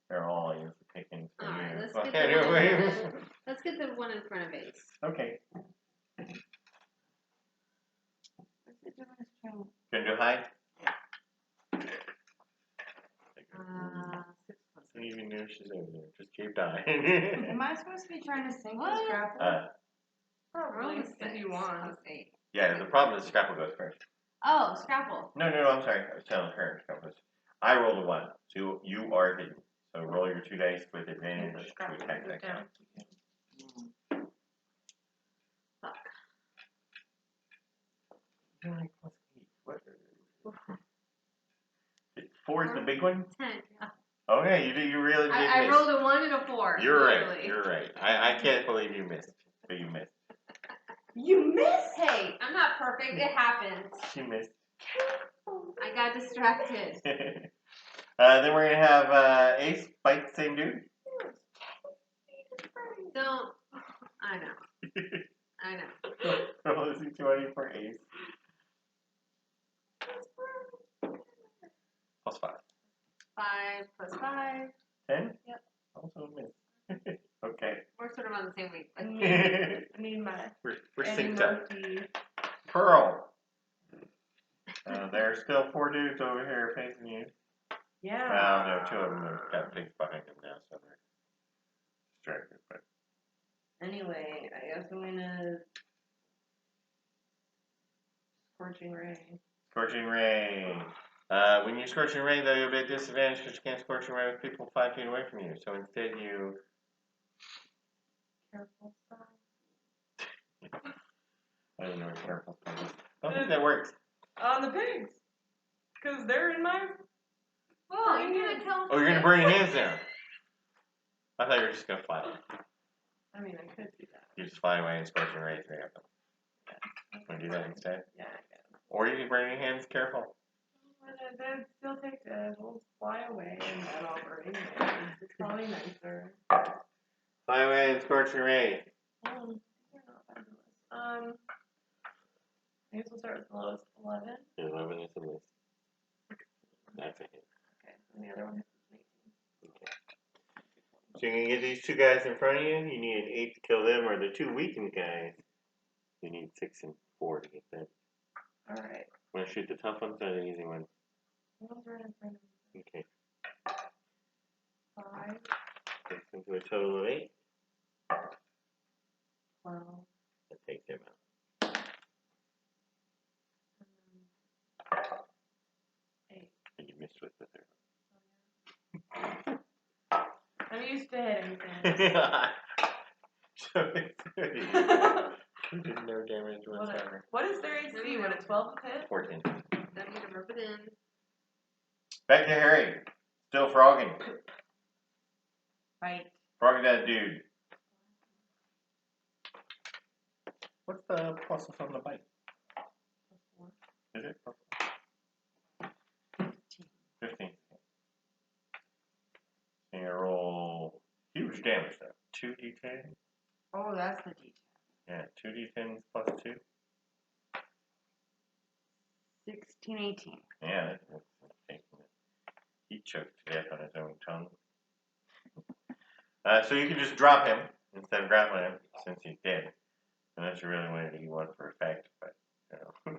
They're all easy pickings for Alright, you. let's Fuck get the one anyway. Let's get the one in front of Ace. Okay. What's the difference between... Gonna do hide? 6 plus I don't even know she's over there. Just keep dying. Am I supposed to be trying to sink What? this grapple? Probably, Roll if you want. plus 8. Yeah, the problem is Scrapple goes first. Oh, Scrapple. No, I'm sorry. I was telling her Scrapple. I rolled a 1, so you are hidden. So roll your 2 dice with advantage to attack that guy. Fuck. You're like, plus 8. What? 4 is the big one? 10. Yeah. Okay, you really did I miss. rolled a 1 and a 4. You're literally. right. You're right. I can't believe you missed. But you missed. You missed? Hey, I'm not perfect. It happens. You missed. I got distracted. Then we're gonna have Ace fight the same dude. Don't. I know. I know. Roll a C20 for Ace. Plus 5. 5 plus 5. 10? Yep. Also miss. Okay. We're sort of on the same week. I need my We're Eddie synced up. Murphy. Pearl. There's still 4 dudes over here facing you. Yeah. Well, no, 2 of them have got pigs behind them now, so they're distracted. But Anyway, I guess I'm gonna Scorching Ray. Scorching Ray. When you Scorching Ray, though, you'll be at disadvantage because you can't Scorching Ray with people 5 feet away from you. So instead, you. Careful style. I don't know what careful is. I don't think that works. On the pigs. Because they're in my. Oh, you're gonna kill him. Oh, you're gonna burn your hands down. I thought you were just gonna fly away. I mean, I could do that. You just fly away and Scorching Ray 3 of them. Want to do that instead? Yeah, I guess. Or you can burn your hands. Careful. But that still takes it. We'll fly away and then I'll burn your hands. It's probably nicer. Fly away and Scorching Ray. Oh, you're not fabulous. I guess we'll start with the lowest 11. 11 is the list. That's a hit. Okay, and the other one is 18. Okay. So you're gonna get these 2 guys in front of you. You need an 8 to kill them, or the 2 weakened guys. You need 6 and 4 to get them. Alright. Want to shoot the tough ones or the easy ones? Those are in front of me. Okay. 5, Takes them to a total of 8. 12, That takes him out. 8. And you missed with the 3rd. I'm used to hitting things. So it's 30. You did no damage whatsoever. What is their AC? When it's 12 to hit? 14. Don't need to rub it in. Back to Harry. Still frogging. Fight. Frogging that dude. What's the pluses on the bite? Is it? 15. 15. So you roll huge damage though. 2d10. Oh, that's the detail. Yeah, 2d10s plus 2. 16, 18. Yeah, that's taking it. He choked to death on his own tongue. So you can just drop him instead of grappling him since he's dead. Unless you really wanted to do one for effect, but you know.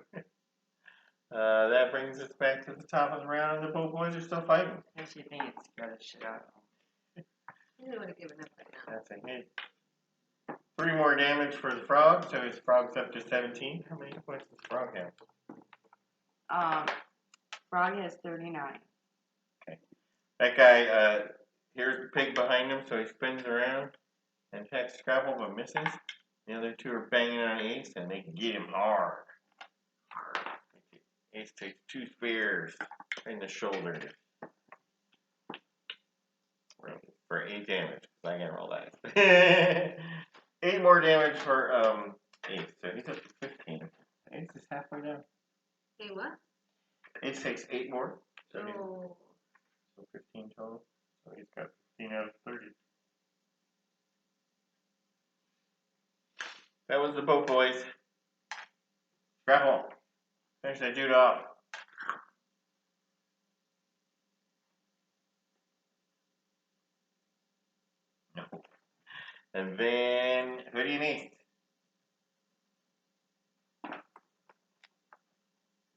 That brings us back to the top of the round, and the both boys are still fighting. I actually think it scared the shit out of them. I would have given up by now. That's a hit. 3 more damage for the frog, so his frog's up to 17. How many points does the frog have? Frog has 39. That guy, here's the pig behind him, so he spins around and attacks Scrapple, but misses. The other 2 are banging on Ace, and they can get him hard. Ace takes 2 spears in the shoulder for 8 damage. I can roll that. 8 more damage for Ace, so he's up to 15. Ace is halfway down. Hey, what? Ace takes 8 more, so, Oh. so 15 total. So he's got 15 out of 30. That was the boat, boys. Grapple. Finish that dude off. No. And then, who do you need?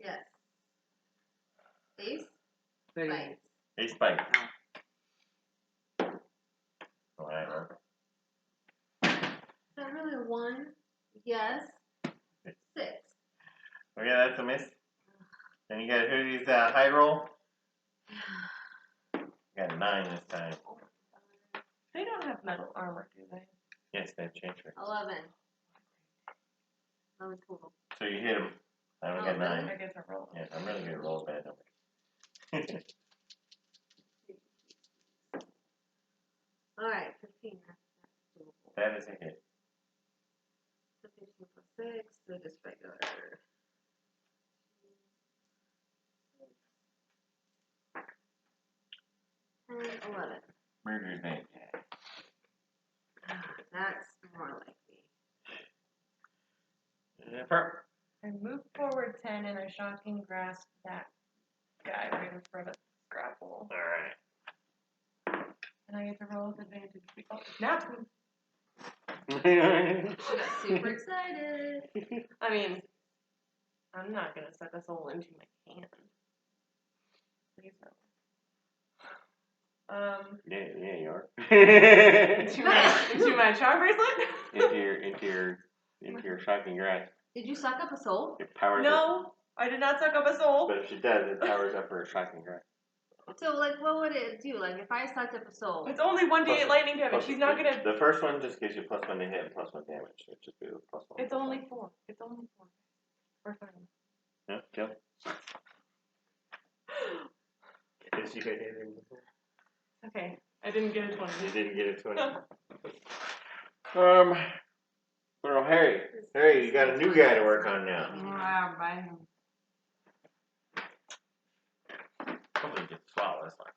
Yes. Ace? Thirty. Bites. Ace bite. Alright, well. Is that really a 1? Yes. 6. Okay, that's a miss. Then you got Hoodie's high roll. You got 9 this time. They don't have metal armor, do they? Yes, they've changed it. 11. 11 total. So you hit him. I only Oh, got 9. really? I guess I roll. Yeah, I'm really good at rolls bad numbers. Alright, 15. That's doable. That is a hit. 15 plus 6, so just regular. 10, 11. Murder's name. That's more likely. Pearl. I move forward 10 and I shocking grasp that guy right in front of Scrapple. Alright. And I get to roll with advantage because now She got super excited. I mean, I'm not gonna suck a soul into my hand. Please no. Yeah, you are. Into my charm bracelet? into your shocking grasp. Did you suck up a soul? It powers up. No, I did not suck up a soul. But if she does, it powers up her shocking grasp. So, like, what would it do? Like, if I sucked up a soul, It's only 1d8 Plus- lightning damage. plus- She's not gonna. The first one just gives you +1 to hit and +1 damage. So it just be +1. It's only 4. It's only 4. First time. Yeah, kill. Did you hit anything before? Okay, I didn't get a 20. You didn't get a 20. Well, Harry, you got a new guy to work on now. Wow, bye. Hopefully you get to swallow this one.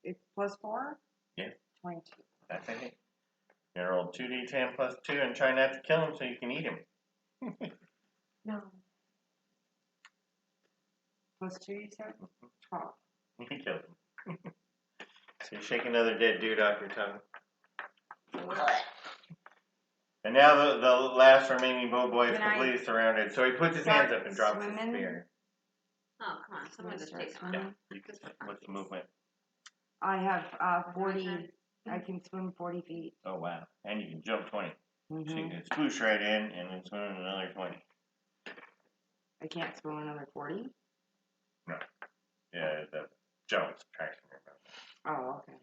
It's +4? Yeah. 22. That's a hit. You roll 2d10 plus 2 and try not to kill him so you can eat him. No. +2, you said? 12. You can kill him. So you shake another dead dude off your tongue. And now the last remaining boat boy is Can I completely surrounded. So he puts his hands up and drops his swimming? spear. oh, come on, someone just take it. Yeah. What's the movement? I have 40. I can swim 40 feet. Oh, wow. And you can jump 20. So you Mm-hmm. can sploosh right in and then swim another 20. I can't swim another 40? Yeah, the jump subtraction. Oh, okay.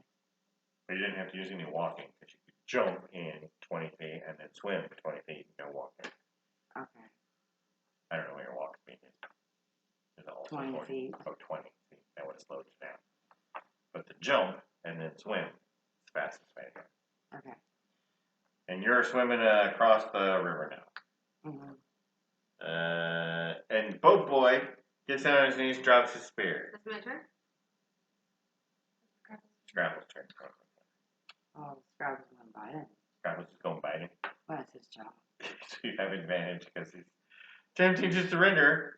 But you didn't have to use any walking because you could jump in 20 feet and then swim 20 feet and go walking. Okay. I don't know what your walk speed is. Is it also 20 feet. Oh, 20 feet. That would have slowed you down. But the jump and then swim is the fastest way to go. Okay. And you're swimming across the river now. Mm-hmm. And And Boat Boy gets down on his knees, drops his spear. That's my turn. Scrapple's turn. Oh, Scrapple's gonna bite him. Scrapple's just going biting. Well, that's his job. So you have advantage because he's attempting to surrender.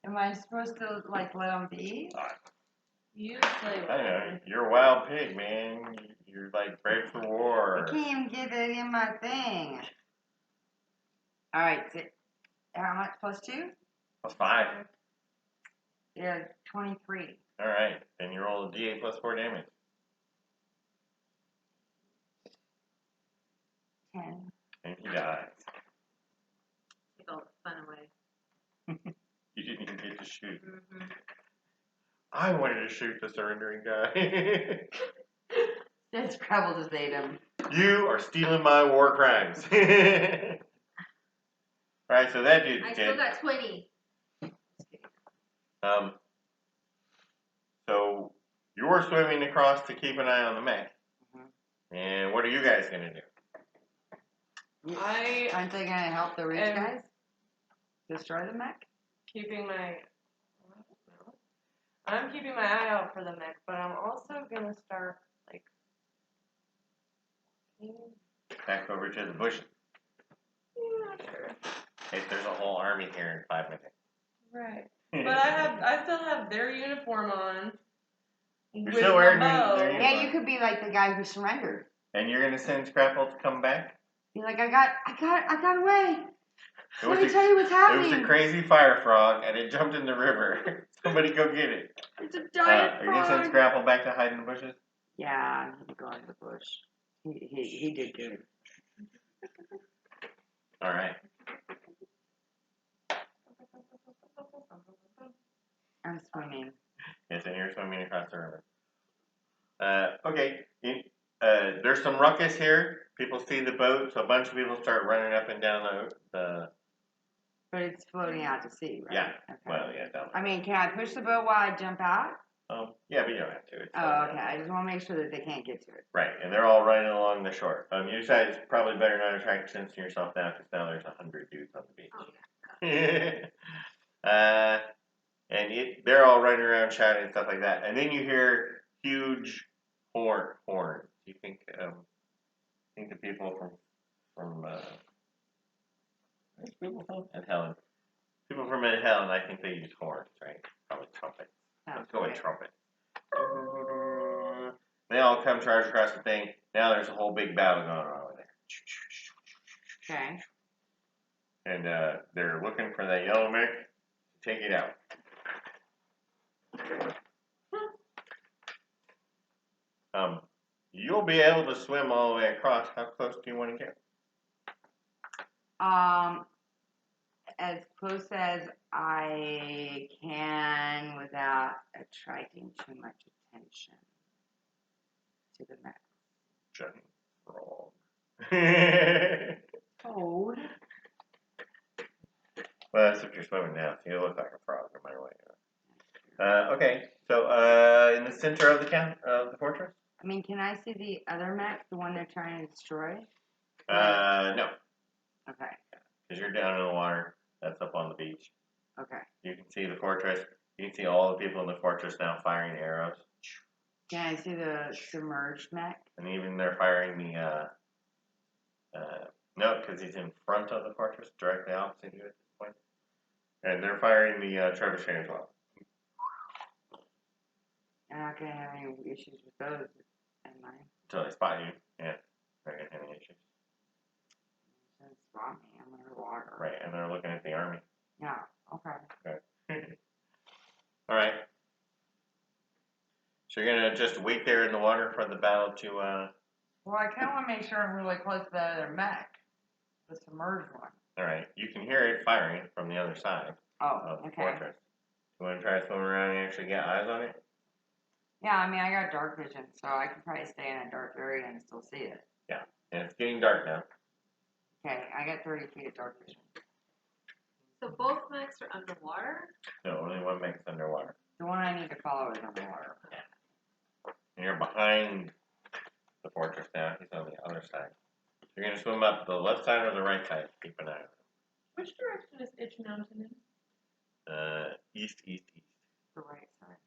Am I supposed to, like, let him be? You say I don't know. You're a wild pig, man. You're like bred for war. I can't even get it in my thing. Alright, so how much plus 2? Plus 5. Yeah, 23. Alright. Then you roll a d8 plus 4 damage. 10. And he dies. Take all the fun away. You didn't even get to shoot. Mm-hmm. I wanted to shoot the surrendering guy. Then Scrabble just ate him. You are stealing my war crimes. Alright, so that dude's I dead. still got 20. So you're swimming across to keep an eye on the mech. Mhm. And what are you guys gonna do? Aren't they gonna help the rich am- guys? Destroy the mech? keeping my. I'm keeping my eye out for the mech, but I'm also gonna start like. Back over to the bush. Yeah, sure. Hey, there's a whole army here in 5 minutes. Right. But I still have their uniform on. You're with still my wearing bow. their Yeah, you could be like the guy who surrendered. And you're gonna send Scrapple to come back? Be like, I got away. It Let was me tell you what's It was happening. a crazy fire frog, and it jumped in the river. Somebody go get it. It's a giant Are you gonna send frog. Scrapple back to hide in the bushes? Yeah, he'd go into the bush. He did good. All right. I'm swimming. Yes, and you're swimming across the river. Okay. There's some ruckus here. People see the boat, so a bunch of people start running up and down the But it's floating out to sea, right? Yeah. Okay. Well, yeah, down. I mean, can I push the boat while I jump out? Yeah, but you don't have to. It's Oh, okay. I just want to make sure that they can't get to it. Right, and they're all running along the shore. You decide it's probably better not attract attention to yourself now, because now there's 100 dudes on the beach. Oh, yeah. And they're all running around shouting and stuff like that. And then you hear huge horns. You think the people from where's people from Ed Helen? People from Ed Helen, I think they use horns, right? Probably trumpets. Let's go with trumpet. They all come charge across the thing. Now there's a whole big battle going on over there. Okay. And they're looking for that yellow mech to take it out. You'll be able to swim all the way across. How close do you want to get? As close as I can without attracting too much attention to the mech. Giant frog. Toad. Well, that's if you're swimming now. So you look like a frog no matter what you are. Okay, so in the center of the fortress? I mean, can I see the other mech, the one they're trying to destroy? No, Okay. because you're down in the water. That's up on the beach. Okay. You can see the fortress. You can see all the people in the fortress now firing arrows. Can I see the submerged mech? And even they're firing the, no, because he's in front of the fortress, directly opposite you at this point. And they're firing the Trebuchet as well. I'm not going to have any issues with those, am I? Until they spot you. Yeah, they're going to have any issues. So it's spot me. I'm underwater. Right, and they're looking at the army. Yeah. Okay. Alright. So you're going to just wait there in the water for the battle to, Well, I kind of want to make sure I'm really close to that other mech. The submerged one. alright, you can hear it firing from the other side Oh, of the okay. fortress. You want to try to swim around and actually get eyes on it? Yeah, I mean, I got dark vision, so I can probably stay in a dark area and still see it. And it's getting dark now. Okay, I got 30 feet of dark vision. So both mechs are underwater? No, only one makes underwater. The one I need to follow is underwater. And you're behind the fortress now. He's on the other side. You're going to swim up the left side or the right side? Keep an eye on him. Which direction is Itch Mountain in? East, east, east. The right side.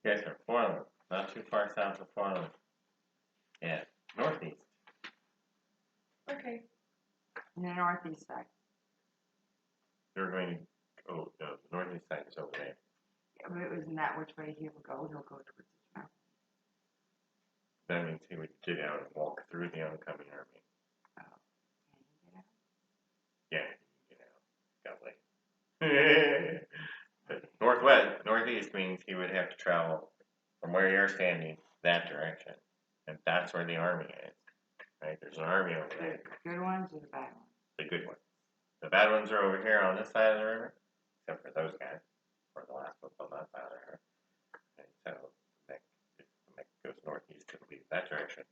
You guys are Farland, not too far south of Farland. Yeah, northeast. Okay. On the northeast side. You're going to, oh, no, the northeast side is over there. Yeah, but it wasn't that which way he will go. He'll go towards the mountain. That means he would get out and walk through the oncoming army. Oh. Can he get out? Yeah, you know, got late. But northeast means he would have to travel from where you're standing that direction. And that's where the army is. Right? There's an army over there. The good ones or the bad ones? The good ones. The bad ones are over here on this side of the river, except for those guys, or the last ones on that side of the river. And so if the mech goes northeast, it'll be that direction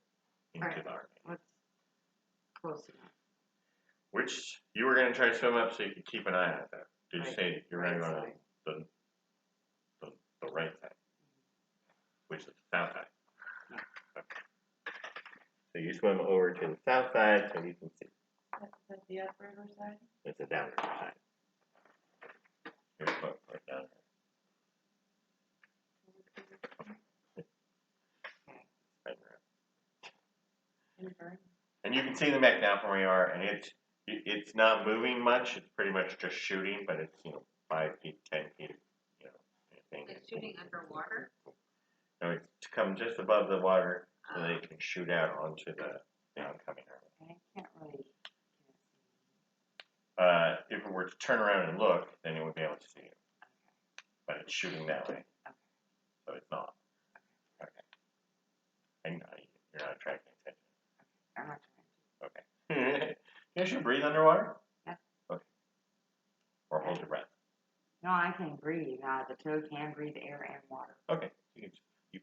into Right. the army. What's close enough? Which you were going to try to swim up so you could keep an eye on that. Did you Right. say you were going to go Right on the right side, which is the south side? Yeah. Okay. So you swim over to the south side so you can see. That's the upriver side. It's a downriver side. Here's what we're down here. Right around. And you can see the mech now from where you are, and it's not moving much. It's pretty much just shooting, but it's 5 feet, 10 feet, thing. It's shooting underwater. No, it's to come just above the water so they can shoot out onto the oncoming army. I can't really. If it were to turn around and look, then it would be able to see you. But it's shooting that way. Okay. So it's not. Okay. And you're not attracting attention. I'm not trying to. Okay. Can you breathe underwater? Yeah. Okay. Or hold your breath. No, I can breathe. The toad can breathe air and water. Okay. You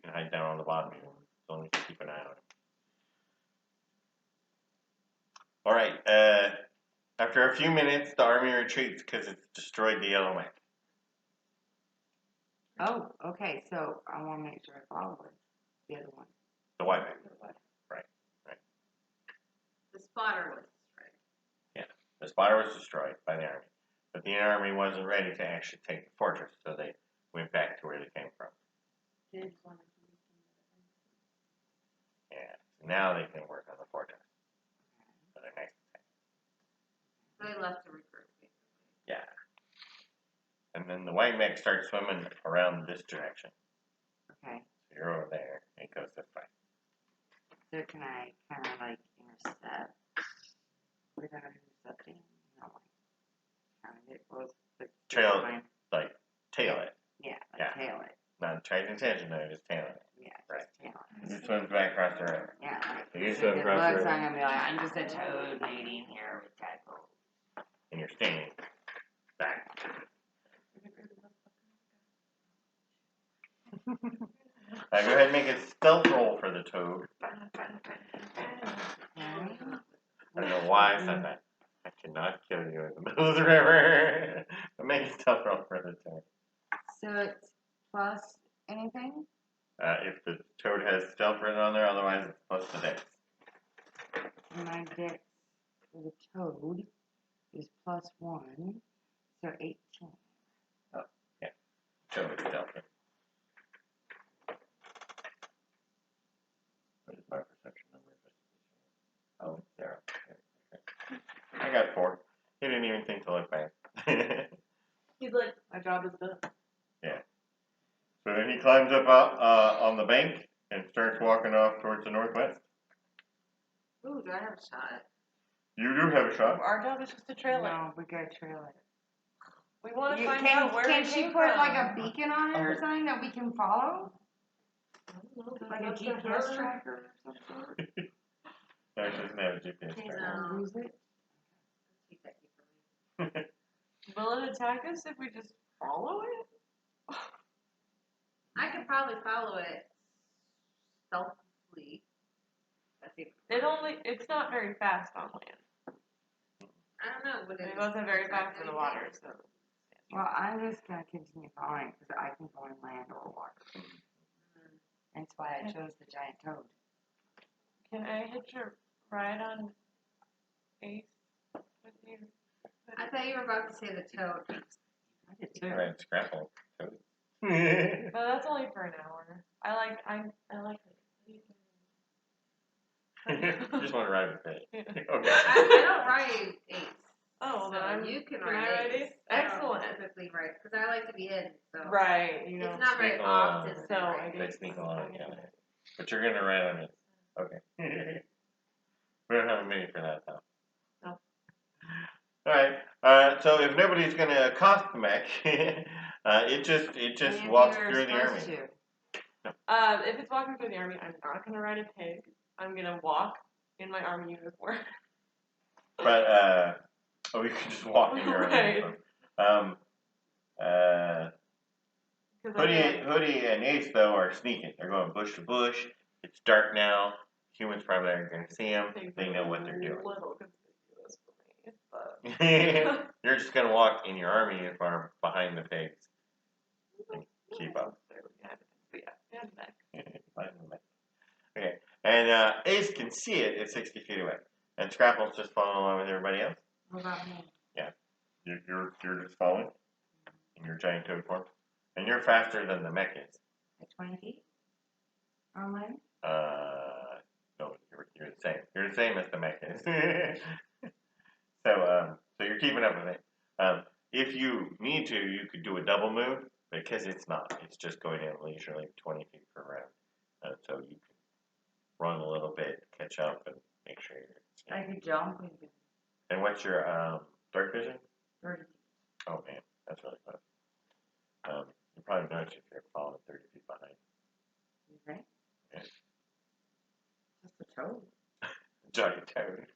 can hide down on the bottom here. As long as you keep an eye on it. All right. After a few minutes, the army retreats because it's destroyed the yellow mech. Oh, okay. So I want to make sure I follow it. The other one. The white mech. Right. The spotter was destroyed. Yeah. The spotter was destroyed by the army. But the army wasn't ready to actually take the fortress, so they went back to where they came from. Yeah. So now they can work on the fortress. For their next attack. So they left to regroup, basically. Yeah. And then the white mech starts swimming around this direction. Okay. So you're over there, and it goes this way. So can I kind of like intercept without intercepting? No, like kind of get close. Tail it. Yeah, like Yeah. tail it. Not attracting attention, no, just tailing it. Yeah, Right. just tail it. You swim back across the river. Yeah. So you If swim it across the looks, river, I'm gonna be like, I'm just a toad waiting here with tadpoles. and you're standing back. Go ahead and make a stealth roll for the toad. I don't know why I said that. I cannot kill you in the middle of the river. But make a stealth roll for the toad. So it's plus anything? If the toad has stealth written on there, otherwise it's plus the dex. My dex for the toad is +1, so 18. Oh, yeah. Toad is stealth. What is my perception number? Oh, it's 0. Okay. I got 4. He didn't even think to look back. He's like, my job is done. Yeah. So then he climbs up on the bank and starts walking off towards the northwest. Ooh, do I have a shot? You do have a shot. Our job is just to trail it. No, we gotta trail it. We want to find Can out where can it she came put from. like a beacon on it or something that we can follow? I don't know, Like a that's up to GPS her. tracker or something? No, it doesn't have a GPS She's, tracker. Use it? Keep that key for me. Will it attack us if we just follow it? I could probably follow it stealthily. That's even It's not very fast on land. I don't know. Would It wasn't very fast in the water, so. Well, I'm just gonna continue following because I can go on land or water. That's why I chose the giant toad. Can I hitch a ride on Ace with you? I thought you were about to say the toad. I did too. Right, Scrapple. Toad. But that's only for an hour. I like it. Just want to ride with it. Yeah. Okay. I don't ride Ace. Oh, then you can can I ride ride Ace. Ace? I don't Excellent. typically ride because I like to be in. So Right, you know. it's not very Sneak along. often. So that I ride They Ace. sneak along, yeah. But you're gonna ride on it. Okay. We don't have a minute for that though. No. Alright. So if nobody's gonna accost the mech, it just And walks you were through the supposed army. to. If it's walking through the army, I'm not gonna ride a pig. I'm gonna walk in my army uniform. But oh, you can just walk in your Right. army. 'Cause Hoodie and Ace though are sneaking. They're going bush to bush. It's dark now. Humans probably aren't going to see them. They know what they're doing. A little conspicuous for me, but You're just going to walk in your army uniform behind the pigs and keep up. Yeah, back. Behind the mech. Okay, and Ace can see it at 60 feet away, and Scrapple's just following along with everybody else. What about me? You're just following in your giant toad form, and you're faster than the mech is. At 20 feet? On land? No, you're the same. You're the same as the mech is. So you're keeping up with it. If you need to, you could do a double move, because it's not. It's just going in leisurely 20 feet per round. So you can run a little bit, catch up, and make sure you're. I could jump. And what's your dark vision? 30 feet. Oh man, that's really close. You probably notice if you're falling 30 feet behind. You think? Yeah. Just a toad. Giant toad.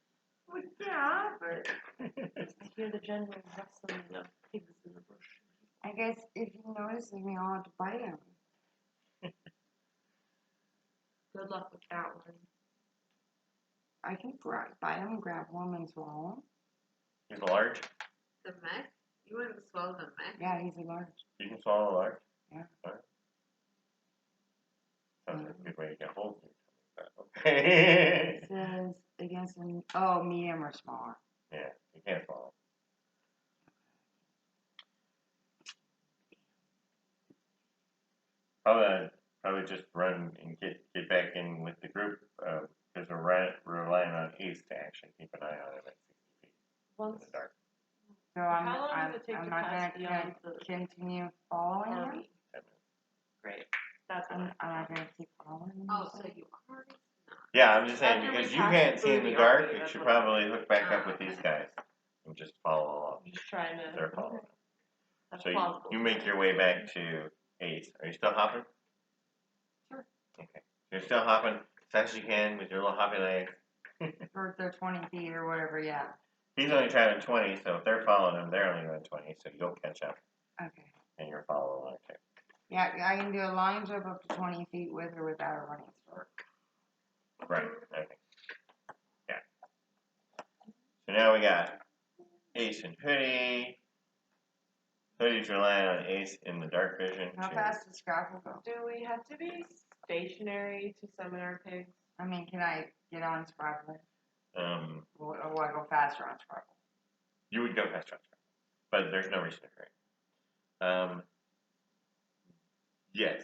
Well, yeah, but I hear the general rustling of pigs in the bush. I guess if he notices me, I'll have to bite him. Good luck with that one. I can bite him, grab one, and swallow him. He's large. The mech? You wouldn't swallow the mech? Yeah, he's a large. You can swallow a large. Yeah. Alright. Sounds like a good way to get hold of you. Okay. It says against an medium or smaller. Yeah, you can't swallow. Probably just run and get back in with the group because we're relying on Ace to actually keep an eye on him at 60 feet in Once the dark. So How long does it take I'm to not pass gonna beyond the continue following him. army? 10 minutes. Great. That's I'm fine. not gonna keep following him. Oh, so you already not. Yeah, I'm just saying After we because you pass can't see in through the the dark, army, you that's should what- probably hook back up with these guys and just follow along. I'm just trying to. They're following. That's So plausible. you make your way back to Ace. Are you still hopping? Sure. Okay. You're still hopping as fast as you can with your little hoppy legs. For the 20 feet or whatever, yeah. He's only traveling 20, so if they're following him, they're only going 20, so you'll catch up Okay. and you're following along too. Yeah, I can do a line jump up to 20 feet with or without a running start. Right. Okay. Yeah. So now we got Ace and Hoodie. Hoodie's relying on Ace in the dark vision. How to- fast does Scrapple go? Do we have to be stationary to summon our pigs? I mean, can I get on Scrapple? Um, Or will I go faster on Scrapple? you would go past transfer, but there's no reason to hurry. Yes,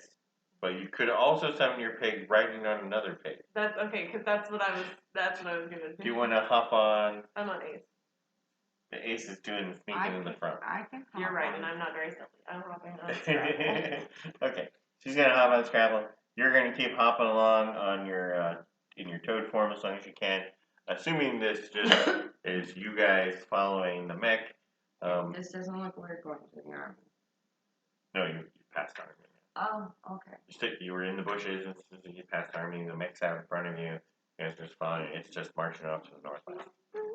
but you could also summon your pig riding on another pig. That's okay, because that's what I was gonna do. Do you want to hop on? I'm on Ace. The Ace is doing the sneaking in the front. I can hop You're right, on. and I'm not very stealthy. I'm hopping on Scrabble. Okay, she's gonna hop on Scrabble. You're gonna keep hopping along on your in your toad form as long as you can. Assuming this just is you guys following the mech. This doesn't look like we're going to the army. No, you passed army. Oh, okay. You were in the bushes and you passed army. The mech's out in front of you. You guys are just following it. It's just marching off to the northwest.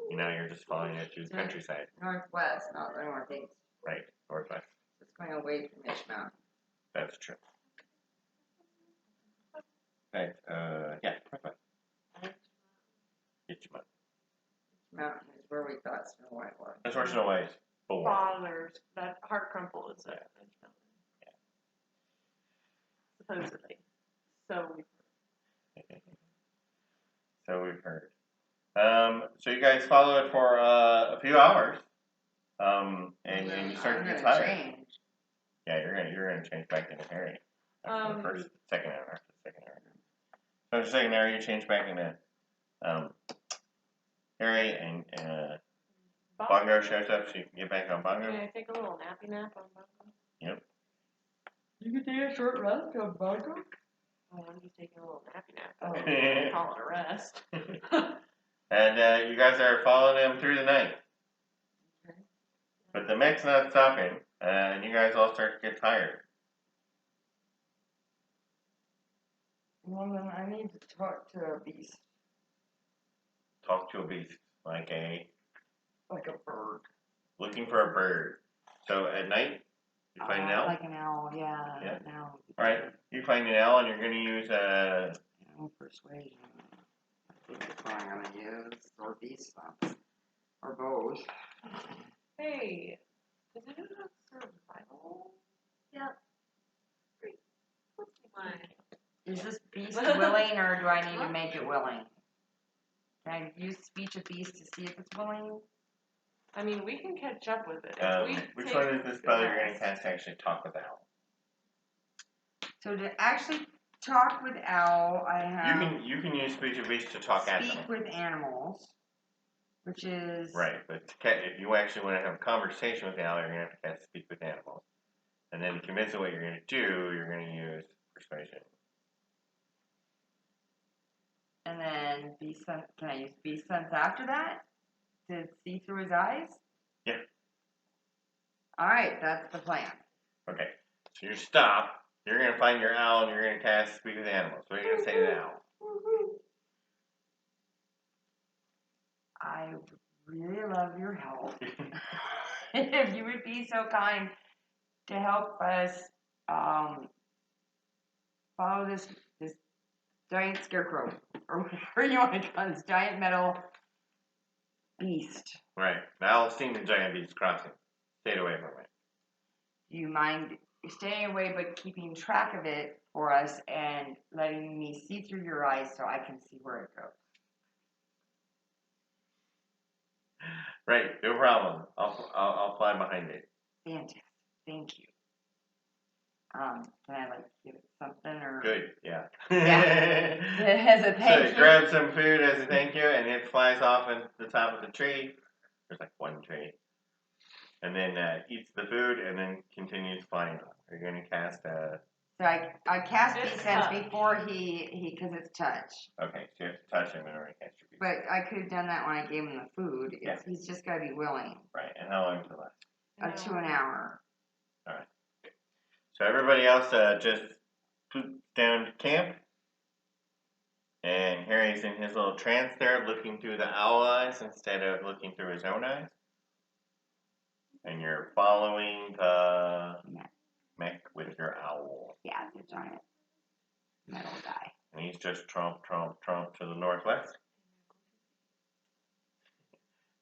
You're just following it through the countryside. Northwest, not the northeast. Right, northwest. It's going away from Mitch Mountain. That's true. Right, yeah, northwest. Itchy Mountain. Mountain is where we thought Snow White was. That's where Snow White is born. Fathers. That heart crumple is there. Supposedly. So we've heard. So you guys follow it for a few hours, and you start to get tired. Change. Yeah, you're gonna change back into Harry. After the second hour. So the second hour, you change back into Harry, and Bongo shows up, so you can get back on Bongo. Can I take a little nappy nap on Bongo? Yep. You can take a short rest on Bongo. Oh, I'm just taking a little nappy nap. Oh. I call it a rest. And you guys are following him through the night. Okay. But the mech's not stopping, and you guys all start to get tired. Well, then I need to talk to a beast, Talk to a beast, like like a bird. looking for a bird. So at night, you find an owl. Like an owl, yeah. Yeah. An owl. Alright, you find an owl, and you're going to use Persuasion. I think that's what I'm gonna use, or beast stumps, or both. Hey, does anyone have survival? Yep. What's mine? Is this beast willing, or do I need to make it willing? Can I use speech of beast to see if it's willing? I mean, we can catch up with it. If we which take one is the spell you're going to rest. cast to actually talk with the owl? So to actually talk with owl, I have You can use speech of beast to talk at them. speak with animals, which is Right, but if you actually want to have a conversation with the owl, you're going to have to cast speak with animals. And then to convince it what you're going to do, you're going to use persuasion. And then beast sense. Can I use beast sense after that to see through his eyes? Yeah. All right, that's the plan. Okay, so you stop. You're going to find your owl, and you're going to cast speak with animals. What are you going to say to the owl? I really love your help. If you would be so kind to help us follow this giant scarecrow, or whatever you want to call this giant metal beast. Right, the owl's seen the giant beast crossing. Stayed away from it. Do you mind staying away but keeping track of it for us and letting me see through your eyes so I can see where it goes? Right, no problem. I'll fly behind it. Fantastic. Thank you. Can I give it something or? Good, yeah. Yeah. As a So thank it you. grabs some food as a thank you, and it flies off into the top of the tree. There's like one tree. And then eats the food, and then continues flying off. You're going to cast a... So I cast It's beast sense touch. before he because it's touch. Okay, so you have to touch him in order to cast your beast. But I could have done that when I gave him the food. Yeah. He's just got to be willing. Right, and how long does it last? Up to an hour. Alright. So everybody else just poops down to camp. And Harry's in his little trance there, looking through the owl eyes instead of looking through his own eyes. And you're following the mech with your owl. Yeah, the giant metal guy. And he's just tromp to the northwest.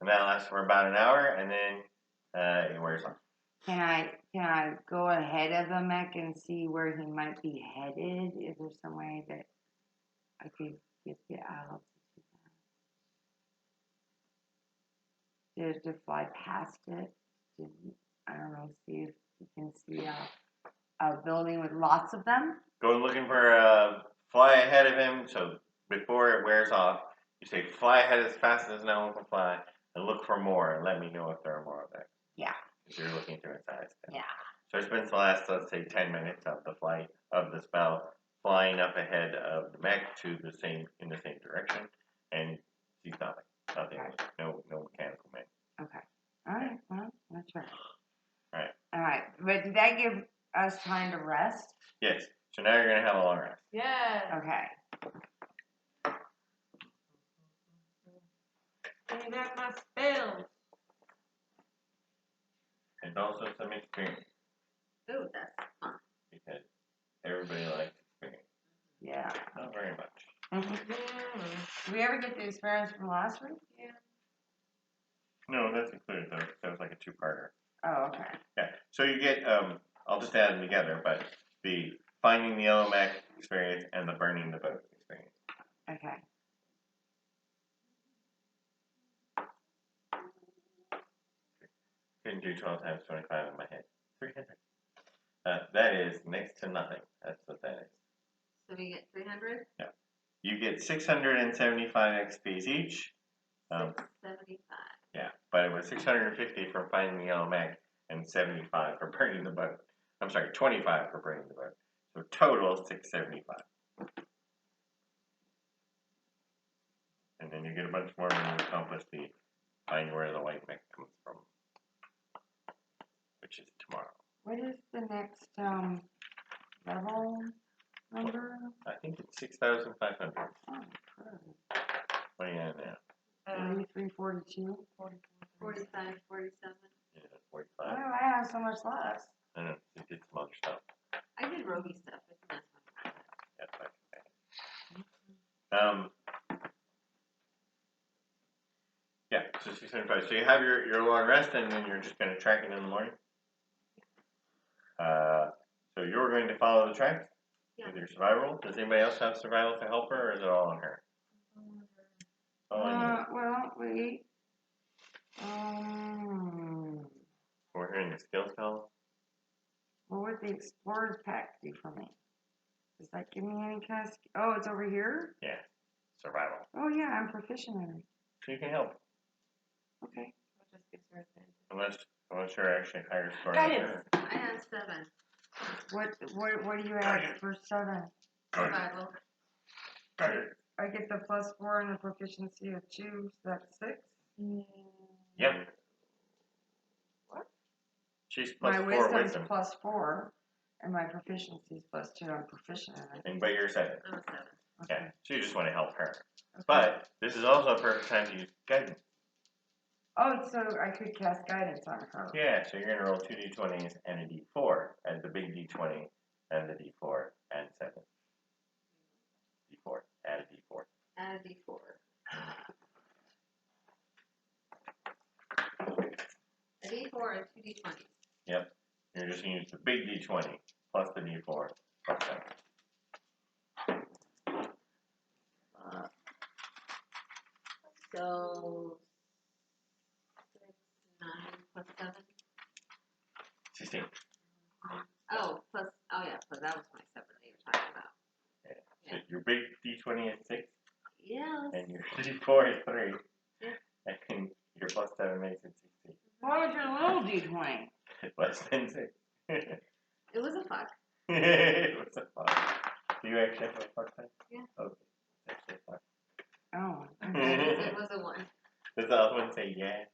And that lasts for about an hour, and then it wears off. Can I go ahead of the mech and see where he might be headed? Is there some way that I could just get out to fly past it? I don't know, see if you can see a building with lots of them? Go looking for fly ahead of him, so before it wears off, you say fly ahead as fast as an owl can fly, and look for more, and let me know if there are more of them. Yeah. If you're looking through its eyes. Yeah. So it spends the last, let's say, 10 minutes of the flight of the spell flying up ahead of the mech in the same direction, and sees nothing. Nothing. Okay. No mechanical men. Okay. All right. Well, that's right. Alright. All right. But did that give us time to rest? Yes. So now you're going to have a long rest. Yeah. Okay. Give me back my spells. And also some experience, Ooh, that's fun. because everybody likes experience. Yeah. Not very much. Did we ever get the experience from last week? Yeah. No, that's included though. That was like a two-parter. Oh, okay. Yeah. So you get, I'll just add them together, but the finding the yellow mech experience and the burning the boat experience. Okay. Couldn't do 12 times 25 in my head. 300. That is next to nothing. That's what that is. So we get 300? You get 675 XPs each. 675. Yeah, but it was 650 for finding the yellow mech and 75 for burning the boat. I'm sorry, 25 for burning the boat. So total 675. And then you get a bunch more when you accomplish the find where the white mech comes from, which is tomorrow. What is the next level number? I think it's 6,500. Oh, good. What do you have now? 43, 42. 45, 47. Yeah, Oh, 45. I have so much less. I don't know, you did some other stuff. I did roguey stuff. I think that's my That's okay. Yeah, so 675. So you have your long rest, and then you're just going to track it in the morning. So you're going to follow the tracks with your survival. Does anybody else have survival to help her, or is it all on her? All on you. Well, wait. We're here in the skills column. What would the Explorer's Pack do for me? Does that give me any kind of... Oh, it's over here? Yeah, survival. Oh, yeah, I'm proficient in it. So you can help. Okay. Unless you're actually higher score. Guidance. I have 7. What do you add for 7? Survival. I get the +4 and the proficiency of 2, so that's 6. Yep. What? She's plus My 4 wisdom's wisdom. +4, and my proficiency is +2. I'm proficient in it. But you're 7. I'm a 7. Okay. So you just want to help her. Okay. But this is also a perfect time to use guidance. Oh, so I could cast guidance on her. Yeah, so you're going to roll 2 d20s and a d4. Add the big d20 and the d4. Add 7. d4. Add a d4. Add a D4. A D4 and 2 D20s. Yep. You're just going to use the big d20 plus the d4 plus 7. So 6, 9 plus 7. 16. Oh, plus, oh yeah, plus that was my 7 that you were talking about. Yeah. So your big d20 is 6. Yes. And your d4 is 3. Yeah. And your plus 7 makes it 16. What was your little d20? Less than 6. It was a fuck. What's a fuck? Do you actually have a fuck time? Yeah. Okay. Actually a fuck. Oh. It was a 1. Does the other one say yeah?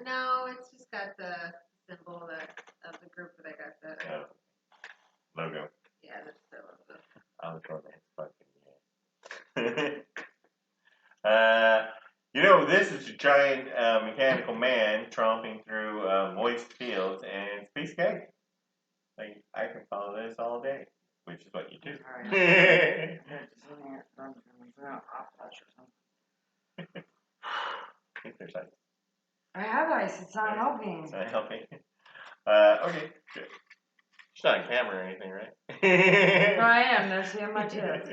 No, it's just got the symbol of the group that I got the, No. Logo. yeah, that's the logo. I was going to fucking yeah. You know, this is a giant mechanical man tromping through moist fields and space gag. Like, I can follow this all day, which is what you do. I think there's ice. I have ice. It's not helping. It's not helping. Okay, good. She's not on camera or anything, right? No, I am. They're seeing my tits.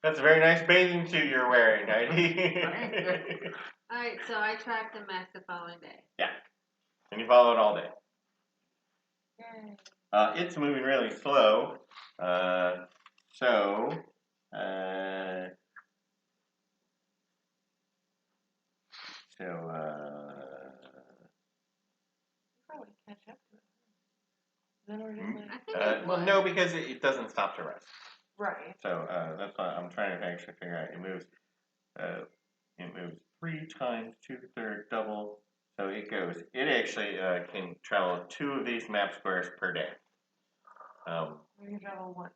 That's a very nice bathing suit you're wearing, Heidi. Alright, so I tracked the max the following day. Yeah. And you follow it all day. It's moving really slow. Probably catch up to it. Then we're just I like, think it Well, would. no, because it doesn't stop to rest. right. So that's why I'm trying to actually figure out. It moves 3 times 2/3 double. So it actually can travel 2 of these map squares per day. We can travel one.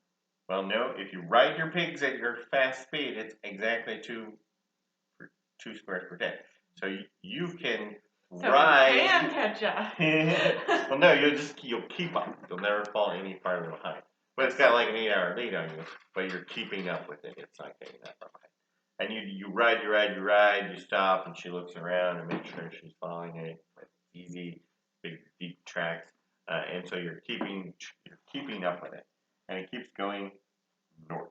Well, no, if you ride your pigs at your fast speed, it's exactly 2 squares per day. So you can So ride. we can catch up. Well, no, you'll keep up. You'll never fall any farther behind. But it's got like an 8-hour lead on you, but you're keeping up with it. It's not getting that far behind. And you ride, you stop, and she looks around and makes sure she's following it. But easy, big, deep tracks, and so you're keeping up with it, and it keeps going north.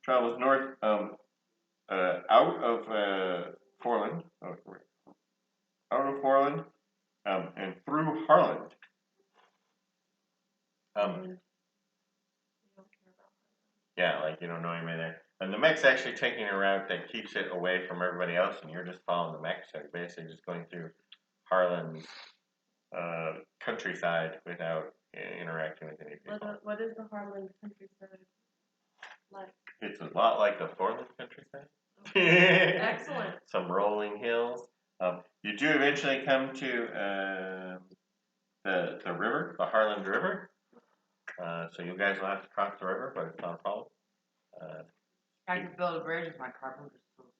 Travels north, out of Foreland, and through Harlem. Yeah, like you don't know anybody there. And the mech's actually taking a route that keeps it away from everybody else, and you're just following the mech. So you're basically just going through Harlem's countryside without interacting with any people. What is the Harlem countryside like? It's a lot like the Foreland countryside. Excellent. Some rolling hills. You do eventually come to the river, the Harlem River. So you guys will have to cross the river, but it's not a problem. I could build a bridge with my carpenter's tools.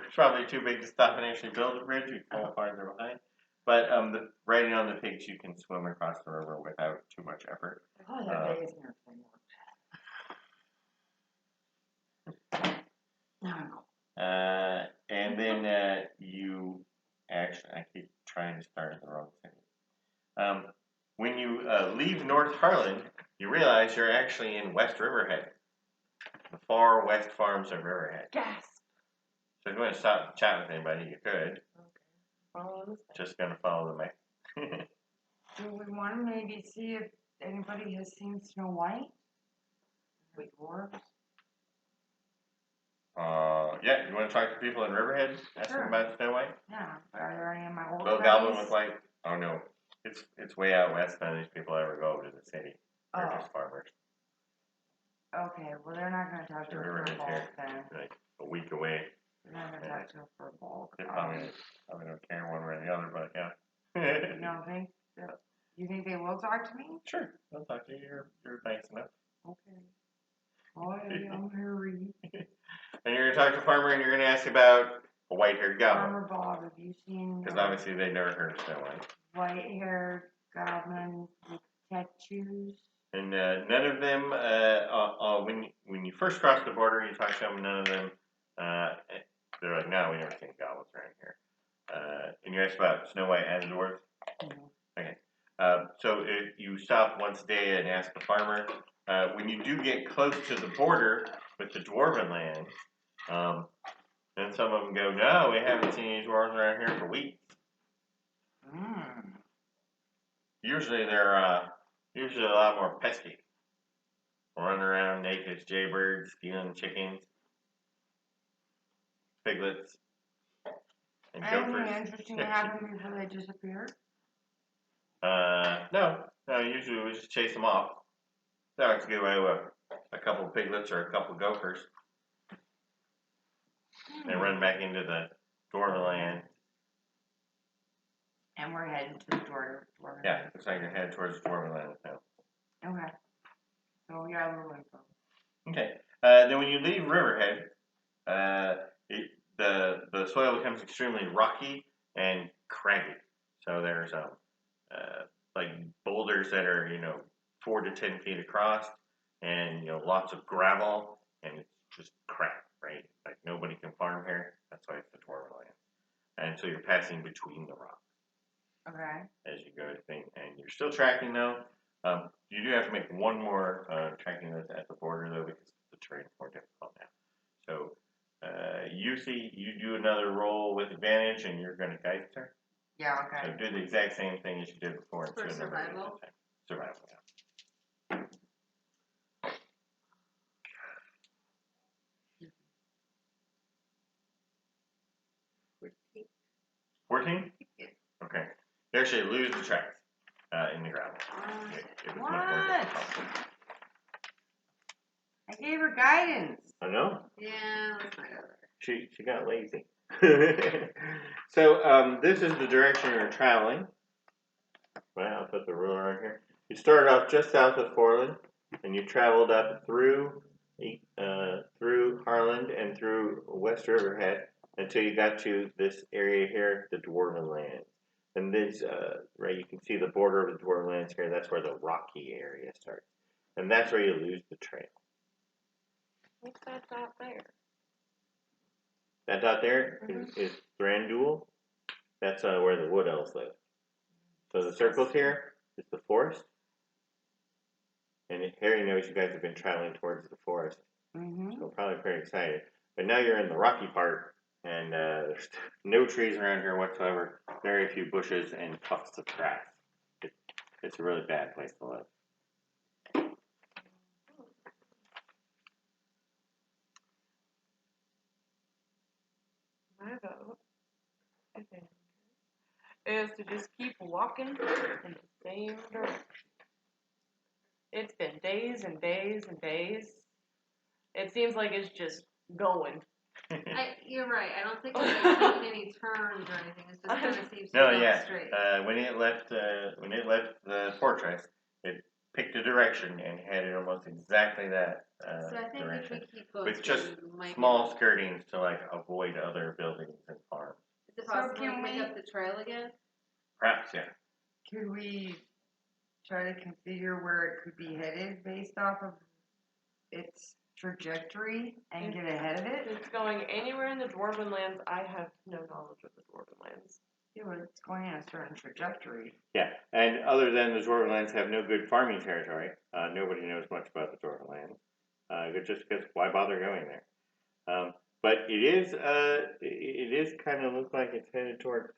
It's probably too big to stop and actually build a bridge. You fall farther behind. But riding on the pigs, you can swim across the river without too much effort. Oh, that day is never No. And then you actually, I keep trying to start in the wrong city. When you leave North Harlan, you realize you're actually in West Riverhead, the far west farms of Riverhead. Gasp. So if you want to stop and chat with anybody, you could. Okay. Follow this. Just gonna follow the mech. Do we want to maybe see if anybody has seen Snow White? With dwarves? Yeah, you want to talk to people in Riverhead? Ask them about Snow White? Yeah, but are there any of my old Little buddies? goblin with white? Oh no, it's way out west. None of these people ever go over to the city. They're just farmers. Okay, well they're not going to talk to her for a bulk then. Like a week away. They're not going to talk to her for a bulk. They probably don't care one way or the other, but yeah. You don't think? You think they will talk to me? Sure, they'll talk to you. You're nice enough. Okay. Boy, I'm hurry. And you're gonna talk to a farmer, and you're gonna ask about a white-haired goblin. Farmer Bob, have you seen? Because obviously they've never heard of Snow White. White-haired goblin with tattoos. And none of them, when you first cross the border, you talk to them. None of them, they're like, no, we never seen goblins around here. And you ask about Snow White and the dwarves. Mm-hmm. Okay. So if you stop once a day and ask the farmer. When you do get close to the border with the dwarven land, then some of them go, no, we haven't seen any dwarves around here for weeks. Usually they're a lot more pesky. Running around naked as jaybirds, stealing chickens, piglets, and gophers. Anything interesting happened before they disappeared? No, usually we just chase them off. They like to get away with a couple of piglets or a couple of gophers. They run back into the dwarven land. And we're heading to the dwarven Yeah, land. looks like you're headed towards the dwarven land now. Okay. So we got a little info. Okay. Then when you leave Riverhead, the soil becomes extremely rocky and craggy. So there's like boulders that are 4 to 10 feet across, and lots of gravel, and it's just crap, right? Like nobody can farm here. That's why it's the dwarven land. And so you're passing between the rocks. Okay. As you go to thing, and you're still tracking though. You do have to make one more tracking that's at the border though, because the terrain's more difficult now. So you do another roll with advantage, and you're going to guide her. Yeah. Okay. So do the exact same thing as you did before. For survival. Survival. Yeah. 14? Okay. You actually lose the tracks in the gravel. It was much more difficult. I gave her guidance. I know. Yeah, let's not go there. She got lazy. So this is the direction you're traveling. Well, I'll put the ruler on here. You started off just south of Foreland, and you traveled up through Harlan and through West Riverhead until you got to this area here, the Dwarven Lands. And this, right, you can see the border of the Dwarven Lands here. That's where the rocky area starts. And that's where you lose the trail. What's that dot there? That dot there is Thranduil. That's where the wood elves live. So the circles here is the forest. And Harry knows you guys have been traveling towards the forest. Mm-hmm. So probably pretty excited. But now you're in the rocky part, and there's no trees around here whatsoever. Very few bushes and tufts of grass. It's a really bad place to live. My vote, I think, is to just keep walking in the same direction. It's been days and days and days. It seems like it's just going. You're right. I don't think it's like taking any turns or anything. It just kind of seems to No, go yeah. straight. When it left the fortress, it picked a direction and headed almost exactly that So I think direction, if we keep going with straight, just we might small skirtings to like avoid other buildings and farms. Is it So possible can to pick we- up the trail again? Perhaps, yeah. Could we try to configure where it could be headed based off of its trajectory and get ahead of If it? it's going anywhere in the Dwarven lands, I have no knowledge of the Dwarven lands. Yeah, but it's going in a certain trajectory. Yeah, and other than the Dwarven lands have no good farming territory, nobody knows much about the Dwarven lands. Just because why bother going there? But it is kind of look like it's headed toward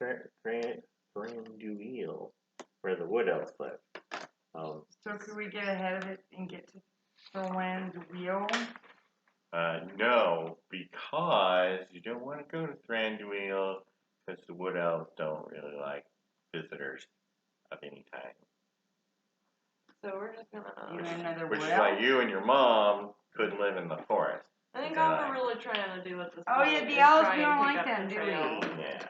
Thranduil, where the wood elves live. So could we get ahead of it and get to Thranduil? No, because you don't want to go to Thranduil because the wood elves don't really like visitors of any kind. So we're just gonna. Even another Which wood is why elf? you and your mom could live in the forest. I think They're all like- we're really trying to do at this Oh, point yeah, the is owls, try we and don't pick like up them, the do we? trail. Yeah.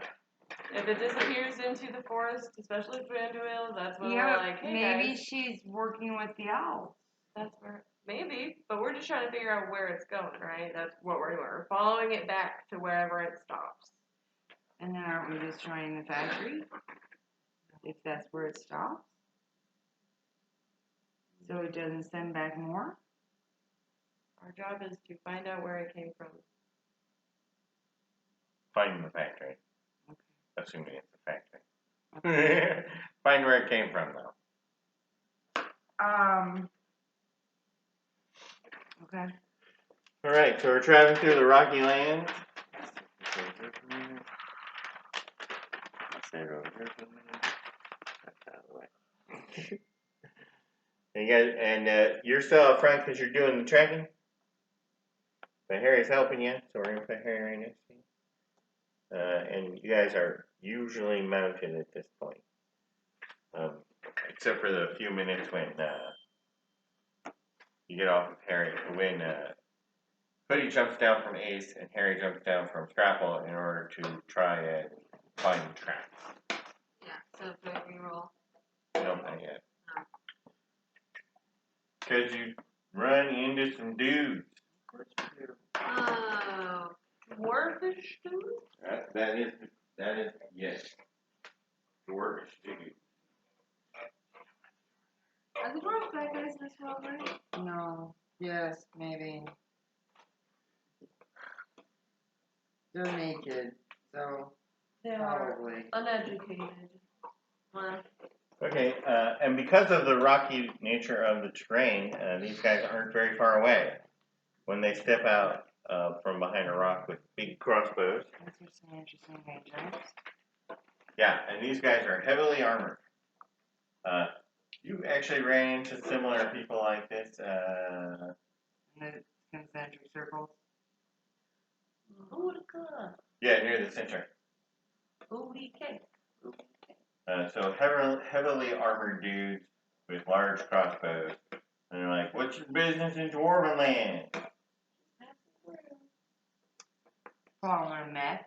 If it disappears into the forest, especially Thranduil, that's when Yeah, we're but like, hey maybe guys, she's working with the owls. that's where maybe. But we're just trying to figure out where it's going, right? That's what we're doing. We're following it back to wherever it stops. And then aren't we destroying the factory? If that's where it stops? So it doesn't send back more? Our job is to find out where it came from. Find the factory. Okay. Assuming it's a factory. Find where it came from, though. Okay. All right, so we're traveling through the Rocky Land. And you guys, and you're still up front because you're doing the trekking. But Harry's helping you, so we're gonna put Harry right next to you. And you guys are usually mounted at this point, except for the few minutes when you get off of Harry. When Hoodie jumps down from Ace and Harry jumps down from Scrapple in order to try and find tracks. Yeah, so do I reroll? No, not yet. Because you run into some dudes. Oh, Dwarfish dude? That is, yes. Dwarfish dude. are the dwarves bad guys in this world, right? No. Yes, maybe. They're naked, so They are probably. uneducated. Well, Okay, and because of the rocky nature of the terrain, these guys aren't very far away. When they step out from behind a rock with big crossbows. Those are some interesting ranges. Yeah, and these guys are heavily armored. You actually ran into similar people like this. In the concentric circles. Boudica. Yeah, near the center. Booty cake. So heavily armored dudes with large crossbows. And they're like, what's your business in Dwarven land? Following a mech.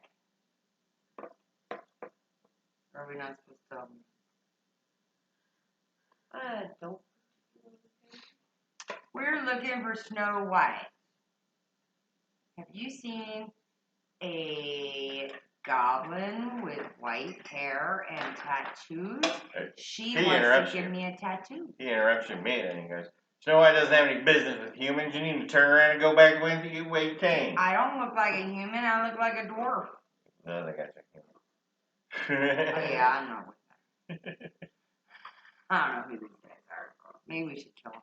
Are we not supposed to? I don't. We're looking for Snow White. Have you seen a goblin with white hair and tattoos? She he wants interrupts to give you. me a tattoo. He interrupts you mid and he goes, Snow White doesn't have any business with humans. You need to turn around and go back the way you came. I don't look like a human. I look like a dwarf. No, they got you. Oh yeah, I'm not with that. I don't know who these guys are. Maybe we should kill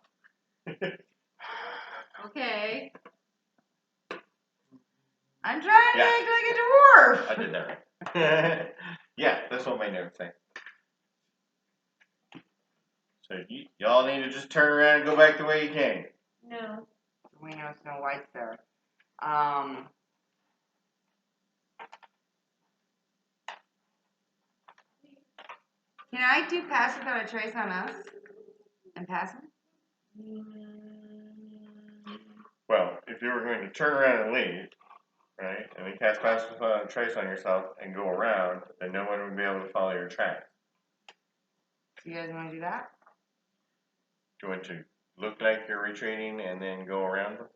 them. Okay. I'm trying to Yeah. act like a dwarf. I did that right. Yeah, that's what my notes say. So y'all need to just turn around and go back the way you came. No. We know Snow White's there. Can I do pass without a trace on us? And pass him? Well, if you were going to turn around and leave, right, and then cast Pass Without a Trace on yourself and go around, then no one would be able to follow your tracks. So you guys want to do that? Do you want to look like you're retreating and then go around them?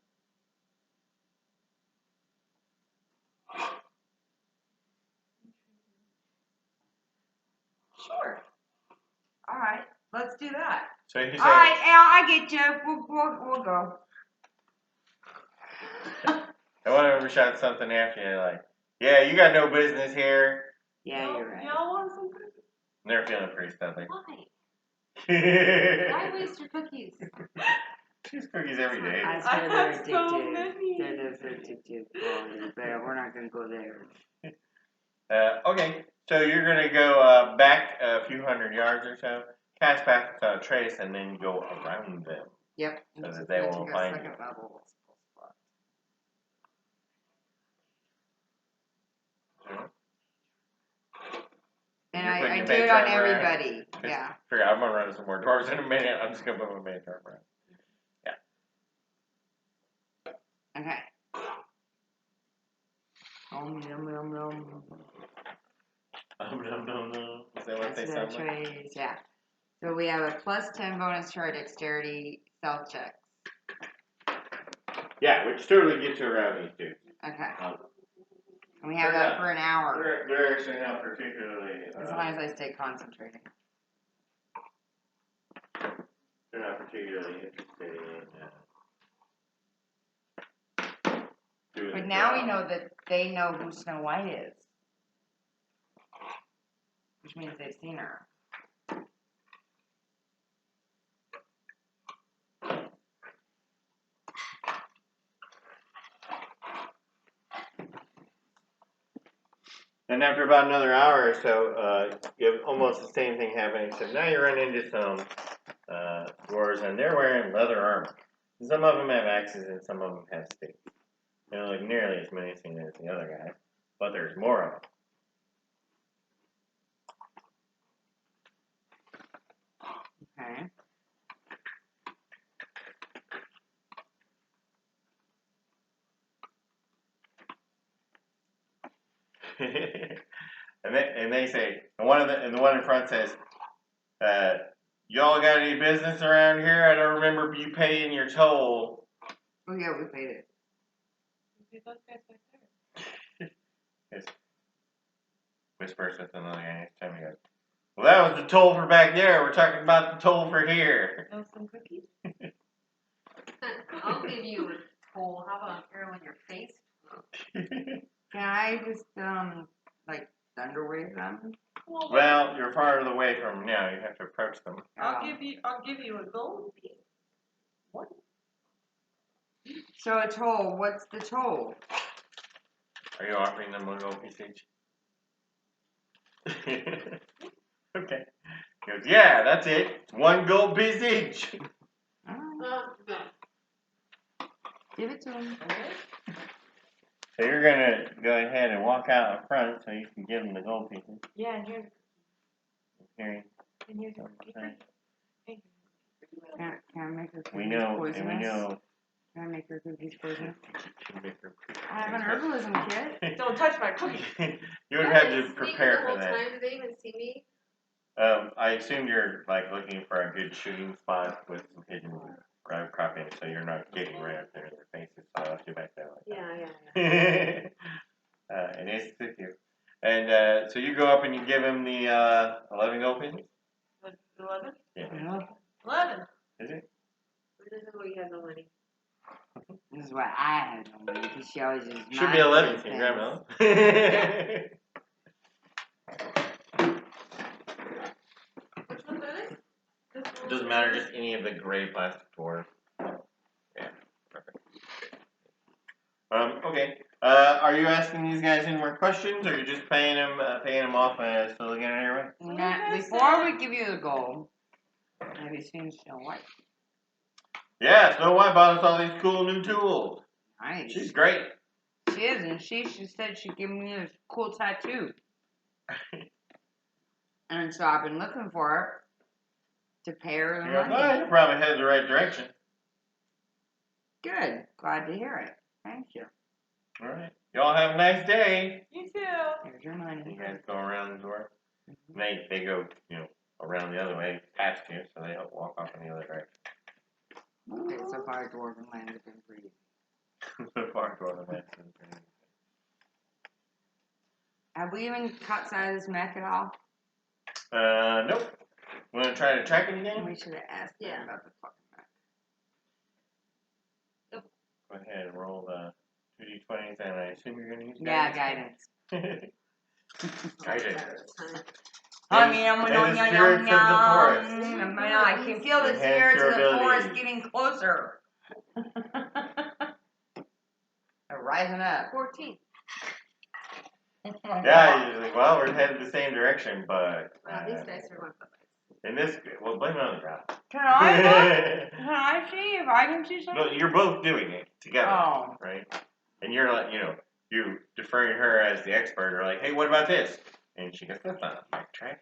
Sure. All right, let's do that. So you say, All right, Al, I get you. We'll go. I want to shout something after you, like, yeah, you got no business here. Yeah, you're right. Y'all want some cookies? And they're feeling pretty stuffy. Why? Why waste your cookies? Choose cookies every day. I I swear they're have so addictive. many. They're addictive quality, but we're not going to go there. Okay, so you're going to go back a few hundred yards or so, cast Pass Without a Trace, and then go around them. Yep. So This that is they gonna won't take a find second you. level spot. And You're putting I your do it main on charm around? everybody. Yeah. Figure I'm going to run some more dwarves in a minute. I'm just going to put my main charm around. Okay. Yum, yum, yum. No. Is that what they That's sound the like? trace, yeah. So we have a plus 10 bonus to our dexterity stealth checks. Yeah, which totally gets you around these dudes. Okay. Um, And we have they're that not- for an hour. They're actually not particularly. As long as I stay concentrating. They're not particularly interested in. Doing But the now we job. know that they know who Snow White is. Which means they've seen her. And after about another hour or so, you have almost the same thing happening. So now you run into some dwarves, and they're wearing leather armor. Some of them have axes, and some of them have sticks. They don't look nearly as menacing as the other guys, but there's more of them. Okay. and they say, and the one in front says, "Y'all got any business around here? I don't remember you paying your toll." Oh yeah, we paid it. Okay, those guys back there. Whispers with another guy next time. He goes, "Well, that was the toll for back there. We're talking about the toll for here." Want some cookies? I'll give you a toll. How about arrow in your face? Can I just like thunder wave them? Well, you're farther away from them now. You have to approach them. I'll give you a gold piece. What? So a toll. What's the toll? Are you offering them one gold piece each? Okay. He goes, "Yeah, that's it. It's one gold piece each." All right. No. Give it to him. So you're gonna go ahead and walk out in front so you can give them the gold pieces. Yeah, and here's Here, your cookie. Thank you. Can I make her cookies we know, poisonous? and we know. Can I make her cookies poisonous? You make her- I have an herbalism kit. Don't touch my cookie. You would have to Speaking prepare the for whole that. time, did they even see me? I assume you're like looking for a good shooting spot with some hidden cropping, so you're not getting right up there in their faces. So I'll have to back that way. Yeah. And it's with you. And so you go up and you give him the 11 gold pieces? 11? Yeah. Yeah. 11. Is it? what I had on me because she always uses Should be 11. Can you grab another? Which ones are they? It doesn't matter, just any of the gray plastic dwarves. Yeah, perfect. Okay. Are you asking these guys any more questions, or are you just paying them off so they get on your way? Now, before we give you the gold, have you seen Snow White? Yeah, Snow White bought us all these cool new tools. Nice. She's great. She is, and she said she'd give me a cool tattoo. And so I've been looking for her to pay her the money. You're probably headed the right direction. Good. Glad to hear it. Thank you. All right. Y'all have a nice day. You too. Here's your money. You guys go around the door. They go, around the other way past you, so they don't walk off in the other direction. Okay, so far Dwarven land has been pretty. So far, Dwarven Land's been pretty. Have we even caught sight of this mech at all? Nope. Want to try to track it again? We should have asked them about the fucking mech. Go ahead and roll the 2d20s, and I assume you're going to use Guidance. Guidance. I mean, I'm And the spirits of the forest. I can feel the Enhance spirits your of the forest abilities. getting closer. They're rising up. 14. Yeah, you're like, well, we're headed the same direction, but Wow, these dice are one for in this, well, blame it on the ground. Can I look? Can I see if I can see something? No, you're both doing it together, Oh. right? And you're like, you deferring her as the expert, or like, hey, what about this? And she goes, that's not a back track.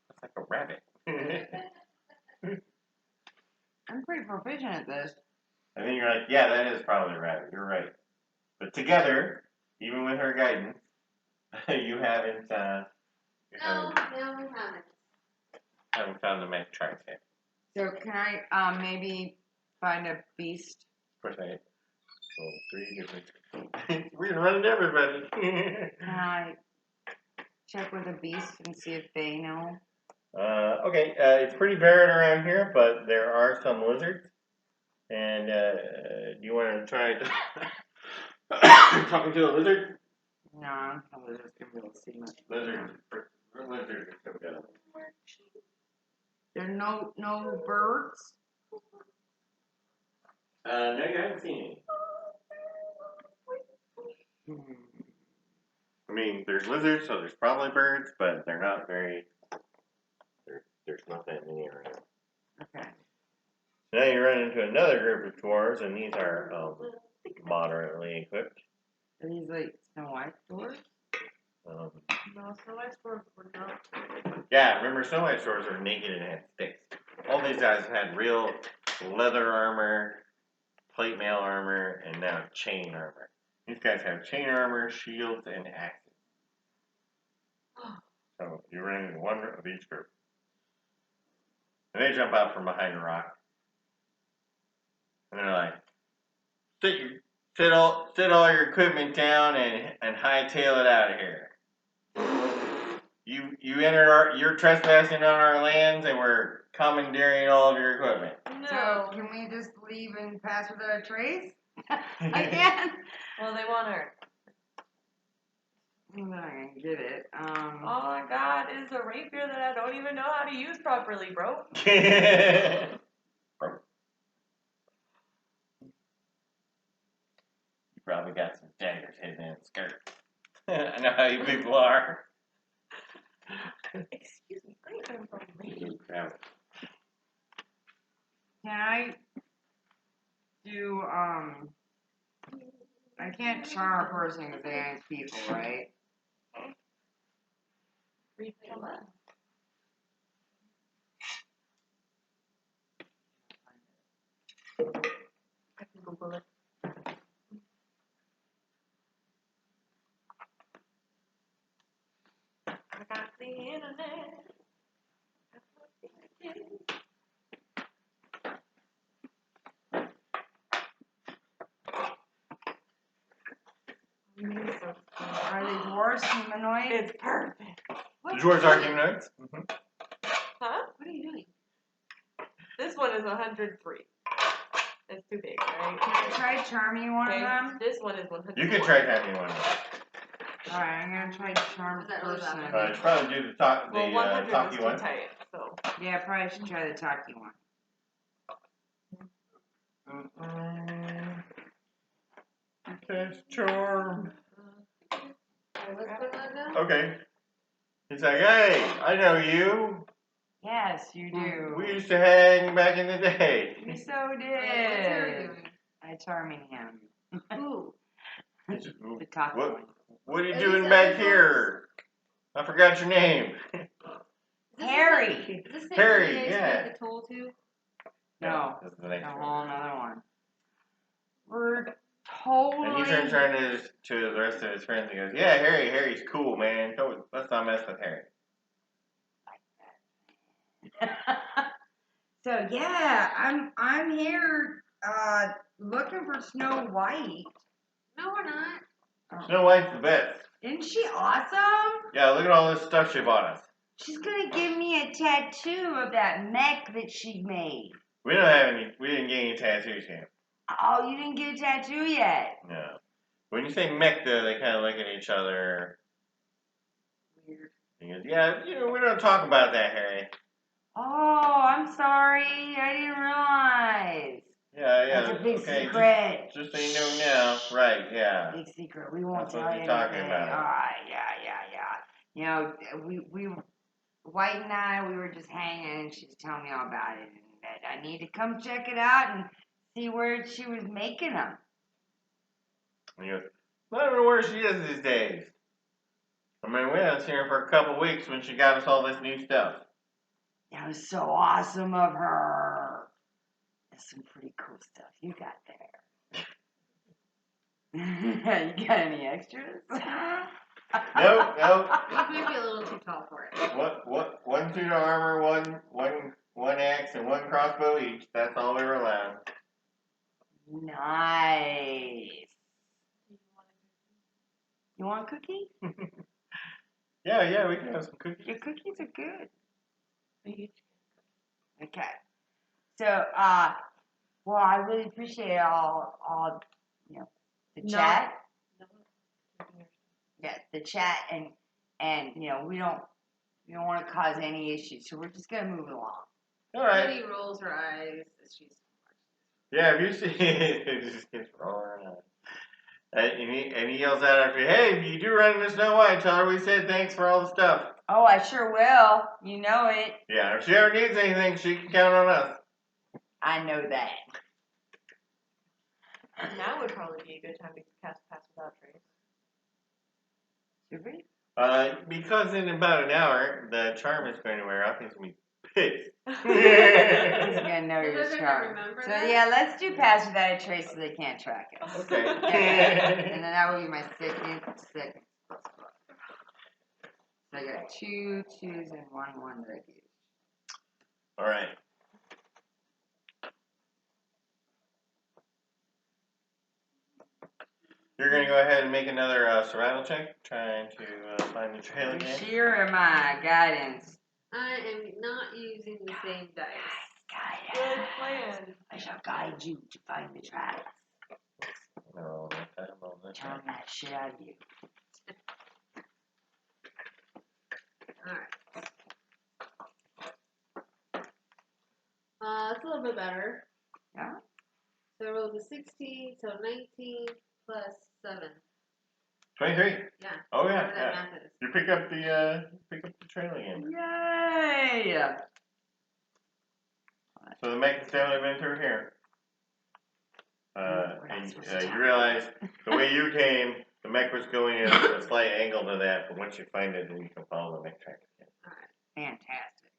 That's like a rabbit. I'm pretty proficient at this. And then you're like, yeah, that is probably a rabbit. You're right. But together, even with her guidance, you haven't, No, we haven't. found the mech tracks yet. So can I maybe find a beast? Of course, I rolled 3 different. We're gonna run into everybody. Can I check with a beast and see if they know? Okay, it's pretty barren around here, but there are some lizards. And do you want to try talking to a lizard? No. I was just going to be able to see much. Lizards are so good. There are no birds. No, you haven't seen any. I mean, there's lizards, so there's probably birds, but they're not very. There's not that many around. Okay. Now you run into another group of dwarves, and these are moderately equipped. Are these like Snow White doors? No, Snow White's dwarves were not. Yeah, remember, Snow White dwarves are naked and had sticks. All these guys had real leather armor, plate mail armor, and now chain armor. These guys have chain armor, shields, and axes. So you run into one of each group. And they jump out from behind a rock. And they're like, sit all your equipment down and hightail it out of here. You're trespassing on our lands, and we're commandeering all of your equipment. No. So can we just leave and pass without a trace? Again? Well, they want her. I'm not gonna get it. All I got is a rapier that I don't even know how to use properly, bro. You probably got some daggers hidden in the skirt. I know how you people are. Excuse me, I am from You grab it. Can I do I can't charm a person because they ain't people, right? Read the left. I can Google it. I got the internet. Are they dwarves humanoid? It's perfect. The dwarves are humanoids. Mm-hmm. Huh? What are you doing? This one is 103. It's too big, right? Can I try charming one Okay, of them? this one is 100. You can try having one. Alright, I'm gonna try charm Is that really first. bad? You should probably do the talk, Well, 100 talkie is too one. tight, so. Yeah, probably should try the talkie one. Cast charm. Alright, let's put that down. Okay. He's like, hey, I know you. Yes, you do. We used to hang back in the day. You so What's Harry did. doing? I charming him. Ooh. The talkie What? one. What are you Are doing these back other here? I forgot your name. Is this Harry. Is this the Harry, one you guys yeah. gave the toll to? No, This is the a next whole one. another one. We're totally. And he turns around to the rest of his friends and goes, yeah, Harry's cool, man. Let's not mess with Harry. So yeah, I'm here looking for Snow White. No, we're not. Snow White's the best. Isn't she awesome? Yeah, look at all this stuff she bought us. She's gonna give me a tattoo of that mech that she made. We didn't get any tattoos yet. Oh, you didn't get a tattoo yet? No. When you say mech, though, they kind of look at each other. Weird. He goes, yeah, we don't talk about that, Harry. Oh, I'm sorry. I didn't realize. Yeah. That's a big okay, secret. Just so you know now. Right, yeah. Big secret. We won't That's what tell you you're talking anything. about. Yeah. You know, we White and I, we were just hanging, and she was telling me all about it, and that I need to come check it out and see where she was making them. And he goes, I don't know where she is these days. I mean, we haven't seen her for a couple weeks when she got us all this new stuff. That was so awesome of her. That's some pretty cool stuff you got there. You got any extras? No. You might be a little too tall for it. One suit of armor, one axe, and one crossbow each. That's all we were allowed. Nice. You want a cookie? Yeah, we can have some cookies. Your cookies are good. Each. Okay. So, well, I really appreciate all, the No. chat. No. Yeah, the chat, and we don't want to cause any issues, so we're just gonna move along. All right. Betty rolls her eyes as she's. Yeah, if you see it just gets rolling on. And he yells out after you, hey, if you do run into Snow White, tell her we said thanks for all the stuff. Oh, I sure will. You know it. Yeah, if she ever needs anything, she can count on us. I know that. Now would probably be a good time to cast Pass Without Trace. Should we? Because in about an hour, the charm is going to wear off. He's going to be pissed. He's gonna know So your they're gonna charm. remember So that? yeah, let's do pass without a trace so they can't track us. Okay. And then that will be my second. So I got 2 2s and 1 1 that I used. All right. You're going to go ahead and make another survival check, trying to find the trail You again. sure my guidance? I am not using the same dice. Good plan. I shall guide you to find the tracks. No, that time, no, that Charm time. that shit out of you. Alright. It's a little bit better. Yeah? So I rolled a 16, so 19 plus 7. 23. Yeah. Oh, yeah. Whatever that math is. You pick up the trail again. Yay! So the mech has definitely been through here. We're not And supposed to you talk. realize the way you came, the mech was going at a slight angle to that, but once you find it, then you can follow the mech track again. Alright. Fantastic.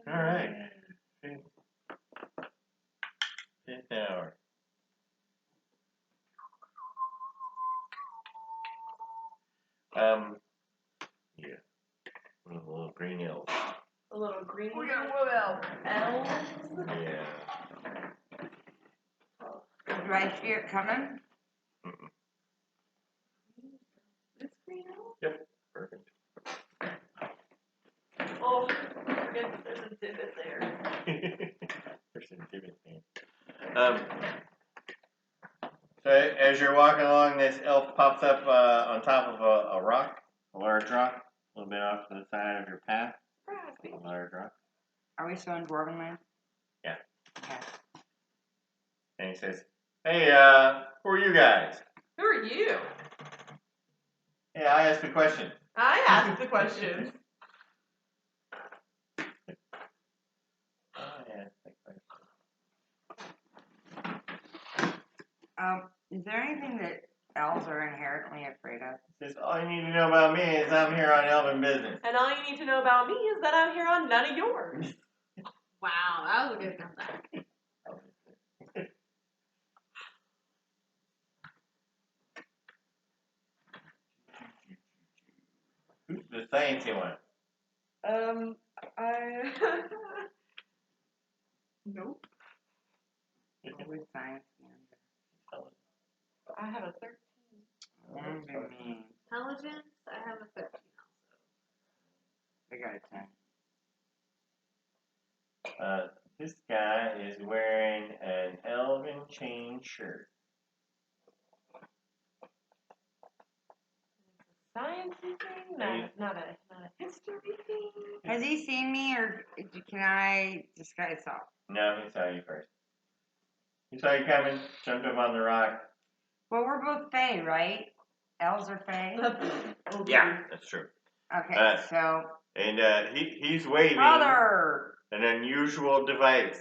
All right. 5th hour. Yeah. One of the little green elves. A little green. We got Will. elves. Yeah. Do I hear it coming? This green elf? Yep. Perfect. Oh, forget that there's a divot there. There's a So as you're walking along, this elf pops up on top of a rock, a large rock, a little bit off to the side of your path. A large rock. Are we still in Dwarven land? Yeah. Okay. And he says, "Hey, who are you guys?" Who are you? Hey, I asked the question. I asked the question. Is there anything that elves are inherently afraid of? Says, all you need to know about me is I'm here on elven business. And all you need to know about me is that I'm here on none of yours. Wow, that was a good comeback. Who's the sciencey one? Nope. What would science be I have a 13. under? Intelligence, I have a 13 also. I got a 10. This guy is wearing an elven chain shirt. Sciencey thing, not a history thing. Has he seen me, or can I disguise off? No, he saw you first. He saw you coming, jumped up on the rock. Well, we're both Fae, right? Elves are Fae? Yeah, that's true. Okay, so... And he's waving Brother! an unusual device,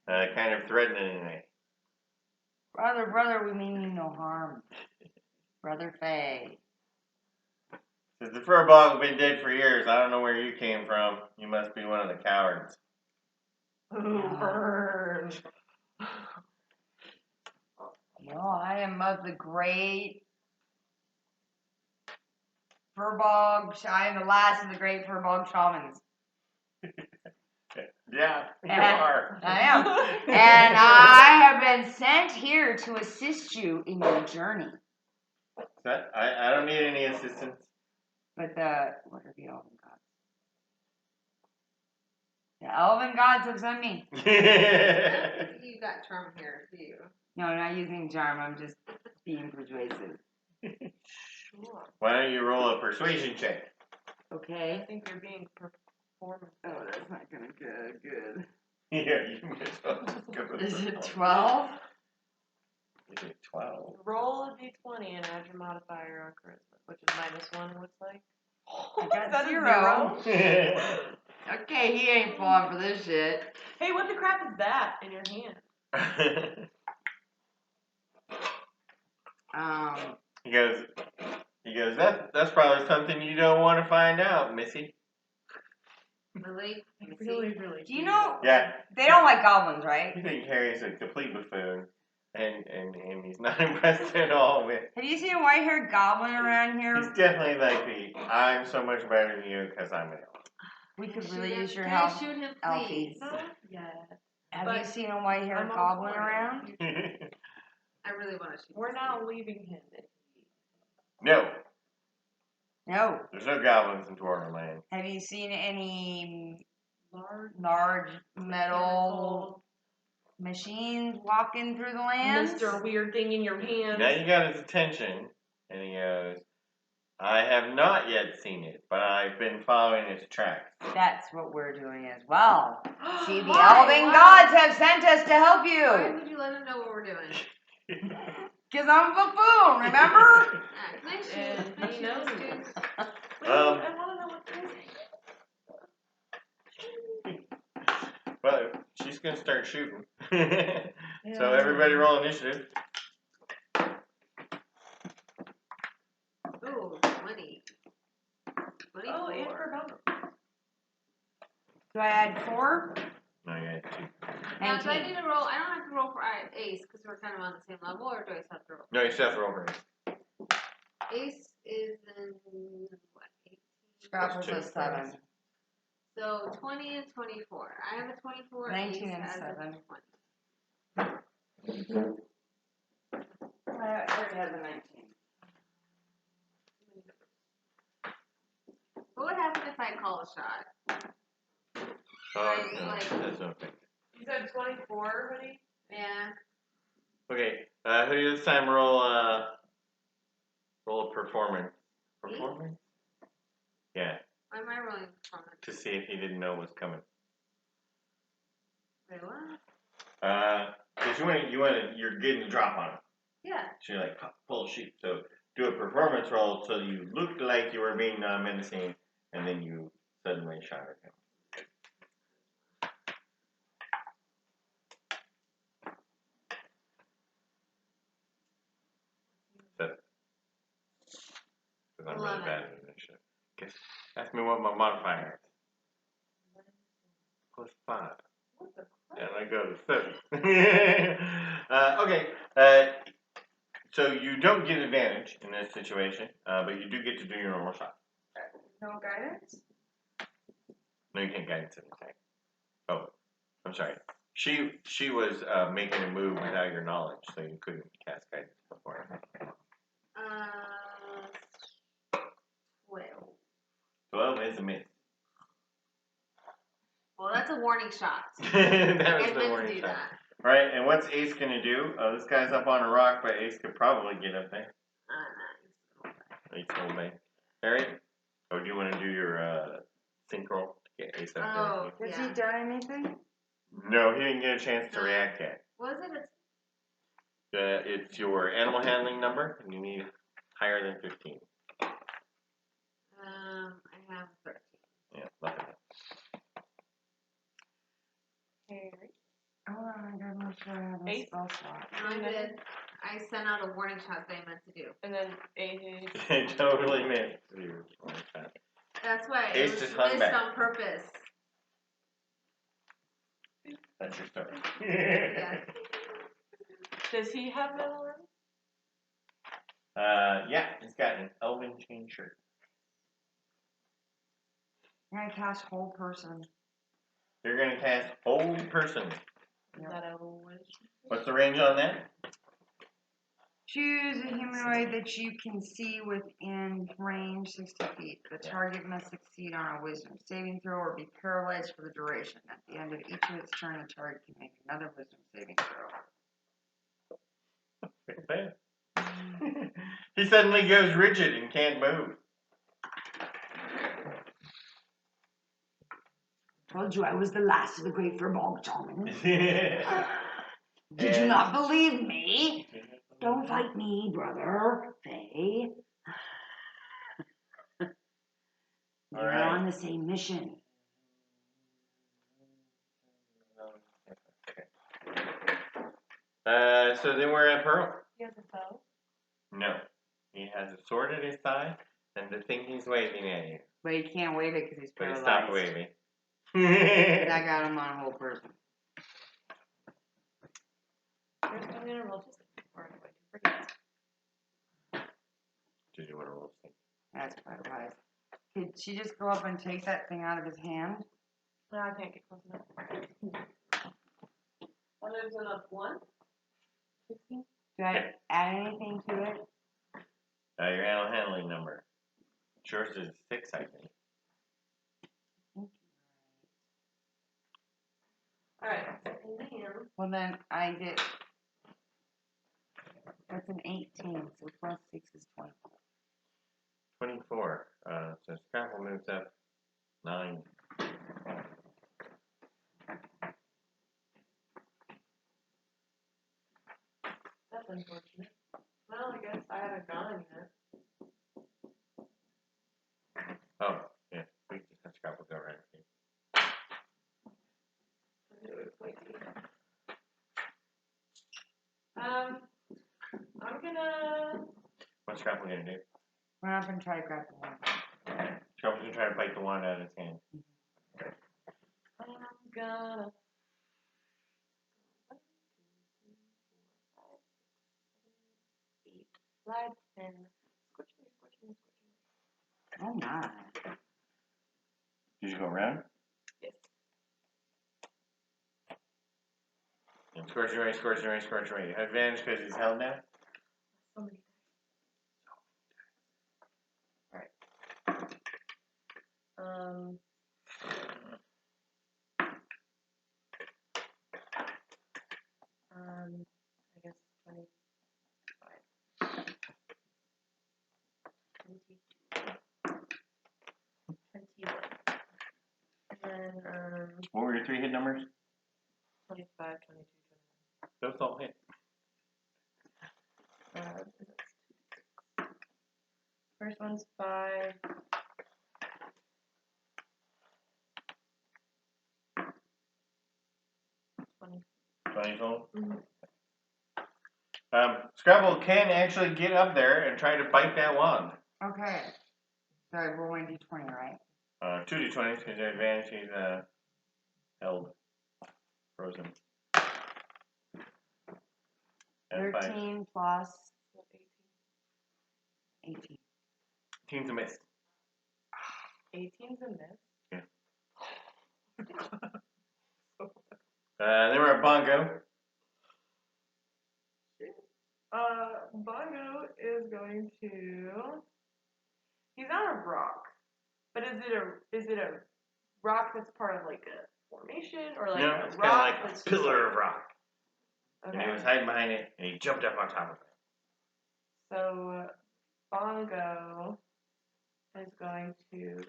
kind of threateningly. Brother, we mean you no harm. Brother Fae. Says the furball has been dead for years. I don't know where you came from. You must be one of the cowards. Ooh, burn. No, I am of the great Furbog. I am the last of the great Furbog shamans. Yeah, you are. I am. And I have been sent here to assist you in your journey. I don't need any assistance. But what are the elven gods? The elven gods have sent me. I don't think you got charm here, do you? No, I'm not using charm. I'm just being persuasive. Sure. Why don't you roll a persuasion check? I Okay. think you're being performance. Oh, that's not gonna go good. Yeah, you might as well just go with Is it the- 12? Is it 12? Roll a d20 and add your modifier on charisma, which is -1, it looks like. I got Is that a 0. zero? Okay, he ain't falling for this shit. Hey, what the crap is that in your hand? He goes, that's probably something you don't want to find out, Missy. Really? Really. Do you know Yeah. they don't like goblins, right? You think Harry's a complete buffoon, and he's not impressed at all with. Have you seen a white-haired goblin around He's here? definitely like I'm so much better than you because I'm an elf. We could Shoot really him. use your Can help. I shoot him, Alfie. please? Not yet. Have But you seen a white-haired I'm all goblin for it. around? I really want to shoot We're him. not leaving him. No, No. there's no goblins in Dwarven Have you seen any Large metal machines walking through the land? Mr. Weird Thing in your hand. Now you got his attention, and he goes, I have not yet seen it, but I've been following its tracks. That's what we're doing as well. See, the Why? elven Why? gods have sent us to help Why you. would you let him know what we're doing? Because I'm a buffoon, remember? Can I shoot? And Can I he shoot knows this you. dude? Wait, I want to know what this is. Well, she's gonna start shooting. So everybody roll initiative. Ooh, 20. 24. Oh, and her number. Do I add 4? No, you had 2. Now, do I 19. need to roll? I don't have to roll for Ace because we're kind of on the same level, or do I just have to roll? No, you still have to roll for it. Ace is in what? 18. Scrapple's That's a 2. 7. So 20 and 24. I have a 24. 19 Ace and has 7. A 20. I already have the 19. What would happen if I call a shot? Oh, Right, no, like- that's okay. You said 24, Woody? Yeah. Okay, who do this time roll a performance? Me? Performance? Yeah, Why am I rolling performance? to see if he didn't know what's coming. Wait, what? Cause you're getting the drop on him. Yeah. So you're like, pull sheet. So do a performance roll so you looked like you were being non-menacing, and then you suddenly shot at him. Because I'm really 11. bad at initiative. Guess, ask me what my modifier is. +5. What the And I go to 7. Okay. So you don't get advantage in this situation, but you do get to do your normal shot. No guidance? No, you can't guidance an attack. Oh, I'm sorry. She was making a move without your knowledge, so you couldn't cast guidance before. 12. 12 is a miss. Well, that's a warning shot. That was I the meant to warning do shot. that. Right, and what's Ace gonna do? Oh, this guy's up on a rock, but Ace could probably get up there. Ace will be. Harry? Or do you want to do your sync roll to get Ace up Oh, there? Has yeah. he done anything? No, he didn't get a chance to react yet. Was it? It's your animal handling number, and you need higher than 15. I have 13. Yeah, look at that. Harry. Hold on, I gotta make sure I have a Ace? spell slot. No, I did. I sent out a warning shot that I meant to do. And then AJ. It totally missed. You like that. That's why Ace it was just hung missed back. on purpose. That's your story. Yeah. Does he have metal armor? Yeah, he's got an elven chain shirt. I'm gonna cast whole person. You're gonna cast whole person. Is that a wish? What's the range on that? Choose a humanoid that you can see within range 60 feet. The target must succeed on a wisdom saving throw or be paralyzed for the duration. At the end of each of its turn, the target can make another wisdom saving throw. He suddenly goes rigid and can't move. Told you I was the last of the great Furbog Shaman. Yeah. Did you not believe me? Don't fight me, brother. Faye. We're right. on the same mission. So then we're at Pearl. He has a bow. No. He has a sword at his side and the thing he's waving at you. But he can't wave it because he's But he paralyzed. stopped waving. I got him on a whole person. First, I'm gonna roll just or I'm going to forget. Did you want to roll something? That's paralyzed. Could she just go up and take that thing out of his hand? No, I can't get close enough. Well, there's enough 1. 16. Do I add anything to it? Your animal handling number. Yours is 6, I think. Alright, in the hand. Well, then I get. That's an 18, so plus 6 is 24. 24. So Scrapple moves up 9. That's unfortunate. Well, I guess I haven't gone yet. Oh, yeah. We just have Scrapple go right here. I'm gonna. What's Scrapple gonna do? Run up and try to grab the one. Scrapple's gonna try to bite the wand out of his hand. I'm gonna. 1, 2, 3, 4, 5, 6, 7, 8. Slide and squish me. Oh my. Did you go around? Yes. And scorching ray. You have advantage because he's held now? So many dice. Alright. I guess 25. 21. And then, What were your 3 hit numbers? 25, 22, Those all hit. 29. First one's 5. total? Mm-hmm. Scrabble can actually get up there and try to bite that wand. Okay. So I roll 1d20, right? 2 d20s because your advantage he's held frozen. And 13 plus 18. 18's a miss. 18's a miss. Then we're at Bongo. Bongo is going to. He's on a rock, but is it a rock that's part of like a formation or like No, a it's rock kind of like that's a just pillar of rock. Okay. And he was hiding behind it, and he jumped up on top of it. So Bongo is going to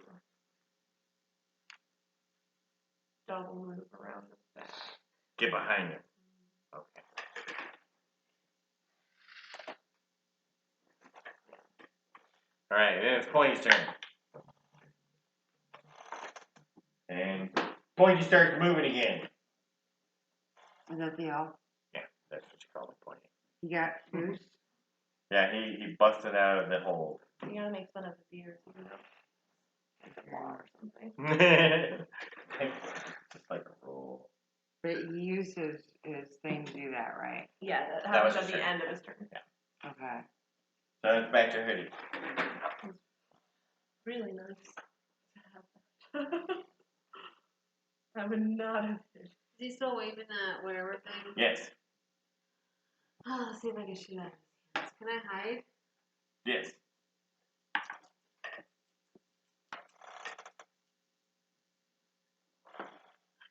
double move around the back. Get behind him. Okay. All right, then it's Pointy's turn. And Pointy starts moving again. Is that the elf? Yeah, that's what you call it, Pointy. You got boost? Yeah, he busted out of the hold. You gotta make fun of his ears, even though it's a law or something. Just like a roll. But he used his thing to do that, right? Yeah, that That happens was at his the turn. end of his turn. Okay. So it's back to Hoodie. Really nice to have that. I would not have hit. Is he still waving that whatever thing? Yes. Oh, let's see if I can shoot out of his hands. Can I hide? Yes.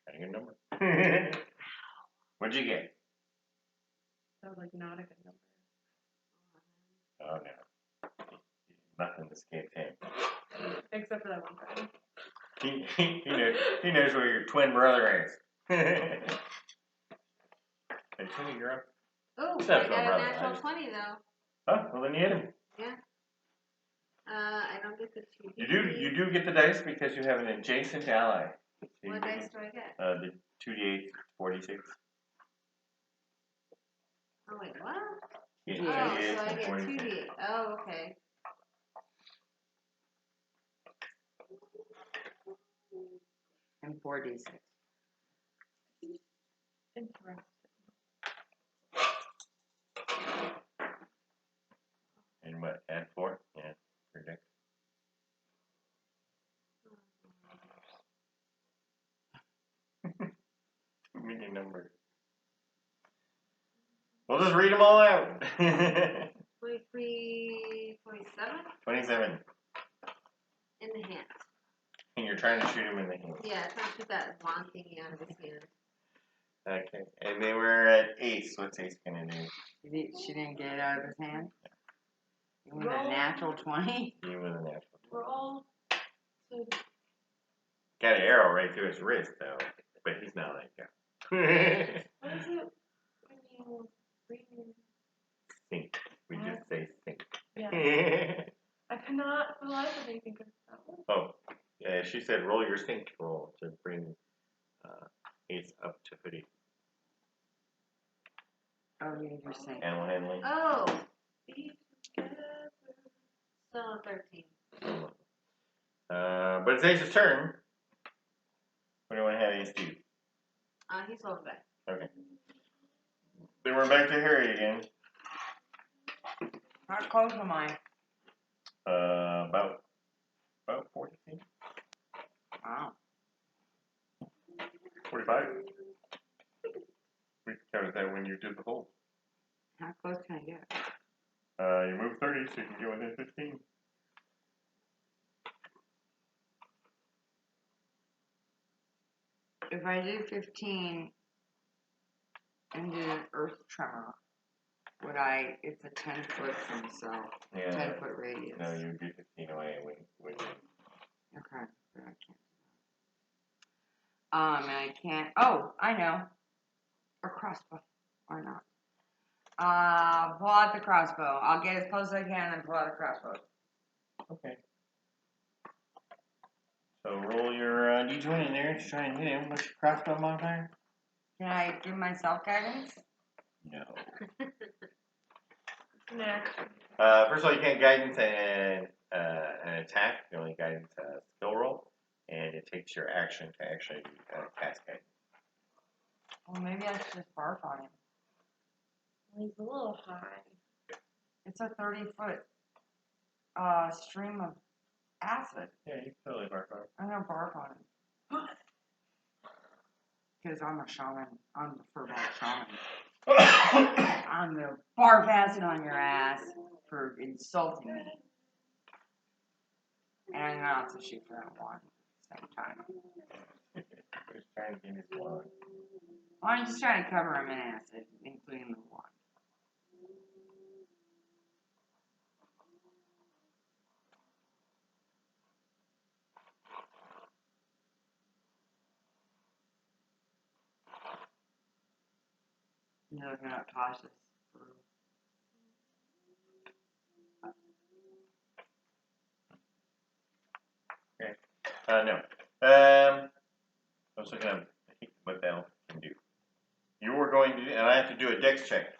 Got a good number. What'd you get? That was like not a good number. Oh no. Nothing escaped him. Except for that one time. He knows where your twin brother is. Hey, Tony, you're up. Oh, What's I up, got a brother? natural 20 though. Oh, well then you hit him. Yeah. I don't get the 2. You do get the dice because you have an adjacent ally. So What dice do I get? The 2d8, 46. Oh wait, what? You get Oh, 2d8 so I and get 46. 2d8. Oh, okay. And 4d6. Interesting. And what? Add 4? Yeah, predict. Too many numbers. We'll just read them all out. 23, 27 27. in the hand. And you're trying to shoot him in the hand. Yeah, trying to shoot that long thingy out of his hand. Okay. And they were at Ace. What's Ace gonna do? She didn't get it out of his hand? With a Roll. natural 20? He was a natural. Roll. So Got an arrow right through his wrist, though. But he's not like that. what is it when you breathe? Think. We just say think. Yeah. I cannot for the life of me think of that one. Oh, yeah, she said roll your sync roll to bring Ace up to Hoodie. Oh, yeah, you're saying. Animal handling. Oh, Be together. still 13. But it's Ace's turn. What do you want to have Ace do? He's over back. Okay. Then we're back to Harry again. How close am I? About 40 feet. Wow. 45. We counted that when you did the hold. How close can I get? You move 30, so you can get within 15. If I do 15, and did an earth tremor, would I? It's a 10-foot from so Yeah. 10-foot radius. No, you'd be 15 away. When Okay, but I can't. And I can't. Oh, I know. A crossbow, or not? Pull out the crossbow. I'll get as close as I can and pull out the crossbow. Okay. So roll your d20 in there to try and hit him. What's your crossbow modifier? Can I give myself guidance? No. Next. First of all, you can't guidance an attack. You only guidance a skill roll, and it takes your action to actually cast guidance. Well, maybe I should just barf on him. He's a little high. It's a 30-foot stream of acid. Yeah, you can totally bark on it. I'm gonna barf on him. Because I'm a shaman. I'm the furball shaman. I'm gonna barf acid on your ass for insulting me. And I'm gonna also shoot for that one at the same time. Just trying to get his wand. Well, I'm just trying to cover him in acid, including the one. You're looking at cautious. No. I was looking at what the elf can do. You were going to, and I have to do a dex check.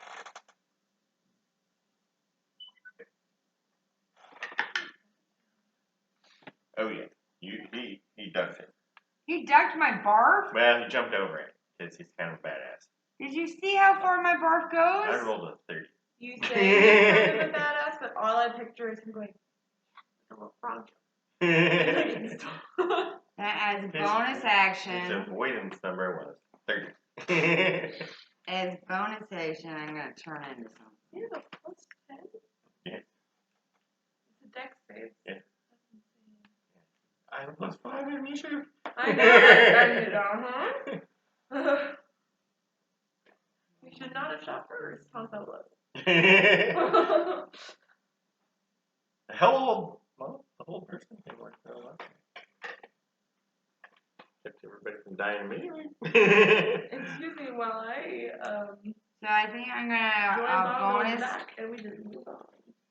Oh yeah, he ducked it. He ducked my barf? Well, he jumped over it because he's kind of a badass. Did you see how far my barf goes? I rolled a 30. You say he's kind of a badass, but all I picture is him going, a little frog. That as a bonus action. His avoidance number was 30. As bonus action, I'm going to turn into something. You have a plus 10? Yeah. It's a dex save. Yeah. I have a plus 5 initiative. I know, I did, We should not have shot first. How's that look? Hello. Well, the whole person can work so well. Kept everybody from dying immediately. Excuse me while I So I think I'm going join to bonus back and we just move on.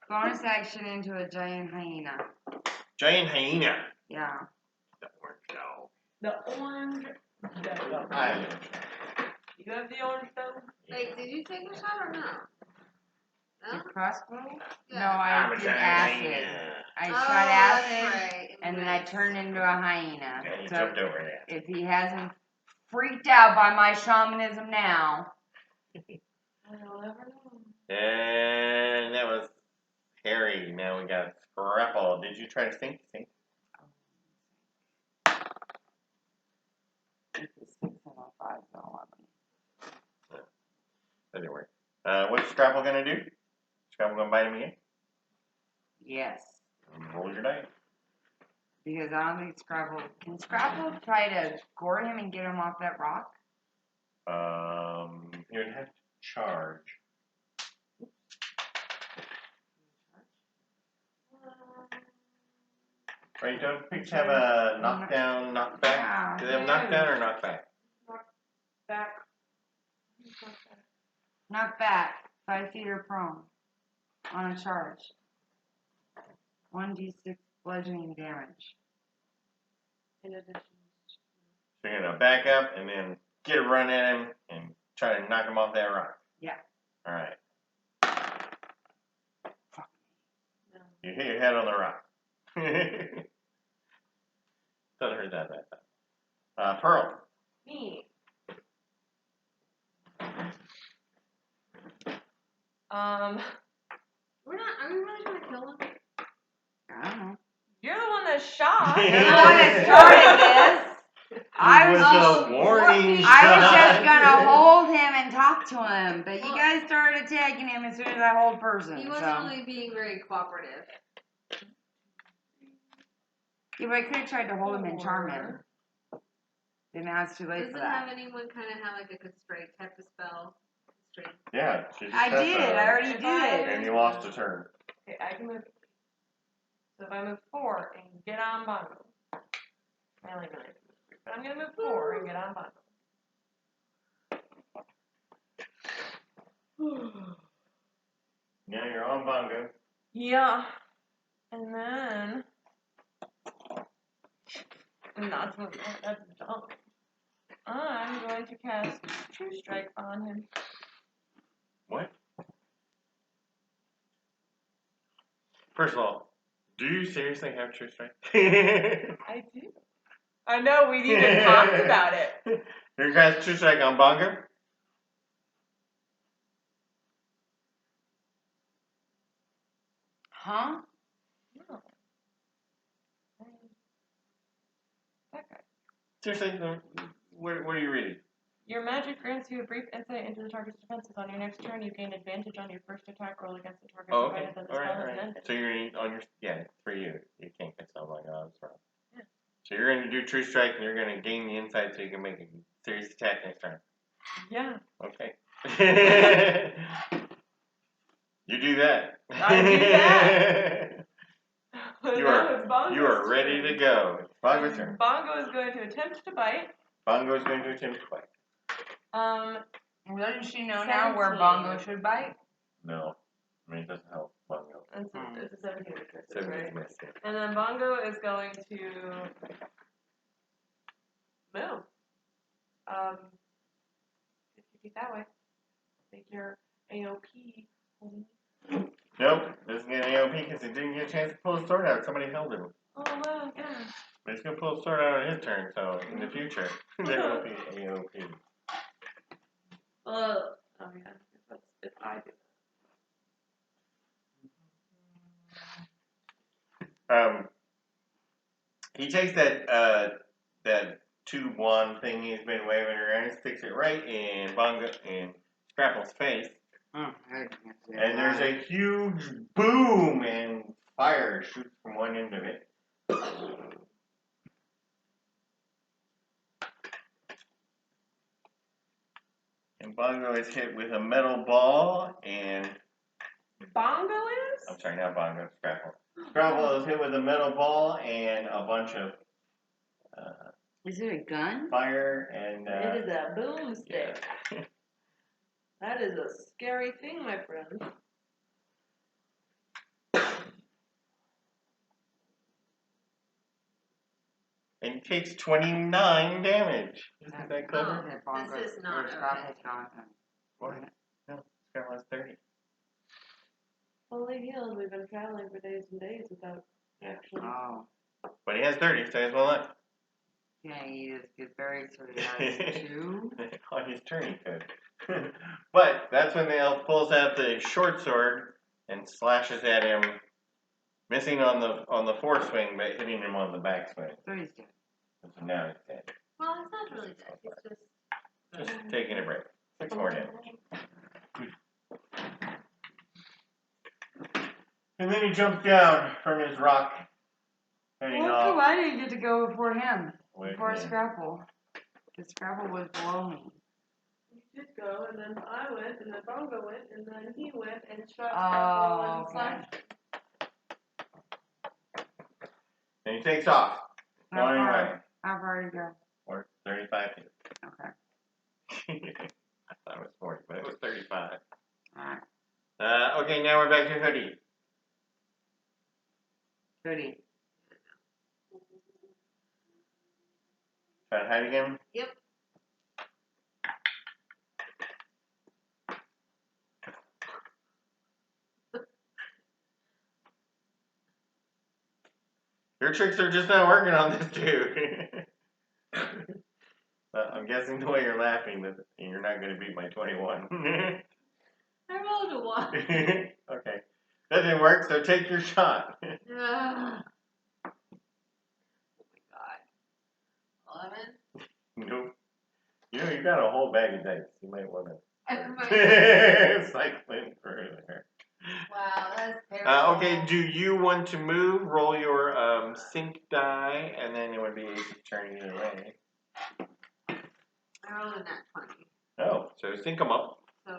bonus action into a giant hyena. Giant hyena. Yeah. The orange dog. The orange dog. I have no shot. You have the orange dog? Wait, did you take a shot or no? The No? crossbow? Yeah. No, I I'm a did giant acid. hyena. I Oh, shot that's acid, right. and then I turned into a hyena. Yeah, he So jumped over it. if he hasn't freaked out by my shamanism now, I'll never know. And that was Harry. Now we got Scrapple. Did you try to think? Think. it's a 6 and a 5 and 11. That didn't work. What's Scrapple gonna do? Scrapple gonna bite him again? Yes. Roll your dice. Because I don't think Scrabble... Can Scrabble try to gore him and get him off that rock? You'd have to charge. Right, don't pigs have a knockdown, knockback? Yeah. Do they have knockdown or knockback? Back. Knock back. 5 feet or prone. On a charge. 1d6 bludgeoning damage. In addition. So you're gonna back up and then get a run at him and try to knock him off that rock. Yeah. Alright. Fuck. No. You hit your head on the rock. Doesn't hurt that bad though. Pearl. Me. Are we really trying to kill him? I don't know. You're the one that shot. You're the one that started this. I was a warning I was shot. just gonna hold him and talk to him, but you guys started attacking him as soon as I hold person. He wasn't really being very cooperative. Yeah, but I could have tried to hold him and charm him. Then now it's too late Does for it that. have anyone kind of have like a constraint type of spell? stream. Yeah, she just I has did. to- I already If did. And you lost a turn. Okay, I can move. So if I move 4 and get on Bongo, I only really move 3, but I'm gonna move 4 and get on Bongo. Now you're on Bongo. Yeah, and then not to that's dumb. I'm going to cast True Strike on him. What? First of all, do you seriously have True Strike? I do. I know we even talked about it. You're gonna cast True Strike on Bongo? Huh? No. That guy. Seriously? What are you reading? Your magic grants you a brief insight into the target's defenses. On your next turn, you gain advantage on your first attack roll against the target, Oh, okay. provided that the Alright, spell is alright. ended. So you're on your, yeah, for you. You can't cast on like, oh, that's wrong. Yeah. So you're gonna do True Strike and you're gonna gain the insight so you can make a serious attack next turn. Yeah. Okay. You do that. I do that. You Now are it's Bongo's you are ready turn. to go. It's Bongo's turn. Bongo is going to attempt to bite. Bongo is going to attempt to bite. Doesn't she know now where 17. Bongo should bite? No. I mean, it doesn't help Bongo. It's a 17 which misses, 17 right? is missed. Yeah. And then Bongo is going to move. 50 feet that way. Make your AOP. Nope. Doesn't get an AOP because he didn't get a chance to pull his sword out. Somebody held him. Oh, well, yeah. But he's going to pull his sword out on his turn, so in the future, there will be AOP. Oh, yeah. If I do He takes that 2 wand thing he's been waving around and sticks it right in Bongo in Scrapple's face. Oh, I can't see And there's a huge boom and fire shoots from one end of it. And Bongo is hit with a metal ball and Bongo is? I'm sorry, not Bongo, Scrapple. Scrapple is hit with a metal ball and a bunch of Is it a gun? fire and It is a boomstick. That is a scary thing, my friend. and he takes 29 damage. Isn't that clever? Oh. Hit Bongo. This is not Or okay. Scrapple's gone. What? No, Scrapple has 30. Holy healed, we've been traveling for days and days without actually. Oh. But he has 30, so he has 1 left. Can't eat his good berries, so he has 2. On his turn he could. But that's when the elf pulls out the short sword and slashes at him, missing on the foreswing, but hitting him on the backswing. So he's dead. So now he's dead. Well, it's not really dead. It's just. Just taking a break. 6 more damage. And then he jumps down from his rock, heading Well, off. come I didn't get to go before him. with Before him. Scrapple. Because Scrapple was below me. You did go, and then I went, and then Bongo went, and then he went and shot Oh, Scrapple and slashed. And he takes off, How flying far? away. How far to go? Or 35 feet. Okay. I thought it was 40, but it was 35. Alright. Okay, now we're back to Hoodie. Goody. Try to hide again? Yep. Your tricks are just not working on this dude. I'm guessing the way you're laughing that you're not going to beat my 21. I rolled a 1. Okay. That didn't work, so take your shot. Oh my god. 11? Nope. You got a whole bag of dice. You might want to Wow, cycling further. that's terrible. Okay, do you want to move? Roll your sync die, and then it would be Ace's turn either way. I rolled a nat 20. Oh, so sync them up. So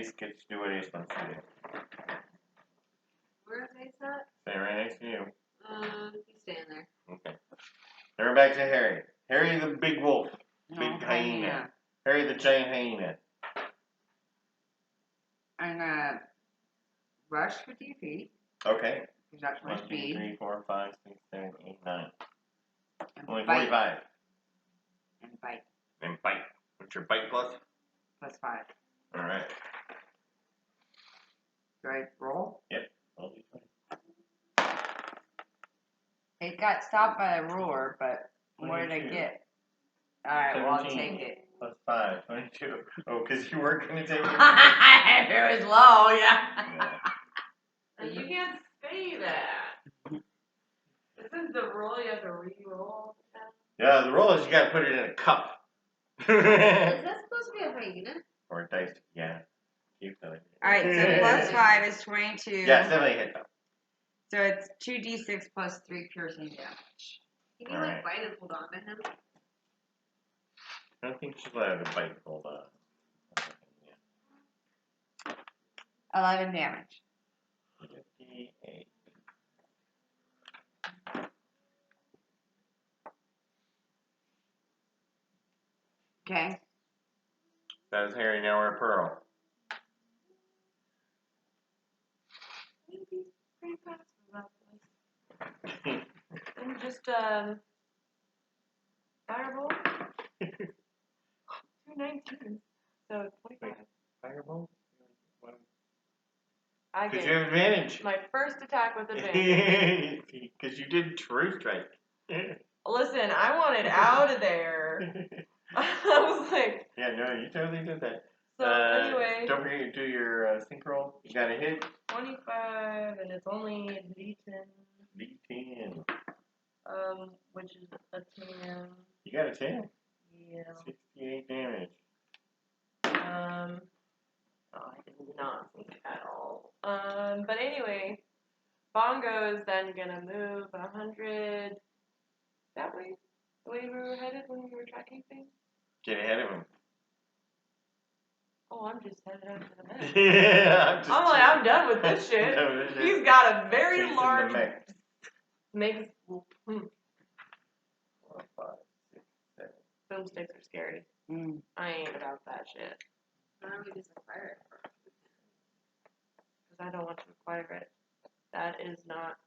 Ace gets to do what Ace wants to do. Where's Ace at? Stay right next to you. He's staying there. Okay. Then we're back to Harry. Harry the big wolf. No, Big hyena. Harry the giant hyena. I'm gonna rush 50 feet. Okay. Because that's my 1, 2, speed. 3, 4, 5, 6, 7, 8, 9. And Only bite. 45. And bite. And bite. What's your bite plus? Plus 5. Alright. Do I roll? I'll do 20. It got stopped by the ruler, but what did I 22. get? Alright, well, I'll 17. take it. Plus 5, 22. Oh, because you weren't going to take it. If it was low, yeah. You can't say that. Isn't the roll you have to re-roll? Yeah, the roll is you got to put it in a cup. Is that supposed to be a hyena? Or a dice. Yeah. You feel it. Alright, so plus 5 is 22. Yeah, it's definitely a hit though. So it's 2d6 plus 3 piercing damage. Can you like bite and hold on to him? I don't think she's allowed to bite. Hold on. 11 damage. 58. Okay. That is Harry. Now we're at Pearl. Pretty fast about this. And just fireball. 219. So 25. Fireball? I Because get you have advantage. my first attack with advantage. Because you did True Strike. Listen, I wanted out of there. I was like, Yeah, no, you totally did that. so anyway, Don't forget to do your sync roll. You got a hit. 25, and it's only a D10. D10. Which is a 10. You got a 10. Yeah. 68 damage. Oh, I did not think at all. But anyway, Bongo is then gonna move 100 that way, the way we were headed when we were tracking things. Get ahead of him. Oh, I'm just headed out to the mech. Yeah, I'm done with this shit. Done with this shit. He's got a very Chasing the large. mech. Makes 4, 5, 6, 7. boomsticks are scary. Mm. I ain't about that shit. Why don't we just acquire it? Because I don't want to acquire it. That is not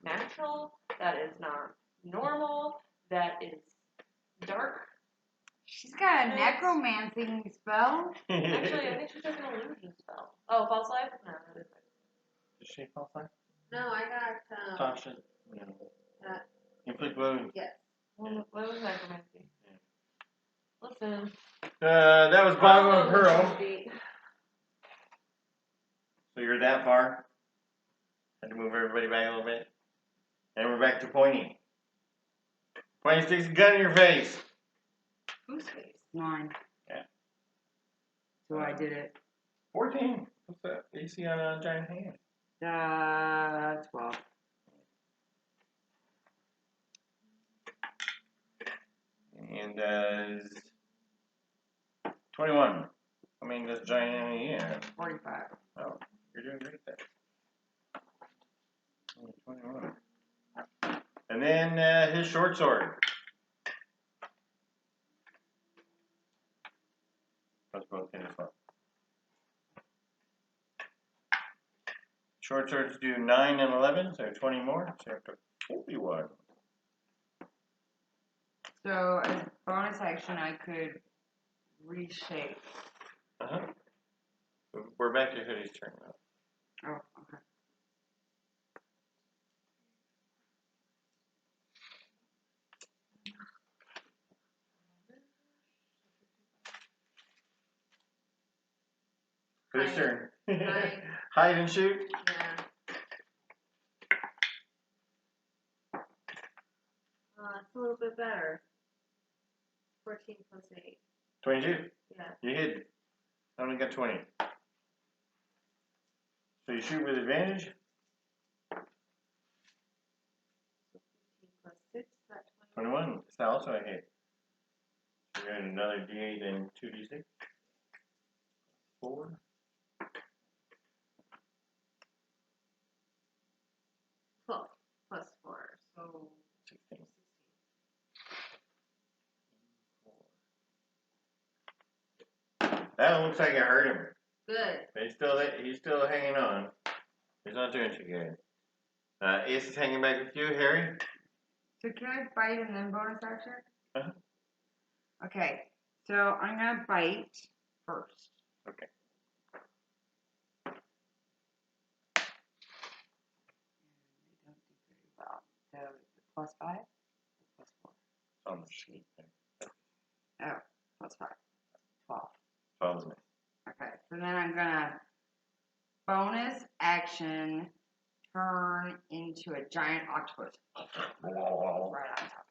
natural. That is not normal. That is dark. She's got a necromancing spell. Actually, I think she took an illusion spell. Oh, false life? No, that is it. Does she false life? No, I got Caution. No. Inflict wounds. yes. What was necromancy? Listen. That was Bongo and Pearl. Beat. So you're that far. Had to move everybody back a little bit. And we're back to Pointy. Pointy sticks a gun in your face. Whose face? 9. Yeah. So I did it. 14. What's that? AC on a giant hand. 12. And does 21. I mean, does giant hand, yeah. 45. Oh, you're doing great there. 21. And then his short sword. That's both hit as well. Short swords do 9 and 11, so 20 more. So after 41. So as a bonus action, I could reshape. Uh-huh. We're back to Hoodie's turn now. Oh, okay. Hoodie's turn. Hide. Hide and shoot. Yeah. It's a little bit better. 14 plus 8. 22. Yeah. You hit. I only got 20. So you shoot with advantage. 15 plus 6, that's 21. It's also a hit. So you got another D8 and 2D6. 4. Oh. 16. That looks like it hurt him. Good. But he's still hanging on. He's not doing too good. Ace is hanging back with you, Harry. So can I bite and then bonus action? Uh-huh. Okay, so I'm gonna bite first. Okay. They don't do very well. So +5? +4? On the sheet there. Oh, +5. 12. 12 is nice. Okay, so then I'm gonna bonus action turn into a giant octopus. Right on top.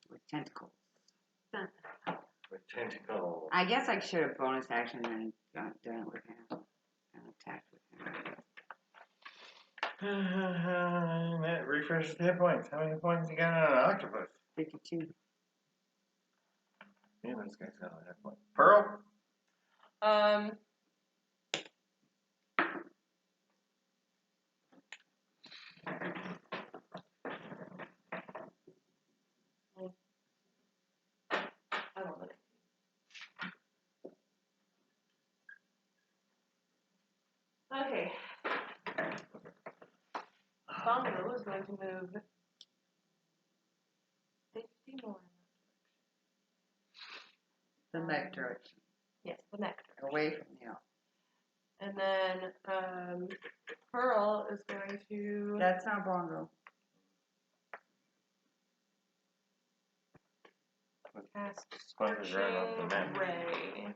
With tentacles. With tentacles. I guess I should have bonus action and done it with him. And attacked with him. That refreshes the hit points. How many points you got on an octopus? 52. Yeah, this guy's got a hit point. Pearl? I don't know. Okay. Bongo is going to move 50 more. The mech direction. Yes, the neck. Away from the elf. And then Pearl is going to That's not Bongo. cast Sponges right off the Scorching map. Ray.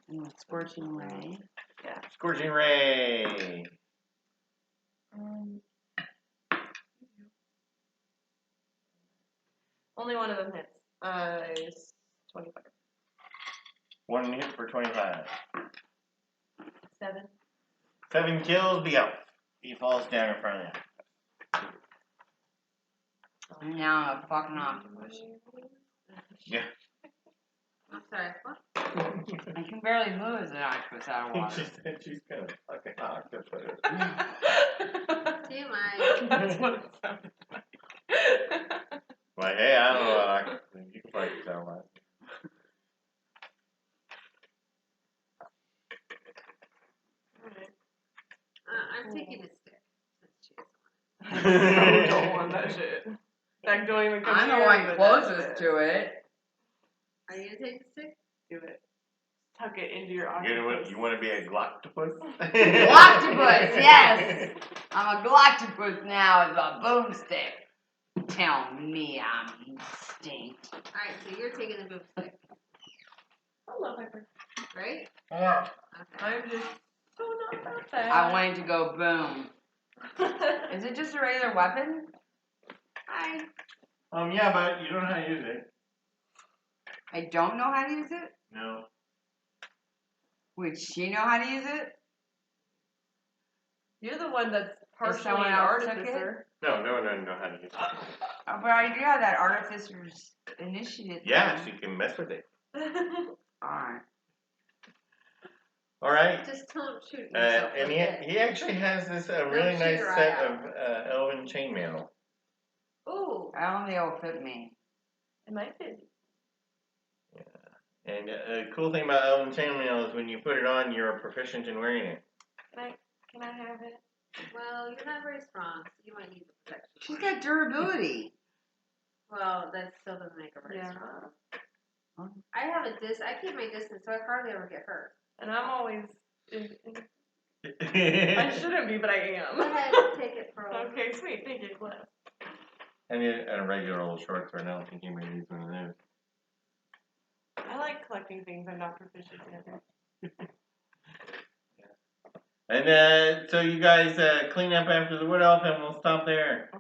And Scorching Ray. Yeah. Scorching Ray. Only one of them hits. Is 25. One hit for 25. 7. 7 kills the elf. He falls down in front of you. And now I'm a fucking octopus. Yeah. I'm sorry. What? I can barely move as an octopus out of water. She's kind of fucking octopus. TMI. That's what it sounded like. Like, hey, I don't know about octopus. You can fight yourself out. I'm taking a stick. Since she I don't want that shit. Like, don't even come I'm the near one me with closest that shit. to it. Are you gonna take the stick? Do it. Tuck it into your You know what? octopus. You want to be a gloctopus? Gloctopus, yes! I'm a gloctopus now with a boomstick. Tell me I'm instinct. Alright, so you're taking the boomstick, I love Piper. right? Yeah. Okay. I'm just so not that bad. I want it to go boom. Is it just a regular weapon? Yeah, but you don't know how to use it. I don't know how to use it? No. Would she know how to use it? You're the one that's partially someone an else took artificer. No, no one doesn't know how to use it. Oh, but I do have that artificer's initiative. Yeah, so you can mess with it. Alright. Alright. Just don't shoot yourself. And he actually has this really shoot nice your eye set out. of elven chainmail. Ooh. I don't think it'll fit me. It might fit. And the cool thing about elven chainmail is when you put it on, you're proficient in wearing it. Can I have it? Well, you're not very strong, so you might need the protection. She's got durability. Well, that still doesn't make her very Yeah. strong. I have a I keep my distance, so I hardly ever get hurt. And I'm always. I shouldn't be, but I am. Go ahead, take it for a while. Okay, sweet. Thank you. Bless. And a regular old short sword. I don't think anybody needs one of those. I like collecting things I'm not proficient in. And so you guys clean up after the wood elf, and we'll stop there.